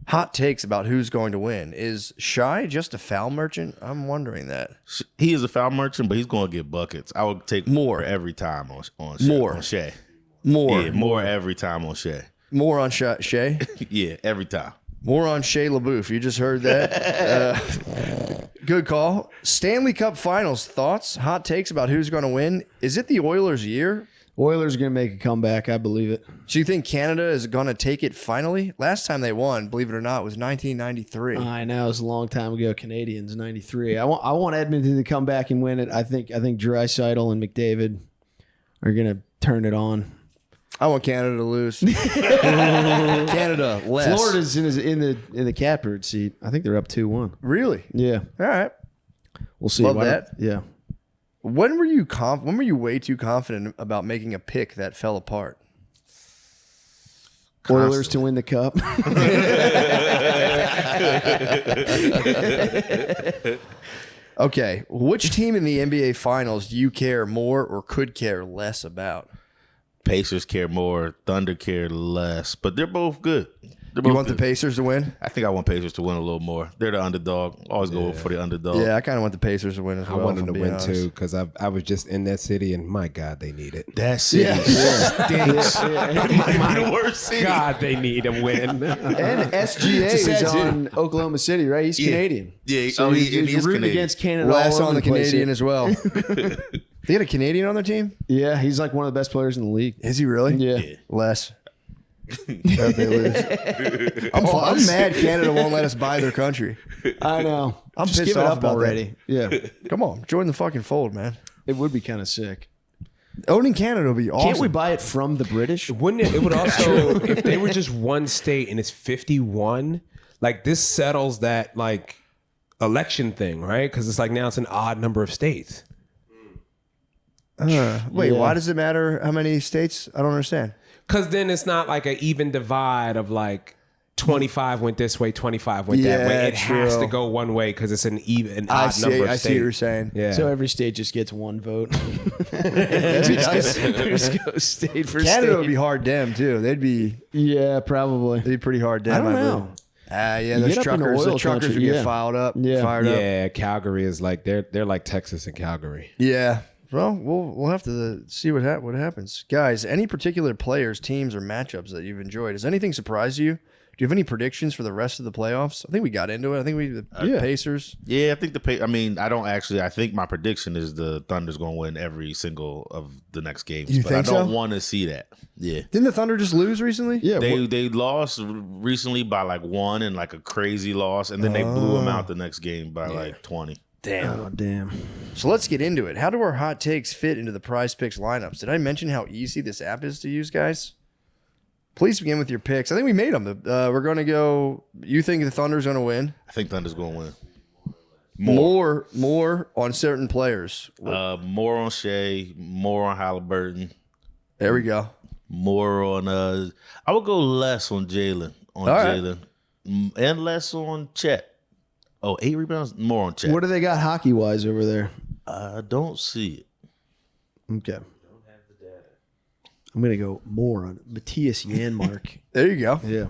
Hot takes about who's going to win. Is Shy just a foul merchant? I'm wondering that. He is a foul merchant, but he's going to get buckets. I would take More. every time on More. on Shea. More. Yeah, more every time on Shea. More on Shay. Yeah, every time. More on Shea LaBeouf. You just heard that. Good call. Stanley Cup Finals. Thoughts? Hot takes about who's going to win? Is it the Oilers' year? Oilers are gonna make a comeback. I believe it. Do you think Canada is going to take it finally? Last time they won, believe it or not, was 1993. I know it was a long time ago. Canadians '93. I want Edmonton to come back and win it. I think Draisaitl and McDavid are gonna turn it on. I want Canada to lose. Canada less. Florida's in the catbird seat. I think they're up 2-1. Really? Yeah, All right. we'll see. Love Why not? that. Yeah. When were you way too confident about making a pick that fell apart? Oilers to win the cup. Okay, which team in the NBA Finals do you care more or could care less about? Pacers care more, Thunder care less, but they're both good. You want the Pacers to win? I think I want Pacers to win a little more. They're the underdog. Always go for the underdog. Yeah, I kind of want the Pacers to win as I well. want them if I'm to being win honest. too because I was just in that city and my God, they need it. That city stinks. The worst city. God, they need a win. And SGA is on Oklahoma City, right? He's Canadian. Yeah, So he's he is rooting Canadian. against Canada. Wes all over on the place Canadian here. as well. They got a Canadian on their team? Yeah, he's like one of the best players in the league. Is he really? Yeah. Less. Hope they lose. I'm mad Canada won't let us buy their country. I know. I'm Just pissed give it off up about already. Yeah, Come on, join the fucking fold, man. it would be kind of sick. Owning Canada would be awesome. Can't we buy it from the British? Wouldn't it? It would also, if they were just one state and it's 51, like this settles that like election thing, right? Because it's like now it's an odd number of states. Wait, why does it matter how many states? I don't understand. Because then it's not like an even divide of like 25 went this way, 25 went that Yeah, way. It has true. to go one way because it's an I odd see. number of I states. see what you're saying. Yeah. So every state just gets one vote. That'd be nice. Just go state for Canada state. would be hard dem too. They'd be probably. pretty hard dem. I don't believe. know. Yeah, You those get up in truckers. oil The truckers country, would get yeah. fired up. Yeah. Fired up. yeah, Calgary is like they're like Texas and Calgary. Yeah. Well, we'll have to see what happens, guys. Any particular players, teams, or matchups that you've enjoyed? Has anything surprised you? Do you have any predictions for the rest of the playoffs? I think we got into it. I think the Pacers. Yeah, I think I mean, I don't actually. I think my prediction is the Thunder's going to win every single of the next games. You but think I don't so? want to see that. Yeah. Didn't the Thunder just lose recently? Yeah, They lost recently by like 1 and like a crazy loss, and then they blew them out the next game by like 20. Damn. Oh, damn. So let's get into it. How do our hot takes fit into the Prize Picks lineups? Did I mention how easy this app is to use, guys? Please begin with your picks. I think we made them. We're going to go. You think the Thunder's going to win? I think Thunder's going to win. More on certain players. More on Shea, more on Halliburton, There we go. more on I would go less on Jalen, right. And less on Chet. Oh, 8 rebounds, more on Chet. What do they got hockey wise over there? I don't see it. Okay. I'm gonna go more on Matthias Janmark. There you go. Yeah.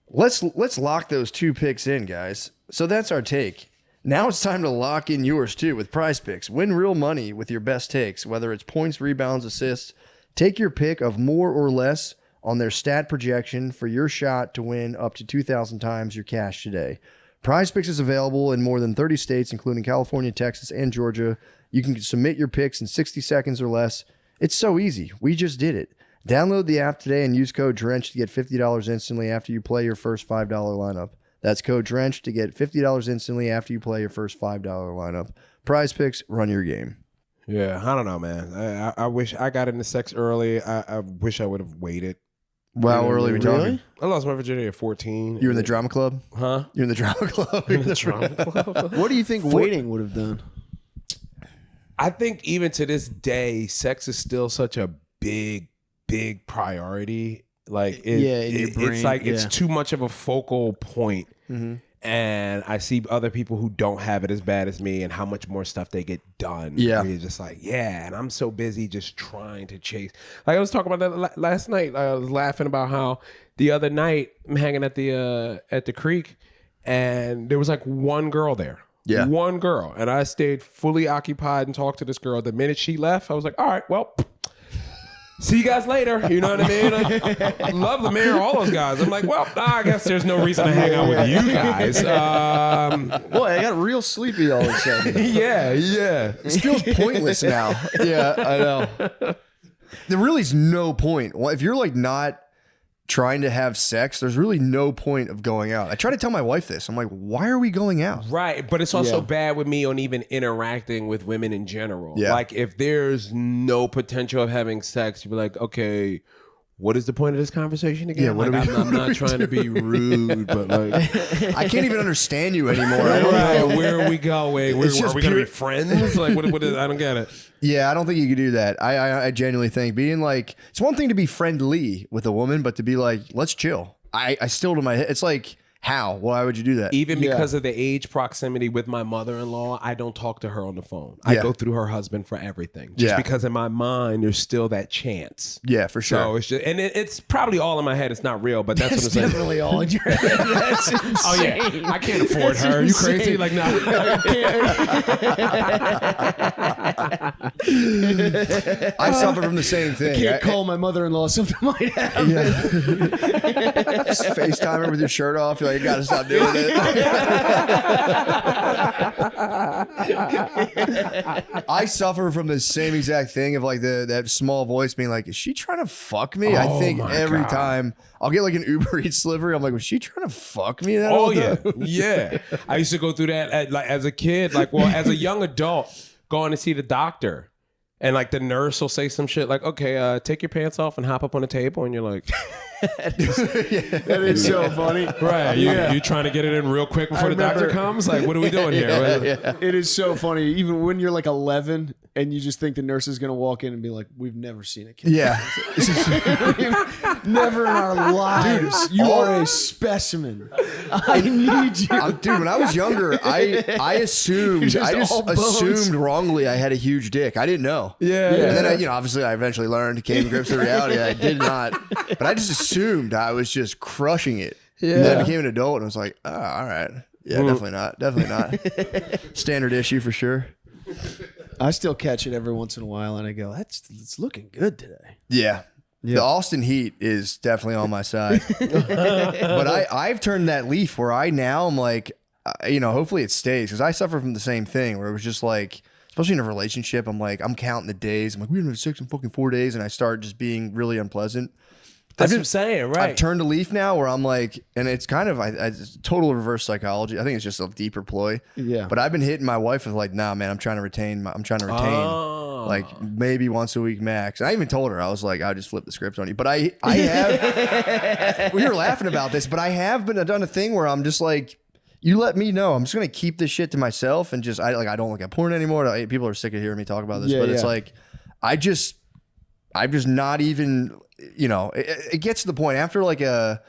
Let's lock those 2 picks in, guys. So that's our take. Now it's time to lock in yours too with Prize Picks. Win real money with your best takes, whether it's points, rebounds, assists. Take your pick of more or less on their stat projection for your shot to win up to 2,000 times your cash today. Prize Picks is available in more than 30 states, including California, Texas, and Georgia. You can submit your picks in 60 seconds or less. It's so easy. We just did it. Download the app today and use code DRENCH to get $50 instantly after you play your first $5 lineup. That's code DRENCH to get $50 instantly after you play your first $5 lineup. Prize Picks, run your game. Yeah, I don't know, man. I wish I got into sex early. I wish I would have waited. Wow, early we talking. I lost my virginity at 14. You're in the drama club? Huh? You're in the drama club? You're in the drama club. What do you think waiting would have done? I think even to this day, sex is still such a big priority. Like, in your it's brain, like it's yeah. too much of a focal point. And I see other people who don't have it as bad as me and how much more stuff they get done. Yeah. Where you're just like, yeah, and I'm so busy just trying to chase. Like I was talking about that last night. I was laughing about how the other night I'm hanging at the creek and there was like one girl there. Yeah. One girl. And I stayed fully occupied and talked to this girl. The minute she left, I was like, all right, well, see you guys later. You know what I mean? I love the mayor, all those guys. I'm like, well, I guess there's no reason to hang out with you guys. Boy, I got real sleepy all of a sudden. Yeah. This feels pointless now. Yeah, I know. There really is no point. Well, if you're like not trying to have sex, there's really no point of going out. I try to tell my wife this. I'm like, why are we going out? Right. But it's also Yeah. bad with me on even interacting with women in general. Yeah. Like if there's no potential of having sex, you'd be like, okay, what is the point of this conversation again? Yeah, what like, are we- I'm not trying to be rude, but like, I can't even understand you anymore. I don't know. right, where are we going? It's just are we going to pure- be friends? Like, what is, I don't get it. Yeah, I don't think you could do that. I genuinely think being like, it's one thing to be friendly with a woman, but to be like, let's chill. I still to my head, it's like How? Why would you do that? Even Yeah. because of the age proximity with my mother-in-law, I don't talk to her on the phone. I Yeah. go through her husband for everything. Just Yeah. because in my mind, there's still that chance. Yeah, for sure. So it's just, and it's probably all in my head. It's not real, but that's what I'm saying. Definitely all in your head. That's insane. Oh yeah, I can't afford her. Are you crazy? Like no. I suffer from the same thing. Can't call my mother-in-law. Something might happen. Just FaceTime her with your shirt off. You're like, you gotta stop doing it. I suffer from the same exact thing of like that small voice being like, is she trying to fuck me? I think every time I'll get like an Uber Eats delivery, I'm like, was she trying to fuck me? Oh yeah, yeah. I used to go through that like as a kid, like as a young adult, going to see the doctor. And like the nurse will say some shit like, okay, take your pants off and hop up on the table. And you're like, That is so funny. right, you trying to get it in real quick before the doctor remember- comes? Like, what are we doing here? It is so funny. Even when you're like 11 and you just think the nurse is going to walk in and be like, we've never seen a kid. Yeah. Never in our lives. You are a specimen. I need you. Dude, when I was younger, I assumed, Just I just all bones. assumed wrongly I had a huge dick. I didn't know. Yeah. And then obviously I eventually learned, came to grips with the reality that I did not. But I just assumed I was just crushing it. Yeah. And then I became an adult and I was like, oh, all right. Yeah, definitely not. Definitely not. Standard issue for sure. I still catch it every once in a while and I go, it's looking good today. Yeah. The Austin Heat is definitely on my side. But I've turned that leaf where I now am like, hopefully it stays because I suffer from the same thing where it was just like, especially in a relationship, I'm like, I'm counting the days. I'm like, we haven't had sex in fucking 4 days. And I start just being really unpleasant. That's what I'm saying, right? I've turned a leaf now where I'm like, and it's kind of it's total reverse psychology. I think it's just a deeper ploy. Yeah. But I've been hitting my wife with like, nah, man, I'm trying to retain. Like maybe once a week max. And I even told her, I was like, I'll just flip the script on you. But I have, we were laughing about this, but I have done a thing where I'm just like, you let me know. I'm just gonna keep this shit to myself and just I don't look at porn anymore. People are sick of hearing me talk about this, but it's like I'm just not even. It gets to the point after like a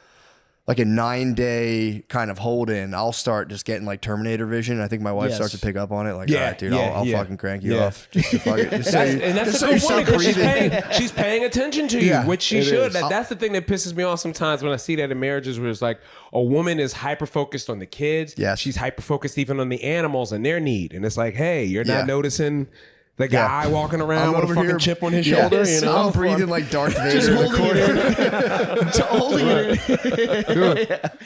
9-day kind of hold in, I'll start just getting like Terminator vision. I think my wife starts to pick up on it. Like, all right, dude, I'll fucking crank you off. Just to fuck it. Just That's a good point because she's paying attention to you, Yeah, which she it should. is. That's the thing that pisses me off sometimes when I see that in marriages where it's like a woman is hyper focused on the kids. Yes. She's hyper focused even on the animals and their need. And it's like, hey, you're not Yeah. noticing the guy walking around I'm with a over fucking here- chip on his Yeah. shoulder. You know? I'm breathing like Darth Vader in the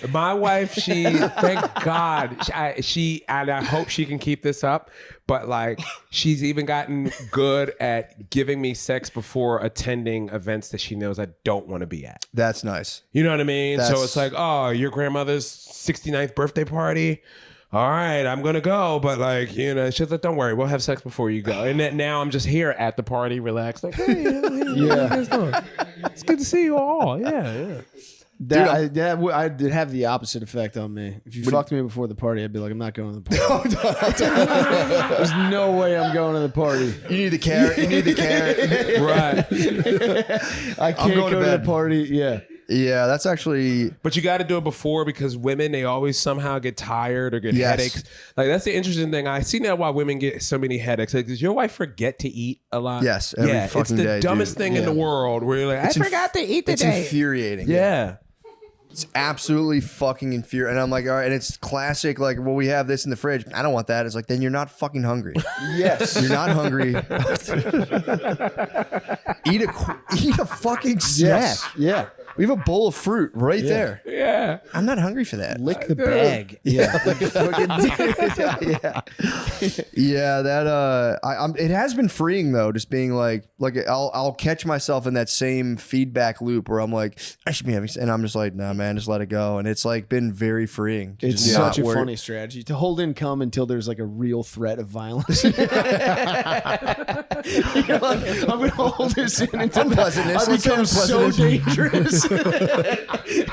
corner. My wife, thank God, she and I hope she can keep this up. But like, she's even gotten good at giving me sex before attending events that she knows I don't want to be at. That's nice. You know what I mean? So That's- it's like, oh, your grandmother's 69th birthday party. All right, I'm gonna go, but like, she's like, don't worry, we'll have sex before you go. And then now I'm just here at the party, relaxed, like, hey, how you guys doing? It's good to see you all. Yeah. I did have the opposite effect on me. If you fucked me before the party, I'd be like, I'm not going to the party. There's no way I'm going to the party. You need the carrot. Right. I can't going to go to the bed. party. Yeah. Yeah, that's actually. But you got to do it before because women, they always somehow get tired or get Yes. headaches. Like, that's the interesting thing. I see now why women get so many headaches. Like, does your wife forget to eat a lot? Yes, every it's fucking the day, dumbest dude. thing in the world where you're like, I forgot to eat It's today. infuriating. Yeah. It's absolutely fucking infuriating. And I'm like, all right, and it's classic, like, well, we have this in the fridge. I don't want that. It's like, then you're not fucking hungry. Yes. You're not hungry. Eat a fucking snack. Yes. Yeah. We have a bowl of fruit right there. Yeah. I'm not hungry for that. Lick the bag. Yeah. Yeah, that it has been freeing though, just being like I'll catch myself in that same feedback loop where I'm like, I should be having, and I'm just like, nah, man, just let it go, and it's like been very freeing. to It's just such a not worry. funny strategy to hold in cum until there's like a real threat of violence. You're like, I'm going to hold this in until Unpleasantness. I Let's say become so unpleasantness. dangerous.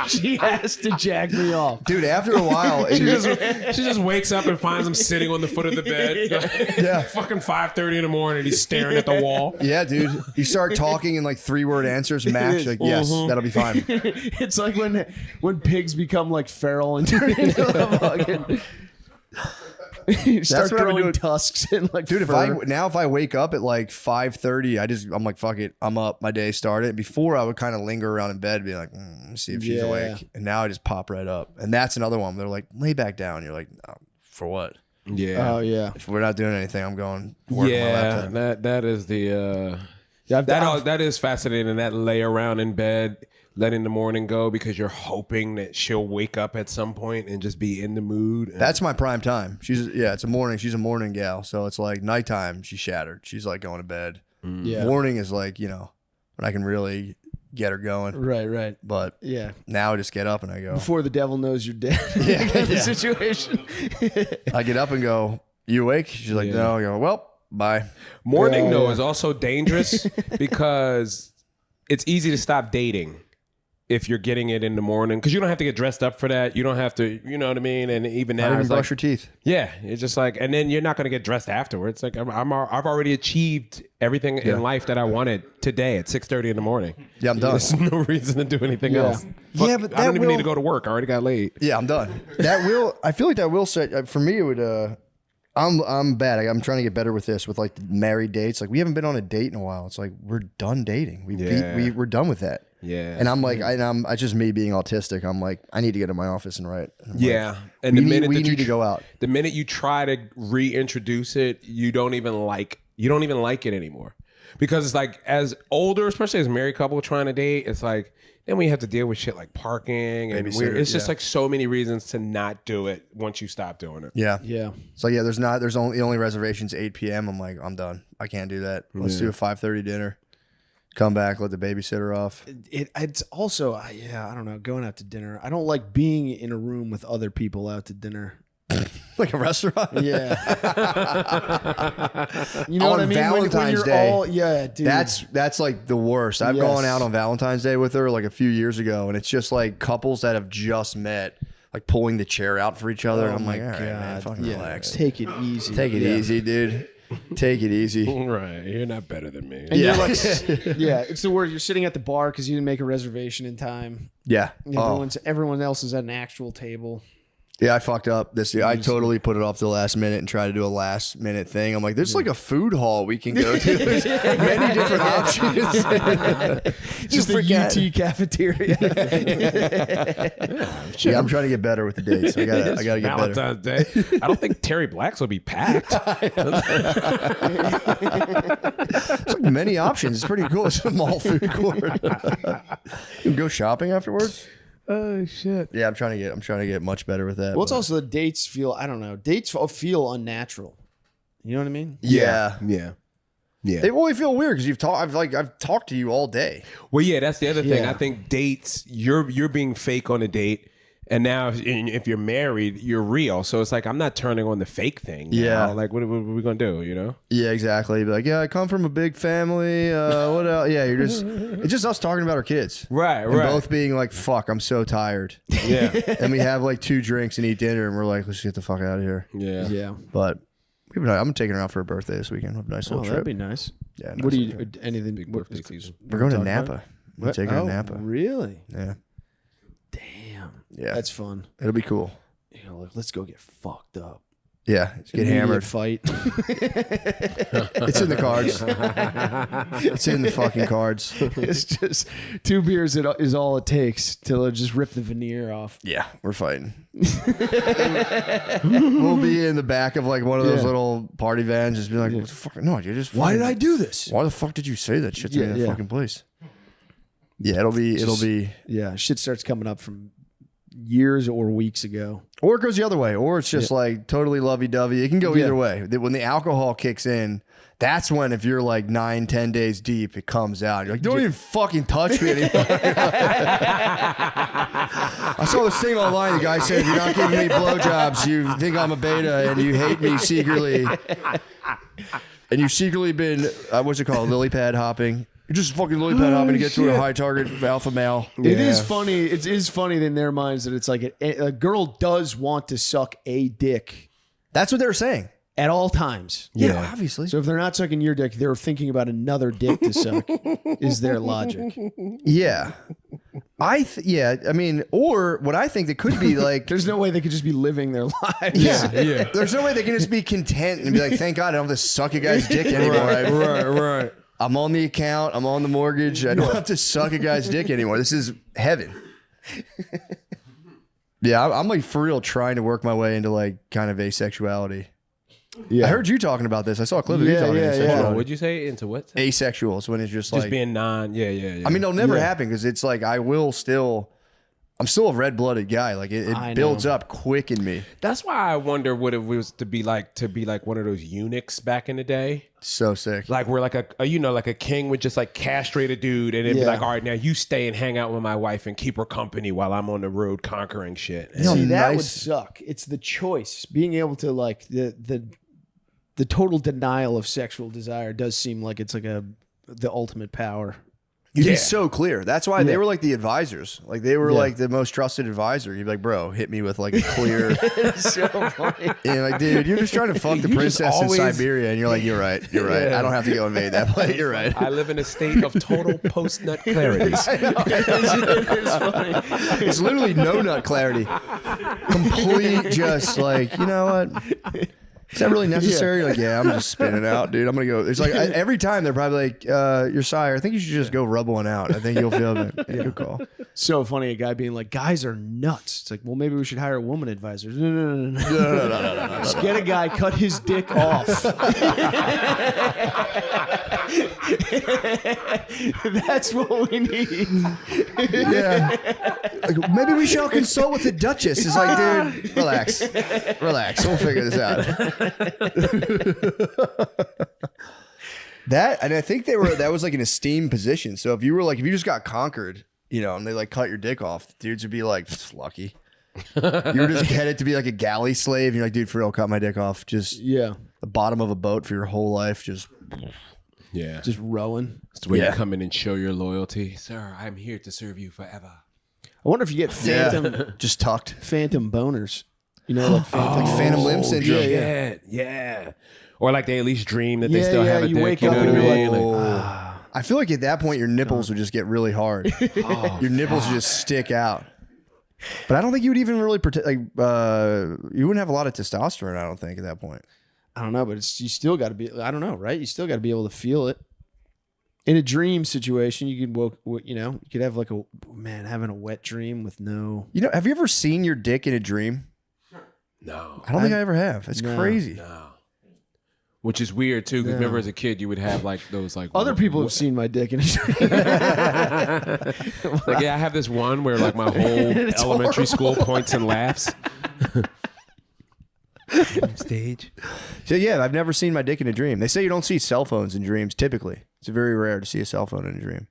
She has to jack me off. Dude, after a while, She just wakes up and finds him sitting on the foot of the bed. Yeah. Fucking 5:30 in the morning. He's staring at the wall. yeah, dude, you start talking in like 3-word answers max. Like, yes, that'll be fine. It's like when pigs become like feral and turn into a fucking. Start what I've been growing doing. tusks and like. Dude, if fur. I wake up at like 5:30, I'm like, fuck it, I'm up. My day started. Before I would kind of linger around in bed, and be like, let me see if she's Yeah. awake. And now I just pop right up. And that's another one. They're like, lay back down. You're like, oh, for what? Yeah. Oh yeah. If we're not doing anything, I'm going to work on my Yeah, laptop. that is the Yeah, that is fascinating. That lay around in bed, letting the morning go because you're hoping that she'll wake up at some point and just be in the mood. And That's my prime time. It's a morning. She's a morning gal. So it's like nighttime, she's shattered. She's like going to bed. Yeah. Morning is like, when I can really get her going. Right. But Yeah. now I just get up and I go. Before the devil knows you're dead. Yeah. The situation. I get up and go, you awake? She's like, no. I go, well, bye. morning though yeah. is also dangerous because it's easy to stop dating if you're getting it in the morning because you don't have to get dressed up for that. You don't have to, you know what I mean? And even Not now, even it's brush like, your teeth. yeah, it's just like, and then you're not going to get dressed afterwards. Like I've already achieved everything in life that I wanted today at 6:30 in the morning. Yeah, I'm done. There's no reason to do anything Yeah. else. Yeah, but I don't that even need will- to go to work. I already got late. Yeah, I'm done. I feel like that will set, for me, it would, I'm bad. I'm trying to get better with this, with like the married dates. Like we haven't been on a date in a while. It's like, we're done dating. We're done with that. Yeah. And I'm like, it's just me being autistic. I'm like, I need to get in my office and write. And I'm Yeah, like, and we need you to go out. the minute you try to reintroduce it, you don't even like it anymore, because it's like as older, especially as married couple trying to date, it's like then we have to deal with shit like parking and it's just like so many reasons to not do it once you stop doing it. Yeah. Yeah. So yeah, there's only reservations 8 p.m. I'm like, I'm done. I can't do that. Let's do a 5:30 dinner. Come back, let the babysitter off. It's also, I don't know, going out to dinner. I don't like being in a room with other people out to dinner. Like a restaurant. Yeah. You know On what I mean? Valentine's you're Day. all, yeah, dude. That's like the worst. I've Yes. gone out on Valentine's Day with her like a few years ago, and it's just like couples that have just met, like pulling the chair out for each other. Oh and I'm my like, all right, man, God. fucking Yeah. relax. Take it easy. Take it Yeah. easy, dude. Take it easy. Right, you're not better than me. And you're like, yeah, it's the word. You're sitting at the bar because you didn't make a reservation in time. Yeah. Oh. Everyone else is at an actual table. Yeah, I fucked up this year. I totally put it off to the last minute and tried to do a last minute thing. I'm like, there's like a food hall we can go to. There's many different options. Just the UT cafeteria. Yeah, I'm trying to get better with the dates. I gotta get better. Valentine's Day. I don't think Terry Black's will be packed. It's like many options. It's pretty cool. It's a mall food court. You can go shopping afterwards. Oh shit. Yeah, I'm trying to get much better with that. Well, it's but- also the dates feel, I don't know, dates feel unnatural. You know what I mean? yeah. Yeah. Yeah. They only feel weird because I've talked to you all day. Well, yeah, that's the other thing. Yeah. I think dates, you're being fake on a date, and now if you're married, you're real. So it's like I'm not turning on the fake thing. now. Yeah. Like what are we gonna do? You know? Yeah, exactly. Be like, yeah, I come from a big family. What else? Yeah, it's just us talking about our kids. Right. And both being like, fuck, I'm so tired. Yeah. And we have like 2 drinks and eat dinner, and we're like, let's get the fuck out of here. Yeah. Yeah. But I'm taking her out for her birthday this weekend. Have a nice Oh, little that'd trip. be nice. Yeah. What do nice you, little trip. anything? Big what- birthday season. We're going to talking about? Napa. We're taking her to Napa. Really? Yeah. Damn. Yeah. That's fun. It'll be cool. You know, like, let's go get fucked up. Yeah. Get Immediate hammered. fight. It's in the cards. It's in the fucking cards. It's just 2 beers is all it takes till it just rip the veneer off. Yeah, we're fighting. We'll be in the back of like one of those Yeah. little party vans, just be like, "What the fuck? No, you just. Why did fucking- I do this? Why the fuck did you say that shit to me in the Yeah. fucking place?" Yeah, it'll be, Yeah, shit starts coming up from years or weeks ago. or it goes the other way, or it's just like totally lovey dovey. It can go Yeah. either way. When the alcohol kicks in, that's when if you're like 9-10 days deep, it comes out. You're like, don't even fucking touch me anymore. I saw this thing online. The guy said, if you're not giving me blowjobs, you think I'm a beta and you hate me secretly. And you've secretly been, what's it called, lily pad hopping. You're just fucking lily pad hopping to get to a high target alpha male. It is funny. It is funny in their minds that it's like a girl does want to suck a dick That's what they were saying. at all times. Yeah, obviously. So if they're not sucking your dick, they're thinking about another dick to suck. Is their logic? Yeah. I mean, or what I think that could be like, There's no way they could just be living their lives. yeah. There's no way they can just be content and be like, thank God I don't have to suck a guy's dick anymore. right. I'm on the account. I'm on the mortgage. I don't have to suck a guy's dick anymore. This is heaven. Yeah, I'm like for real trying to work my way into like kind of asexuality. Yeah. I heard you talking about this. I saw a clip of you talking about Hold on, what'd you say? Into what? asexual is when it's just Just like being non. Yeah. I mean, it'll never happen because it's like I'm still a red-blooded guy. Like it builds up quick in me. That's why I wonder what it was to be like one of those eunuchs back in the day. So sick. Like where like a king would just like castrate a dude and it'd be like, all right, now you stay and hang out with my wife and keep her company while I'm on the road conquering shit. You know, See, that nice- would suck. It's the choice. Being able to like the total denial of sexual desire does seem like it's like the ultimate power. You'd be so clear. That's why they were like the advisors. Like they were like the most trusted advisor. You'd be like, bro, hit me with like a clear. So funny. And like, dude, you're just trying to fuck the princess in Siberia. And you're like, you're right. You're right. I don't have to go invade that place. You're right. I live in a state of total post-nut clarity. It's literally no nut clarity. Complete just like, you know what? Is that really necessary? Like, yeah, I'm just spinning out, dude. I'm going to go. It's like every time they're probably like, your sire, I think you should just go rub one out. I think you'll feel it. Yeah, good call. So funny, a guy being like, guys are nuts. It's like, well, maybe we should hire a woman advisor. No. Just get a guy, cut his dick off. That's what we need. Yeah. Like, maybe we shall consult with the Duchess. It's like, dude, relax. We'll figure this out. That, and I think that was like an esteemed position. So if you just got conquered, you know, and they like cut your dick off, dudes would be like, lucky. You were just headed to be like a galley slave. And you're like, dude, for real, cut my dick off. Just the bottom of a boat for your whole life. Just rowing. It's the way you come in and show your loyalty. Sir, I'm here to serve you forever. I wonder if you get phantom just tucked. Phantom boners. You know, like phantom limb syndrome. Yeah. Or like they at least dream that they still have a you dick. wake You up know and what I you're mean? like, I feel like at that point your nipples would just get really hard. Your nipples would just stick out. But I don't think you would even really protect. Like you wouldn't have a lot of testosterone. I don't think at that point. I don't know, but you still got to be. I don't know, right? You still got to be able to feel it. In a dream situation, you could have like having a wet dream with no. You know, have you ever seen your dick in a dream? No. I don't think I ever have. It's crazy. No. Which is weird too, because remember as a kid you would have like those like Other people have seen my dick in a dream. Like I have this one where like my whole elementary school points and laughs. Stage. So yeah, I've never seen my dick in a dream. They say you don't see cell phones in dreams. Typically, it's very rare to see a cell phone in a dream.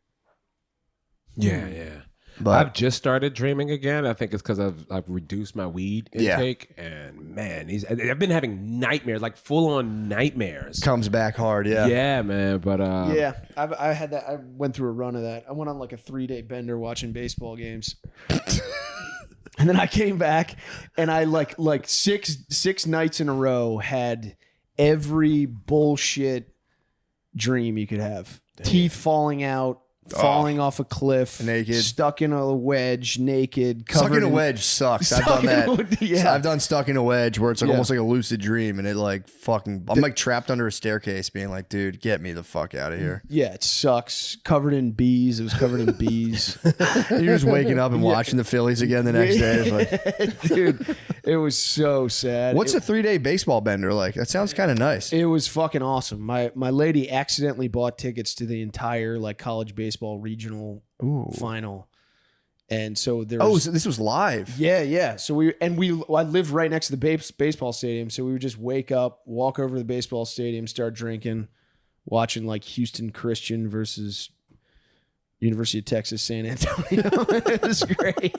Yeah. But I've just started dreaming again. I think it's because I've reduced my weed intake, and man, I've been having nightmares, like full on nightmares. Comes back hard, yeah. Yeah, man. But I had that. I went through a run of that. I went on like a 3-day bender watching baseball games. And then I came back and I like six nights in a row had every bullshit dream you could have. Damn. Teeth falling out, falling off a cliff, naked, stuck in a wedge, naked, stuck in a wedge sucks. I've done that. Yeah. I've done stuck in a wedge where it's like almost like a lucid dream, and it like fucking. I'm like trapped under a staircase, being like, dude, get me the fuck out of here. Yeah, it sucks. Covered in bees. It was covered in bees. And you're just waking up and watching the Phillies again the next day. It's like, dude, it was so sad. What's a 3-day baseball bender like? That sounds kind of nice. It was fucking awesome. My lady accidentally bought tickets to the entire like college baseball regional final, and so there. So this was live. Yeah. So I live right next to the baseball stadium, so we would just wake up, walk over to the baseball stadium, start drinking, watching like Houston Christian versus University of Texas San Antonio. It was great.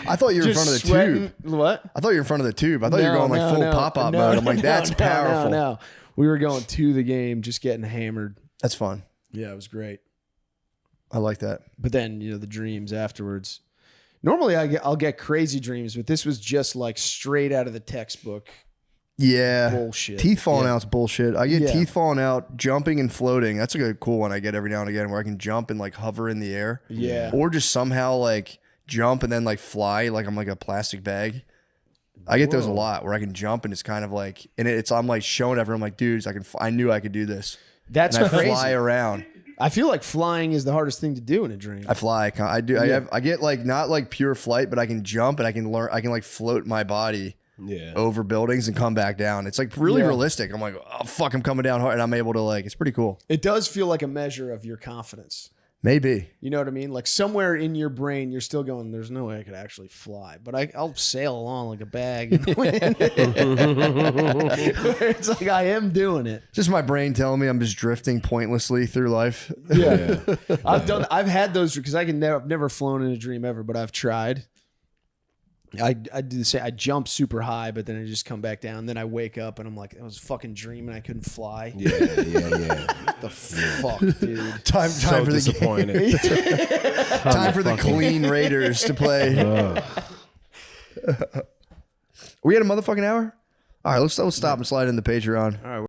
I thought you were in front of the tube. What? I thought you were in front of the tube. I thought you were going like full pop-up mode. I'm like, that's powerful. No. We were going to the game, just getting hammered. That's fun. Yeah, it was great. I like that. But then, the dreams afterwards. Normally I'll get crazy dreams, but this was just like straight out of the textbook. Yeah. Bullshit. Teeth falling Yeah. out's bullshit. I get Yeah. teeth falling out, jumping and floating. That's a good, cool one I get every now and again where I can jump and like hover in the air. Yeah. Or just somehow like jump and then like fly like I'm like a plastic bag. I get those a lot where I can jump and it's kind of like, and I'm like showing everyone, I'm like, dudes, I knew I could do this. That's And I crazy. fly around. I feel like flying is the hardest thing to do in a dream. I fly. I do. I get like not like pure flight, but I can jump and I can like float my body over buildings and come back down. It's like really realistic. I'm like, oh fuck, I'm coming down hard, and I'm able to like. It's pretty cool. It does feel like a measure of your confidence. Maybe. You know what I mean? Like somewhere in your brain, you're still going, there's no way I could actually fly, but I'll sail along like a bag. In the wind. It's like I am doing it. Just my brain telling me I'm just drifting pointlessly through life. Yeah. I've had those because I've never flown in a dream ever, but I've tried. I do the same. I jump super high, but then I just come back down. Then I wake up and I'm like, I was a fucking dream and I couldn't fly. Yeah. What the fuck, dude? Time So for the disappointed. time for the clean Raiders to play. We had a motherfucking hour. All right, let's stop and slide in the Patreon. All right.